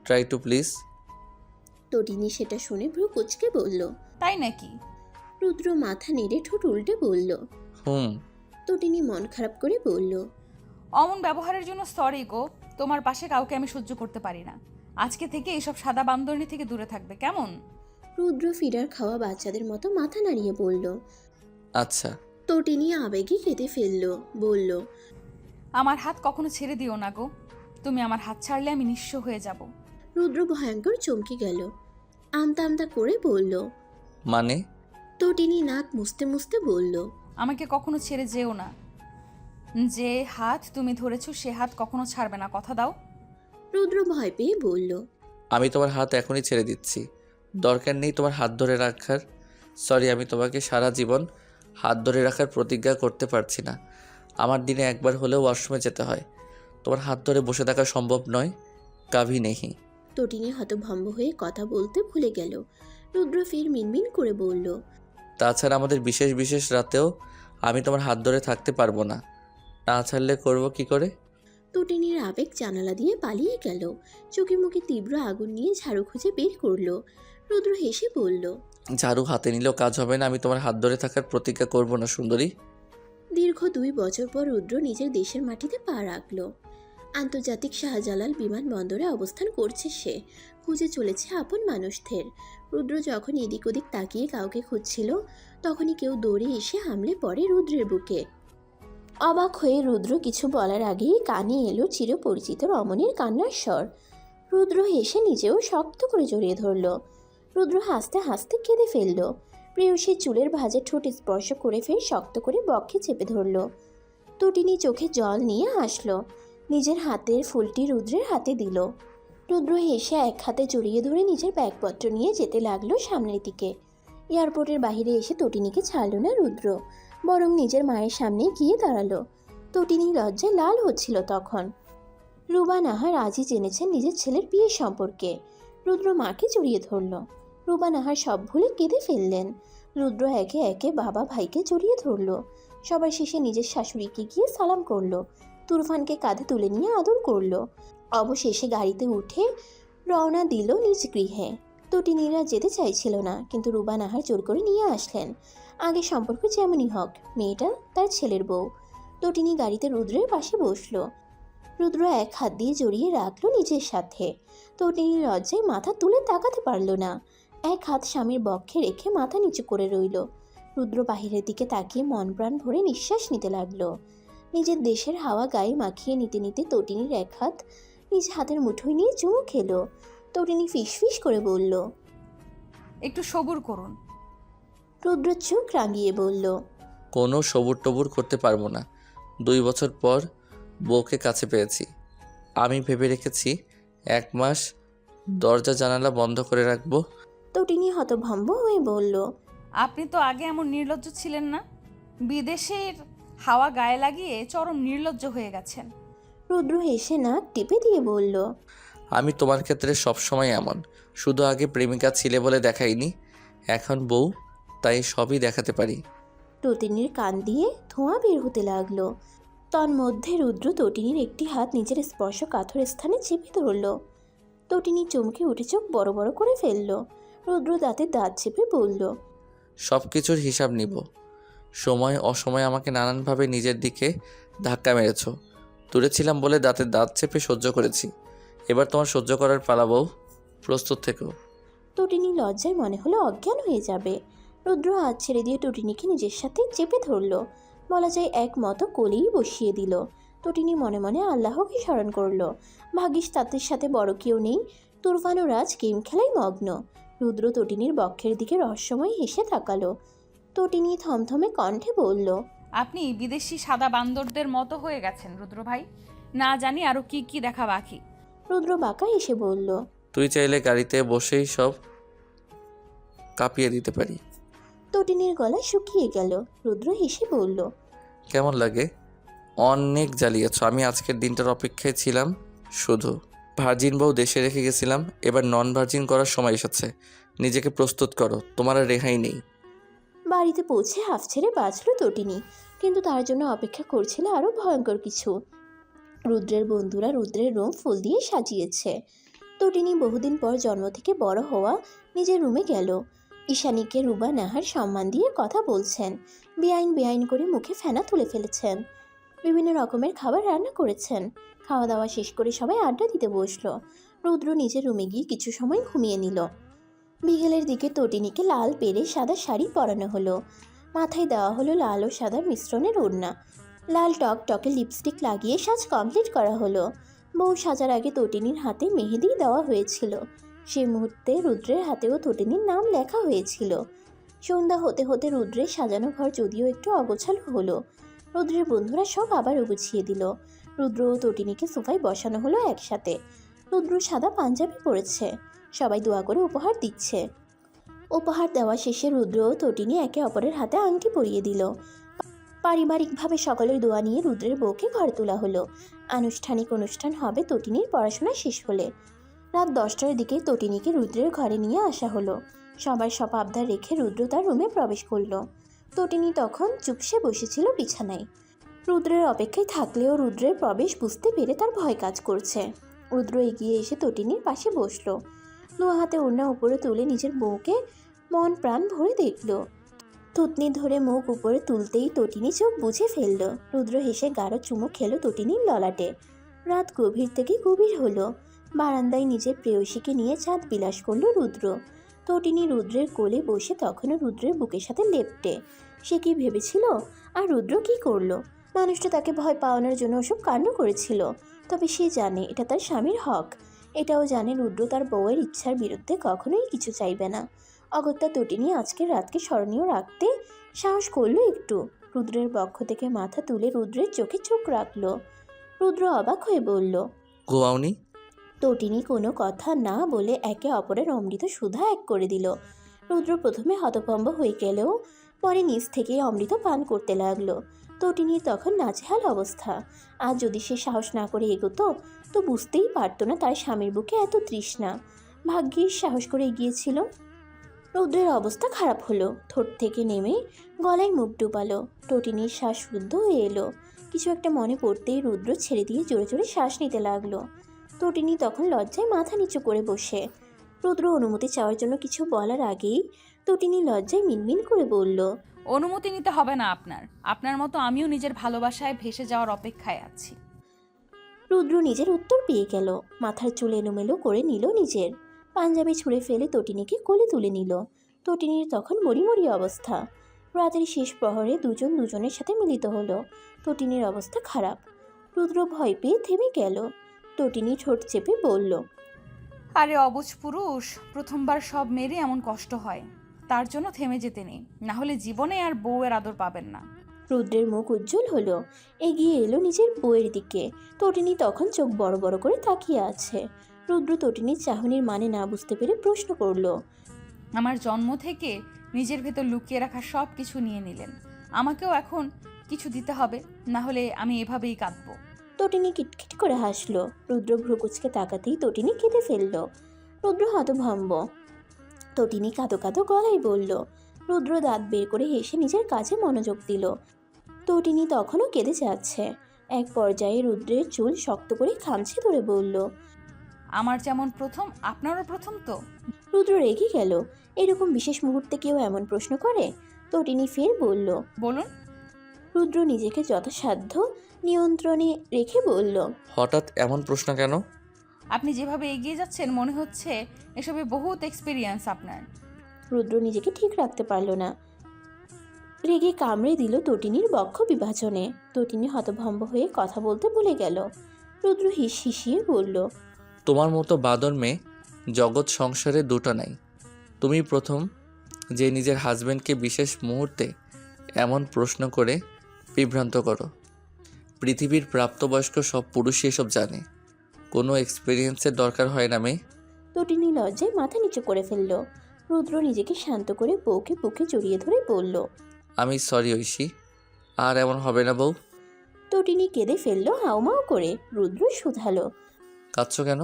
Try to please. তটিনী সেটা শুনে ভ্রু কুঁচকে বলল। তাই নাকি? রুদ্র মাথা নেড়ে ঠোঁট উল্টে বলল। হুম। তটিনী মন খারাপ করে বলল, অমন ব্যবহারের জন্য সরি গো। তোমার পাশে কাউকে আমি সহ্য করতে পারি না। আজকে থেকে এসব সাদা বান্দরনি থেকে দূরে থাকবে, কেমন? রুদ্র ফিডার খাওয়া বাচ্চাদের মতো মাথা নাড়িয়ে বলল। আচ্ছা। তটিনী আবেগে কেঁদে ফেলল, বলল, আমার হাত কখনো ছেড়ে দিও না গো। তুমি আমার হাত ছাড়লে আমি নিঃস্ব হয়ে যাব। রুদ্র ভয়ঙ্কর চমকে গেল। আমতা আমতা করে বলল। মানে? তটিনী নাক মুছতে মুছতে বলল, আমাকে কখনো ছেড়ে যেও না। যে হাত তুমি ধরেছো সে হাত কখনো ছাড়বে না, কথা দাও। রুদ্র ভয় পেয়ে বলল, আমি তোমার হাত এখনই ছেড়ে দিচ্ছি। দরকার নেই তোমার হাত ধরে রাখার। সরি, আমি তোমাকে সারা জীবন হাত ধরে রাখার প্রতিজ্ঞা করতে পারছি না। আমার দিনে একবার হলেও ওয়াশরুমে যেতে হয়। তোমার হাত ধরে বসে থাকা সম্ভব নয়। কাভি নেহি। তটিনী হতভম্ব হয়ে কথা বলতে ভুলে গেল। রুদ্র ফির মিনমিন করে বলল, তাছাড়া আমাদের বিশেষ বিশেষ রাতেও আমি তোমার হাত ধরে থাকতে পারবো না। না ছাড়লে করবো কি করে? তটিনীর আবেগ জানালা দিয়ে পালিয়ে গেল। চোখে মুখে তীব্র আগুন নিয়ে ঝাড়ু খুঁজে বের করলো। রুদ্র হেসে বলল, ঝাড়ু হাতে নিলেও কাজ হবে না। আমি তোমার হাত ধরে থাকার প্রতিজ্ঞা করবো না সুন্দরী। দীর্ঘ দীর্ঘ 2 বছর পর রুদ্র নিজের দেশের মাটিতে পা রাখল। আন্তর্জাতিক শাহজালাল বিমানবন্দরে অবস্থান করছে সে। খুঁজে চলেছে আপন মানুষদের। রুদ্র যখন এদিক ওদিক তাকিয়ে কাউকে খুঁজছিল, তখনই কেউ দৌড়ে এসে হামলে পড়ে রুদ্রের বুকে। অবাক হয়ে রুদ্র কিছু বলার আগেই কানে এলো চিরপরিচিত রমণীর কান্নার স্বর। রুদ্র হেসে নিজেও শক্ত করে জড়িয়ে ধরল। রুদ্র হাসতে হাসতে কেঁদে ফেলল। প্রেয়সীর চুলের ভাঁজে ঠোঁট স্পর্শ করে ফের শক্ত করে বক্ষে চেপে ধরল। তটিনী চোখে জল নিয়ে হাসল। নিজের হাতের ফুলটি রুদ্রের হাতে দিল। রুদ্র হেসে এক হাতে জড়িয়ে ধরে নিজের ব্যাগপত্র নিয়ে যেতে লাগলো সামনের দিকে। এয়ারপোর্টের বাইরে এসে তটিনীকে ছাড়ল না রুদ্র, বরং নিজের মায়ের সামনে গিয়ে দাঁড়ালো। তটিনী লজ্জায় লাল হচ্ছিল তখন। রুবা নাহার আজই জেনেছেন নিজের ছেলের বিয়ে সম্পর্কে। রুদ্র মাকে জড়িয়ে ধরল। রুবা নাহার সব ভুলে কেঁদে ফেললেন। রুদ্র একে একে বাবা ভাইকে জড়িয়ে ধরল। সবার শেষে নিজের শাশুড়িকে গিয়ে সালাম করলো। তুরফানকে কাঁধে তুলে নিয়ে আদর করলো। অবশেষে গাড়িতে উঠে রওনা দিল নিজ গৃহে। তটিনীরা যেতে চাইছিল না, কিন্তু রুবা নাহার জোর করে নিয়ে আসলেন। আগে সম্পর্ক যেমনই হোক, মেয়েটা তার ছেলের বউ। তটিনী গাড়িতে রুদ্রের পাশে বসলো। রুদ্র এক হাত দিয়ে জড়িয়ে রাখলো নিজের সাথে। তটিনী লজ্জায় মাথা তুলে তাকাতে পারল না। এক হাত স্বামীর বক্ষে রেখে মাথা নিচু করে রইল। রুদ্র বাহিরের দিকে তাকিয়ে মন প্রাণ ভরে নিঃশ্বাস নিতে লাগলো। নিজের দেশের হাওয়া গায়ে মাখিয়ে নিতে নিতে তটিনীর এক হাত নিজ হাতের মুঠোয় নিয়ে চুমু খেলো। তটিনী ফিসফিস করে বলল, একটু সবুর করুন। রুদ্র চোখ রাঙিয়ে বলল, কোনো সবুর টবুর করতে পারবো না। 2 বছর পর বউকে কাছে পেয়েছি। আমি ভেবে রেখেছি 1 মাস দরজা জানালা বন্ধ করে রাখবো। তটিনী হতভম্ব হয়ে বলল, আপনি তো আগে এমন নির্লজ্জ ছিলেন না। বিদেশের হাওয়া গায়ে লাগিয়ে চরম নির্লজ্জ হয়ে গেছেন। রুদ্র হেসে নাক টিপে দিয়ে বলল, আমি তোমার ক্ষেত্রে সবসময় এমন। শুধু আগে প্রেমিকা ছিলে বলে দেখাইনি, এখন বউ, তাই সবই দেখাতে পারি। তটিনীর কান দিয়ে ধোঁয়া বের হতে লাগলো। তন্মধ্যে রুদ্র তটিনীর একটি হাত নিজের স্পর্শ কাতর স্থানে চেপে ধরল। তটিনী চমকে উঠে চোখ বড় বড় করে ফেলল। রুদ্র দাঁতে দাঁত চেপে বলল, সব কিছুর হিসাব নিব। সময় অসময়ে আমাকে নানানভাবে নিজের দিকে ধাক্কা মেরেছ। দূরে ছিলাম বলে দাঁতে দাঁত চেপে সহ্য করেছি। এবার তোমার সহ্য করার পালা বউ, প্রস্তুত থেকো। তটিনী লজ্জায় মনে হলো অজ্ঞান হয়ে যাবে। রুদ্র হাত ছেড়ে দিয়ে তটিনীকে নিজের সাথে চেপে ধরল। বলা যায় এক মতো কোলেই বসিয়ে দিল। তটিনী মনে মনে আল্লাহকে স্মরণ করলো। ভাগ্যিস তাদের সাথে বড় কেউ নেই। তুরফান ও রাজ গেম খেলায় মগ্ন। রুদ্র তটিনীর বক্ষের দিকে রহস্যময় হেসে তাকালো। তটিনী থমথমে কণ্ঠে বলল, আপনি বিদেশি সাদা বান্দরদের মতো হয়ে গেছেন রুদ্র ভাই। না জানি আরো কি কি দেখা বাকি। রুদ্র বাঁকা এসে বলল, তুই চাইলে গাড়িতে বসেই সব কাঁপিয়ে দিতে পারি। তটিনীর গলা শুকিয়ে গেল। রুদ্র হেসে বলল, কেমন লাগে? অনেক জ্বালিয়েছ। আমি আজকের দিনটার অপেক্ষায় ছিলাম। শুধু ভার্জিন বউ দেশে রেখে গেছিলাম, এবার নন ভার্জিন করার সময় এসেছে। নিজেকে প্রস্তুত করো, তোমার আর রেহাই নেই। বাড়িতে পৌঁছে হাফ ছেড়ে বাঁচল তটিনী, কিন্তু তার জন্য অপেক্ষা করছিল আরও ভয়ঙ্কর কিছু। রুদ্রের বন্ধুরা রুদ্রের রুম ফুল দিয়ে সাজিয়েছে। তটিনী বহুদিন পর জন্ম থেকে বড় হওয়া নিজের রুমে গেল। ঈশানীকে রুবা নাহার সম্মান দিয়ে কথা বলছেন। বেআইন করে মুখে ফেনা তুলে ফেলেছেন। বিভিন্ন রকমের খাবার রান্না করেছেন। খাওয়া দাওয়া শেষ করে সবাই আড্ডা দিতে বসলো। রুদ্র নিজের রুমে গিয়ে কিছু সময় ঘুমিয়ে নিল। বিকেলের দিকে তটিনীকে লাল পেরে সাদা শাড়ি পরানো হলো। মাথায় দেওয়া হলো লাল ও সাদার মিশ্রণের ওড়না। লাল টকে লিপস্টিক লাগিয়ে সাজ কমপ্লিট করা হলো। বউ সাজার আগে তটিনীর হাতে মেহেদি দেওয়া হয়েছিল। সেই মুহূর্তে রুদ্রের হাতেও তটিনীর নাম লেখা হয়েছিল। সন্ধ্যা হতে হতে রুদ্রের সাজানো ঘর যদিও একটু অগোছালো হলো। রুদ্রের বন্ধুরা সব আবার গুছিয়ে দিল। রুদ্র ও তটিনীকে সোফায় বসানো হলো একসাথে। রুদ্র সাদা পাঞ্জাবি পরেছে। সবাই দোয়া করে উপহার দিচ্ছে। উপহার দেওয়া শেষে রুদ্র ও তটিনী একে অপরের হাতে আংটি পরিয়ে দিল। পারিবারিকভাবে সকলের দোয়া নিয়ে রুদ্রের বউকে ঘরে তোলা হলো। আনুষ্ঠানিক অনুষ্ঠান হবে তটিনীর পড়াশোনা শেষ হলে। রাত 10টার দিকে তটিনীকে রুদ্রের ঘরে নিয়ে আসা হলো। সবার সব আবদার রেখে রুদ্র তার রুমে প্রবেশ করলো। তটিনী তখন চুপসে বসেছিল বিছানায়। রুদ্রের অপেক্ষায় থাকলেও রুদ্রের প্রবেশ বুঝতে পেরে তার ভয় কাজ করছে। রুদ্র এগিয়ে এসে তটিনীর পাশে বসলো। 2 হাতে ওড়না উপরে তুলে নিজের বউকে মন প্রাণ ভরে দেখল। থুতনি ধরে মুখ উপরে তুলতেই তটিনী চোখ বুঝে ফেলল। রুদ্র হেসে গাঢ় চুমু খেলো তটিনীর ললাটে। রাত গভীর থেকে গভীর হলো। বারান্দায় নিজের প্রেয়সীকে নিয়ে চাঁদ বিলাস করলো রুদ্র। তটিনী রুদ্রের কোলে বসে তখনও রুদ্রের বুকের সাথে লেপ্টে। সে কি ভেবেছিল? আর রুদ্র কি করলো? মানুষটা তাকে ভয় পাওয়ানোর জন্য ওসব কাণ্ড করেছিল। তবে সে জানে এটা তার স্বামীর হক। এটাও জানে রুদ্র তার বউয়ের ইচ্ছার বিরুদ্ধে কখনোই কিছু চাইবে না। অগত্যা তটিনী আজকের রাতকে স্মরণীয় রাখতে সাহস করলো একটু। রুদ্রের বক্ষ থেকে মাথা তুলে রুদ্রের চোখে চোখ রাখলো। রুদ্র অবাক হয়ে বলল। ঘুমাওনি? তটিনী কোনো কথা না বলে একে অপরের অমৃত সুধা এক করে দিল। রুদ্র প্রথমে হতভম্ব হয়ে গেলেও পরে নিজ থেকেই অমৃত পান করতে লাগলো। তটিনীর তখন নাজেহাল অবস্থা। আর যদি সে সাহস না করে এগোতো তো বুঝতেই পারতো না তার স্বামীর বুকে এত তৃষ্ণা। ভাগ্যিস সাহস করে এগিয়েছিল। রুদ্রের অবস্থা খারাপ হলো। ঠোঁট থেকে নেমে গলায় মুখ ডুবালো। তটিনীর শ্বাস রুদ্ধ হয়ে এলো। কিছু একটা মনে পড়তেই রুদ্র ছেড়ে দিয়ে জোরে জোরে শ্বাস নিতে লাগলো। তটিনী তখন লজ্জায় মাথা নিচু করে বসে। রুদ্র অনুমতি চাওয়ার জন্য কিছু বলার আগেই তটিনী লজ্জায় মিনমিন করে বলল। অনুমতি নিতে হবে না আপনার মতো আমিও নিজের ভালোবাসায় ভেসে যাওয়ার অপেক্ষায় আছি। রুদ্র নিজের উত্তর পেয়ে গেল। মাথার চুল এলোমেলো করে নিল নিজের। পাঞ্জাবি ছুঁড়ে ফেলে তটিনীকে কোলে তুলে নিল। তটিনীর তখন মরিমরি অবস্থা। রাতের শেষ প্রহরে দুজন দুজনের সাথে মিলিত হলো। তটিনীর অবস্থা খারাপ। রুদ্র ভয় পেয়ে থেমে গেল। তটিনী ঠোঁট চেপে বলল। আরে অবুঝ পুরুষ, প্রথমবার সব মেরে এমন কষ্ট হয়, তার জন্য থেমে যেতে নেই, না হলে জীবনে আর বউয়ের আদর পাবেন না। রুদ্রের মুখ উজ্জ্বল হলো। এগিয়ে এলো নিজের বউয়ের দিকে। তটিনী তখন চোখ বড় বড় করে তাকিয়ে আছে। রুদ্র তটিনীর চাহনির মানে না বুঝতে পেরে প্রশ্ন করল। আমার জন্ম থেকে নিজের ভেতর লুকিয়ে রাখা সব কিছু নিয়ে নিলেন, আমাকেও এখন কিছু দিতে হবে, না হলে আমি এভাবেই কাঁদবো। তটিনী কিটকিট করে হাসলো। রুদ্র ভ্রুকুচকে তাকাতেই তটিনী কেঁদে ফেলল। রুদ্র হতভম্ব। তটিনী কাঁদো কাঁদো গলায় বলল। রুদ্র দাঁত বের করে হেসে নিজের কাজে মনোযোগ দিল। তটিনী তখনও কেঁদে যাচ্ছে। এক পর্যায়ে রুদ্রের চুল শক্ত করে খামচে ধরে বলল। আমার যেমন প্রথম, আপনারও প্রথম তো? রুদ্র রেগে গেল। এরকম বিশেষ মুহূর্তে কেউ এমন প্রশ্ন করে? তটিনী ফের বলল। বলুন। রুদ্র নিজেকে যথাসাধ্য নিয়ন্ত্রণে রেখে বলল। হঠাৎ এমন প্রশ্ন কেন? আপনি যেভাবে এগিয়ে যাচ্ছেন মনে হচ্ছে এসবে বহুত এক্সপিরিয়েন্স আপনার। রুদ্র নিজেকে ঠিক রাখতে পারল না। রেগে কামড়ে দিল তটিনীর বক্ষ বিভাজনে। তটিনী হতভম্ব হয়ে কথা বলতে ভুলে গেল। রুদ্র হিসিয়ে বলল। তোমার মতো বাদর মেয়ে জগৎ সংসারে দুটো নাই। তুমি প্রথম যে নিজের হাজব্যান্ডকে বিশেষ মুহূর্তে এমন প্রশ্ন করে বিভ্রান্ত করো। পৃথিবীর প্রাপ্তবয়স্ক সব পুরুষই এসব জানে, কোনো এক্সপিরিয়েন্সের দরকার হয় না মেয়ে। তটিনী লজ্জায় মাথা নিচু করে ফেলল। রুদ্র নিজেকে শান্ত করে বউকে বুকে জড়িয়ে ধরে বলল। আমি সরি ঐশী, আর এমন হবে না বউ। তটিনী কেঁদে ফেলল হাউমাউ করে। রুদ্র শুধালো। কাঁদছো কেন?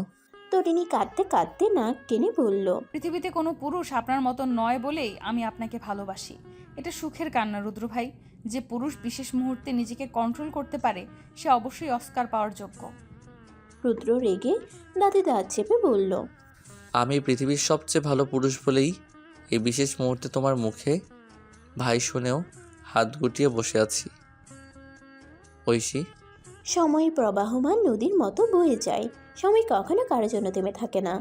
তটিনী কাঁদতে কাঁদতে নাক টেনে বলল। পৃথিবীতে কোনো পুরুষ আপনার মতো নয় বলেই আমি আপনাকে ভালোবাসি। এটা সুখের কান্না রুদ্র ভাই। যে পুরুষ বিশেষ মুহূর্তে নিজেকে কন্ট্রোল করতে পারে সে অবশ্যই অস্কার পাওয়ার যোগ্য। রুদ্র রেগে দাঁতে দাঁত চেপে বলল। আমি পৃথিবীর সবচেয়ে ভালো পুরুষ বলেই এই বিশেষ মুহূর্তে তোমার মুখে ভাই শুনেও হাত গুটিয়ে বসে আছি ঐশী। সময় প্রবাহমান নদীর মতো বয়ে যায়। সময় কখনো কারো জন্য থেমে থাকে না।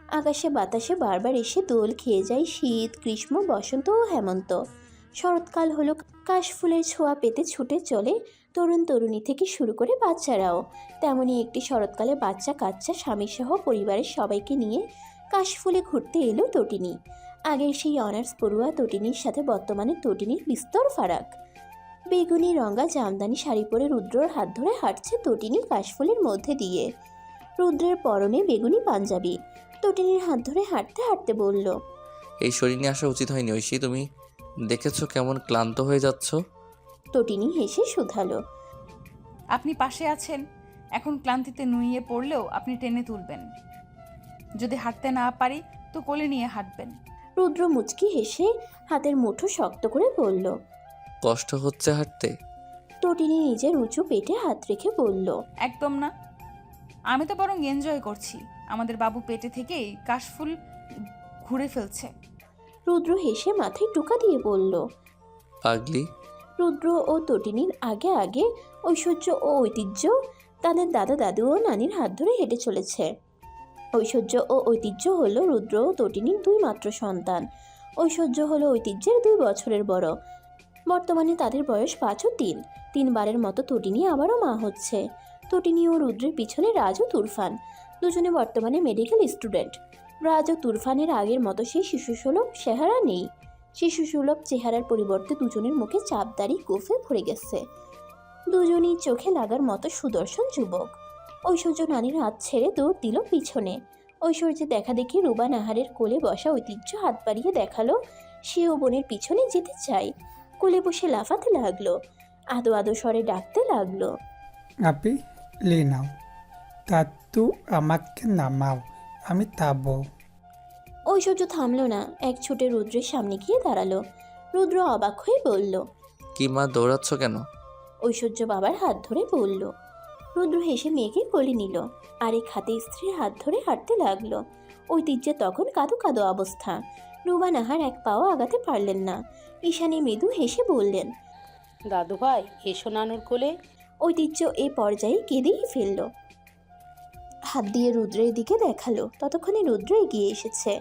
আকাশে বাতাসে বারবার এসে দোল খেয়ে যায় শীত, গ্রীষ্ম, বসন্ত ও হেমন্ত। শরৎকাল হলো কাশফুলের ছোঁয়া পেতে ছুটে চলে তরুণ তরুণী থেকে শুরু করে বাচ্চারাও। তেমনই একটি শরৎকালে বাচ্চা কাচ্চা স্বামীসহ পরিবারের সবাইকে নিয়ে কাশফুলে ঘুরতে এলো তটিনী। আগের সেই অনার্স পড়ুয়া তটিনীর সাথে বর্তমানে তটিনীর বিস্তর ফারাক। বেগুনি রঙা জামদানি শাড়ি পরে রুদ্রর হাত ধরে হাঁটছে তটিনী কাশফুলের মধ্যে দিয়ে। রুদ্রের পরনে বেগুনি পাঞ্জাবি। তটিনীর হাত ধরে হাঁটতে হাঁটতে বলল। এই শরীর নিয়ে আসা উচিত হয়নি ঐশী, তুমি দেখেছো কেমন ক্লান্ত হয়ে যাচ্ছ। তটিনী হেসে শুধালো। আপনি পাশে আছেন, এখন ক্লান্তিতে নুইয়ে পড়লেও আপনি টেনে তুলবেন। যদি হাঁটতে না পারি তো কোলে নিয়ে হাঁটবেন। রুদ্র মুচকি হেসে হাতের মুঠো শক্ত করে বলল। কষ্ট হচ্ছে হাঁটতে? তটিনী নিজের উঁচু পেটে হাত রেখে বলল। একদম না, আমি তো বরং এনজয় করছি। আমাদের বাবু পেটে থেকেই কাশফুল ঘুরে ফেলছে। রুদ্র হেসে মাথায় টুকা দিয়ে বলল। পাগলি। রুদ্র ও তটিনীর আগে আগে ঐশ্বর্য ও ঐতিহ্য তাদের দাদা দাদু ও নানির হাত ধরে হেঁটে চলেছে। ঐশ্বর্য ও ঐতিহ্য হলো রুদ্র ও তটিনীর দুই মাত্র সন্তান। ঐশ্বর্য হলো ঐতিহ্যের 2 বছরের বড়। বর্তমানে তাদের বয়স 5 ও 3। 3বারের মতো তটিনী আবারও মা হচ্ছে। তটিনী ও রুদ্রের পিছনে রাজ ও তুরফান, দুজনে বর্তমানে মেডিকেল স্টুডেন্ট। রাজ ও তুরফানের আগের মতো সেই শিশুসুলভ চেহারা নেই। শিশুসুলভ চেহারার পরিবর্তে দুজনের মুখে চাপদারি গোফে ভরে গেছে। দুজনই চোখে লাগার মতো সুদর্শন যুবক। ঐশ্বর্য নানির হাত ছেড়ে দৌড় দিল পিছনে। ঐশ্বর্যের দেখা দেখি রুবা নাহারের কোলে বসা ঐতিহ্য হাত বাড়িয়ে দেখালো সেও বোনের পিছনে যেতে চায়। কোলে বসে লাফাতে লাগলো, আদো আদো স্বরে ডাকতে লাগলো। আপি লে নাও, তাতু আমাকে নামাও, আমি তাবো। ঐশ্বর্য থামলো না, এক ছুটে রুদ্রের সামনে গিয়ে দাঁড়ালো। রুদ্র অবাক হয়ে বলল, কি মা, দৌড়াচ্ছ কেন? ঐশ্বর্য বাবার হাত ধরে বলল। রুদ্র হেসে মেয়েকে কোলে নিল, আরেক হাতে স্ত্রীর হাত ধরে হাঁটতে লাগলো। ঐতিহ্যে তখন কাঁদো কাঁদো অবস্থা। রুবা নাহার এক পাও আগাতে পারলেন না। ঈশানী মৃদু হেসে বললেন, দাদু ভাই এসো নানুর কোলে। ঐতিহ্য এ পর্যায়ে কেঁদেই ফেলল। হাত দিয়ে রুদ্রের দিকে দেখালো। ততক্ষণে রুদ্র এগিয়ে এসেছে।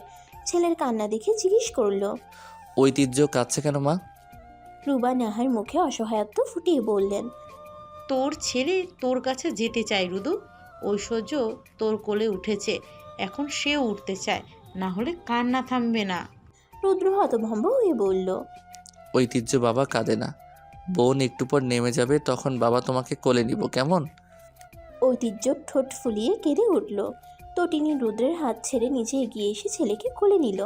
ছেলের কান্না দেখে জিজ্ঞেস করলো, ঐতিহ্য কাঁদছে কেন মা? রুবা নাহার মুখে অসহায়ত্ব ফুটিয়ে বললেন, তোর ছেলে তোর কাছে যেতে চায় রুদু। ঐশ্বর্য তোর কোলে উঠেছে, এখন সেও উঠতে চায়, না হলে কান্না থামবে না। রুদ্র হতভম্ব হয়ে বলল, ঐতিহ্য বাবা কাঁদে না, বোন একটু পর নেমে যাবে, তখন বাবা তোমাকে কোলে নিব, কেমন? ঐতিহ্য ঠোঁট ফুলিয়ে কেঁদে উঠল। তটিনী রুদ্রের হাত ছেড়ে নিচে এগিয়ে এসে ছেলেকে কোলে নিল।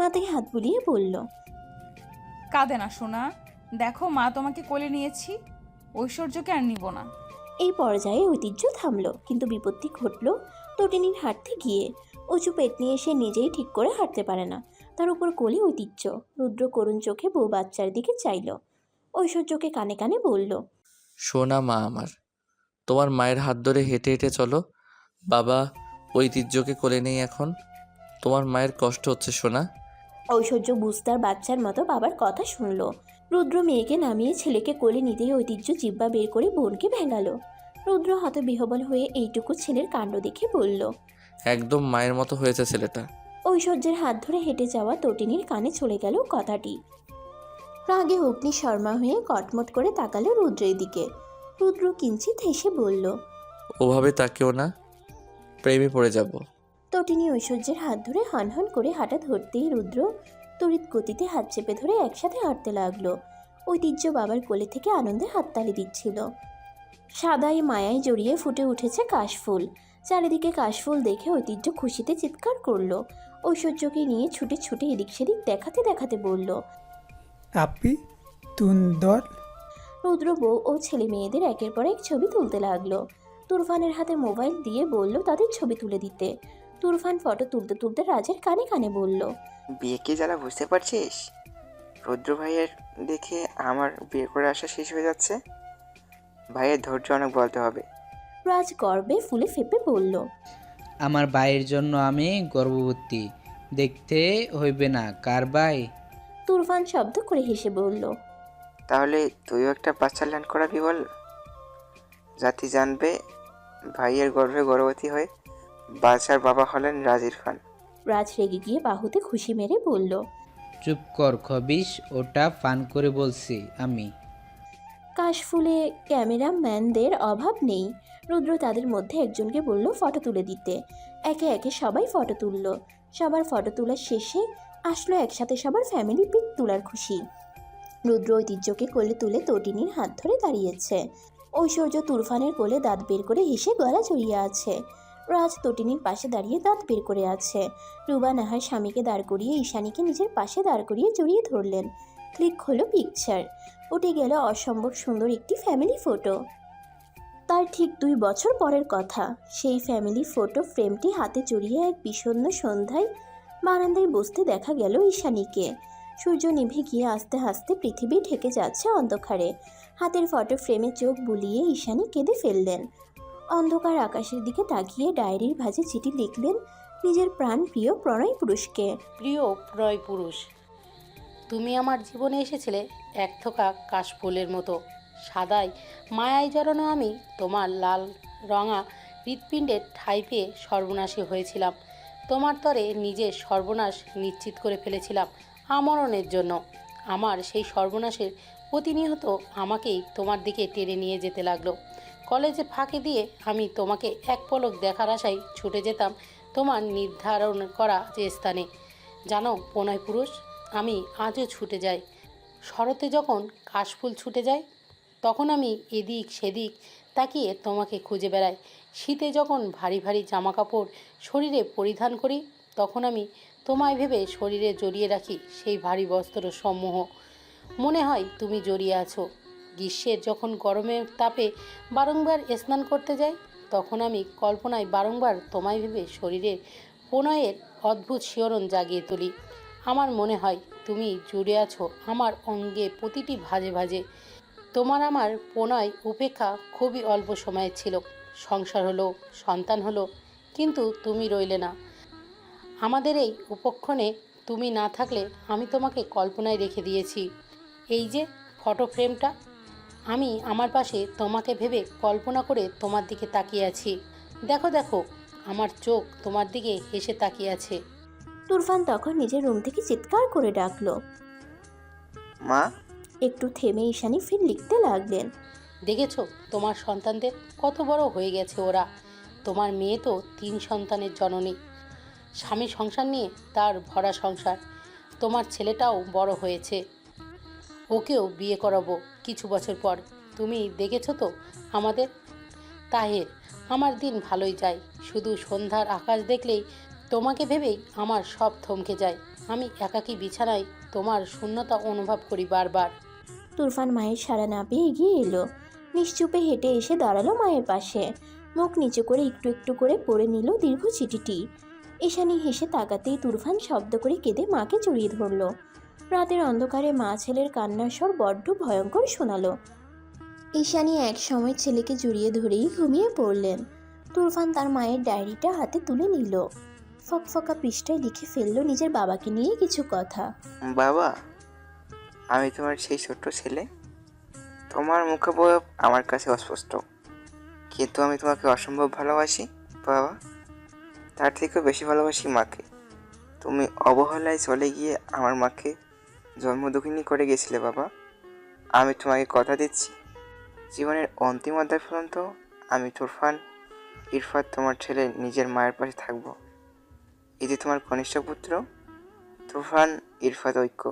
মাথায় হাত বুলিয়ে বলল, কাঁদে না সোনা, দেখো মা তোমাকে কোলে নিয়েছি, ঐশ্বর্যকে আর নিব না। এই পর্যায়ে ঐতিহ্য থামলো, কিন্তু বিপত্তি ঘটল তটিনীর হাঁটতে গিয়ে। উঁচু পেট নিয়ে সে নিজেই ঠিক করে হাঁটতে পারে না, তার উপর কোলে ঐতিহ্য। রুদ্র করুণ চোখে বউ বাচ্চার দিকে চাইল। ঐশ্বর্যকে কানে কানে বলল, সোনা মা আমার, তোমার মায়ের হাত ধরে হেঁটে হেঁটে চলো, বাবা ঐতিহ্যকে কোলে নেই এখন। তোমার মায়ের কষ্ট হচ্ছে সোনা। ঐশ্বর্য বুঝতার বাচ্চার মতো বাবার কথা শুনল। রুদ্র মেয়েকে নামিয়ে ছেলেকে কোলে নিতেই ঐতিহ্য জিব্বা বের করে বোনকে ভেঙালো। রুদ্র হতবিহ্বল হয়ে এইটুকু ছেলের কাণ্ড দেখে বলল, একদম মায়ের মতো হয়েছে ছেলেটা। ঐশ্বর্যের হাত ধরে হেঁটে যাওয়া তটিনীর কানে চলে গেল কথাটি। রাগে অগ্নি শর্মা হয়ে কটমট করে তাকালো রুদ্রের দিকে। রুদ্র কিঞ্চিত হেসে বলল, ওভাবে তাকেও না, প্রেমে পড়ে যাব। তটিনী ঐশ্বর্যের হাত ধরে হনহন করে হাঁটা ধরতেই রুদ্র তড়িৎ গতিতে হাত চেপে ধরে একসাথে হাঁটতে লাগলো। ঐতিহ্য বাবার কোলে থেকে আনন্দে হাততালি দিচ্ছিল। সাদাই মায়ায় জড়িয়ে ফুটে উঠেছে কাশফুল। চারিদিকে কাশফুল দেখে ঐতিহ্য খুশিতে চিৎকার করলো। ঐশ্বর্যকে নিয়ে ছুটে ছুটে এদিক সেদিক দেখাতে দেখাতে বলল, আপি তুন্দর। রুদ্র বউ ও ছেলে মেয়েদের একের পর এক ছবি তুলতে লাগলো। তুরফানের হাতে মোবাইল দিয়ে বলল তাদের ছবি তুলে দিতে। তুরফান ফটো তুলতে তুলতে রাজের কানে কানে বলল, বিয়ে কি জ্বালা বুঝতে পারছিস? রুদ্র ভাইয়ের দেখে আমার বিয়ে করে আসা শেষ হয়ে যাচ্ছে। ভাইয়ের ধৈর্য অনেক বলতে হবে। রাজ গর্বে ফুলে ফেপে বলল, আমার ভাইয়ের জন্য আমি গর্ভবতী, দেখতে হইবে না কার ভাই। তুরফান শব্দ করে হেসে বলল, তাহলে তুইও একটা বাচ্চা ল্যান্ড করাবি বল, জাতি জানবে ভাইয়ের গর্ভে গর্ভবতী হয়ে বাচ্চার বাবা হলেন রাজ ইরফান। রাজ রেগে গিয়ে বাহুতে খুশি মেরে বলল, চুপ কর খবিস, ওটা ফান করে বলছি আমি। কাশফুলে ক্যামেরাম্যানদের অভাব নেই। রুদ্র তাদের মধ্যে একজনকে বলল ফটো তুলে দিতে। একে একে সবাই ফটো তুলল। সবার ফটো তোলার শেষে আসলো একসাথে সবার ফ্যামিলি পিক তোলার খুশি। রুদ্র ঐতিহ্যকে কোলে তুলে তটিনীর হাত ধরে দাঁড়িয়েছে। ঐশ্বর্য তুরফানের কোলে দাঁত বের করে হেসে গলা জড়িয়ে আছে। রাজ তটিনীর পাশে দাঁড়িয়ে দাঁত বের করে আছে। রুবা নাহার স্বামীকে দাঁড় করিয়ে ঈশানীকে নিজের পাশে দাঁড় করিয়ে জড়িয়ে ধরলেন। ক্লিক হলো পিকচার। উঠে গেল অসম্ভব সুন্দর একটি ফ্যামিলি ফটো। তার ঠিক 2 বছর পরের কথা। সেই ফ্যামিলি ফটো ফ্রেমটি হাতে জড়িয়ে এক বিষণ্ণ সন্ধ্যায় বারান্দায় বসতে দেখা গেল ঈশানীকে। সূর্য নিভে গিয়ে আস্তে আস্তে পৃথিবী ঢেকে যাচ্ছে অন্ধকারে। হাতের ফটো ফ্রেমে চোখ বুলিয়ে ঈশানী কেঁদে ফেললেন। অন্ধকার আকাশের দিকে তাকিয়ে ডায়েরির ভাঁজে চিঠি লিখলেন নিজের প্রাণ প্রিয় প্রণয় পুরুষকে। প্রিয় প্রয় পুরুষ, তুমি আমার জীবনে এসেছিলে এক থোকা কাশফুলের মতো সাদায় মায়ায় জড়ানো আমি তোমার লাল রঙা হৃৎপিণ্ডের ঠাঁই পেয়ে সর্বনাশী হয়েছিলাম। তোমার তরে নিজের সর্বনাশ নিশ্চিত করে ফেলেছিলাম আমরণের জন্য। আমার সেই সর্বনাশের প্রতিনিয়ত আমাকেই তোমার দিকে টেনে নিয়ে যেতে লাগলো। কলেজে ফাঁকি দিয়ে আমি তোমাকে এক পলক দেখার আশায় ছুটে যেতাম তোমার নির্ধারণ করা যে স্থানে। জানো প্রণয় পুরুষ, আমি আজও ছুটে যাই। শরতে যখন কাশফুল ছুটে যায় তখন আমি এদিক সেদিক তাকিয়ে তোমাকে খুঁজে বেড়াই। শীতে যখন ভারী ভারী জামাকাপড় শরীরে পরিধান করি তখন আমি তোমায় ভেবে শরীরে জড়িয়ে রাখি সেই ভারী বস্ত্র সমূহ। মনে হয় তুমি জড়িয়ে আছো। গ্রীষ্মের যখন গরমের তাপে বারংবার স্নান করতে যাই তখন আমি কল্পনায় বারংবার তোমায় ভেবে শরীরের প্রণয়ের অদ্ভুত শিহরণ জাগিয়ে তুলি। আমার মনে হয় তুমি জুড়ে আছো আমার অঙ্গে প্রতিটি ভাঁজে ভাঁজে। তোমার আমার প্রণয় উপেক্ষা খুবই অল্প সময়ের ছিল। সংসার হলো, সন্তান হলো, কিন্তু তুমি রইলে না। আমাদের এই উপক্ষণে তুমি না থাকলে আমি তোমাকে কল্পনায় রেখে দিয়েছি। এই যে ফটো ফ্রেমটা, আমি আমার পাশে তোমাকে ভেবে কল্পনা করে তোমার দিকে তাকিয়ে আছি। দেখো দেখো, আমার চোখ তোমার দিকে হেসে তাকিয়ে আছে। তুরফান তখন নিজের রুম থেকে চিৎকার করে ডাকলো। মা, একটু থেমে ঈশানী ফির লিখতে লাগলেন। দেখেছো তোমার সন্তানদের কত বড় হয়ে গেছে ওরা। তোমার মেয়ে তো 3 সন্তানের জননী। স্বামী সংসার নিয়ে তার ভরা সংসার। তোমার ছেলেটাও বড় হয়েছে, ওকেও বিয়ে করাবো কিছু বছর পর। তুমি দেখেছো তো আমাদের তাহের। আমার দিন ভালোই যায়, শুধু সন্ধ্যার আকাশ দেখলেই তোমাকে ভেবেই আমার সব থমকে যায়। আমি একাকী বিছানায় তোমার শূন্যতা অনুভব করি বারবার। তুরফান মায়ের সাড়া না পেয়ে এগিয়ে এলো। নিশ্চুপে হেঁটে এসে দাঁড়ালো মায়ের পাশে। মুখ নিচু করে একটু একটু করে পড়ে নিল দীর্ঘ চিঠিটি। ঈশানী হেসে তাকাতেই তুরফান শব্দ করে কেঁদে মাকে জড়িয়ে ধরল। রাতের অন্ধকারে মা ছেলের কান্নার স্বর বড্ড ভয়ঙ্কর শোনালো। ঈশানী এক সময় ছেলেকে জড়িয়ে ধরেই ঘুমিয়ে পড়লেন। তুরফান তার মায়ের ডায়েরিটা হাতে তুলে নিল। ফকফকা পৃষ্ঠায় লিখে ফেললো নিজের বাবাকে নিয়ে কিছু কথা। বাবা, আমি তোমার সেই ছোট্ট ছেলে। তোমার মুখবয়ব আমার কাছে অস্পষ্ট, কিন্তু আমি তোমাকে অসম্ভব ভালোবাসি বাবা। তার থেকেও বেশি ভালোবাসি মাকে। তুমি অবহেলায় চলে গিয়ে আমার মাকে জন্মদুঃখিনী করে গেছিলে বাবা। আমি তোমাকে কথা দিচ্ছি, জীবনের অন্তিম অধ্যায় পর্যন্ত আমি তুরফান ইরফাত তোমার ছেলে নিজের মায়ের পাশে থাকবো। এই যে তোমার কনিষ্ঠ পুত্র তুরফান ইরফাত ঐক্য।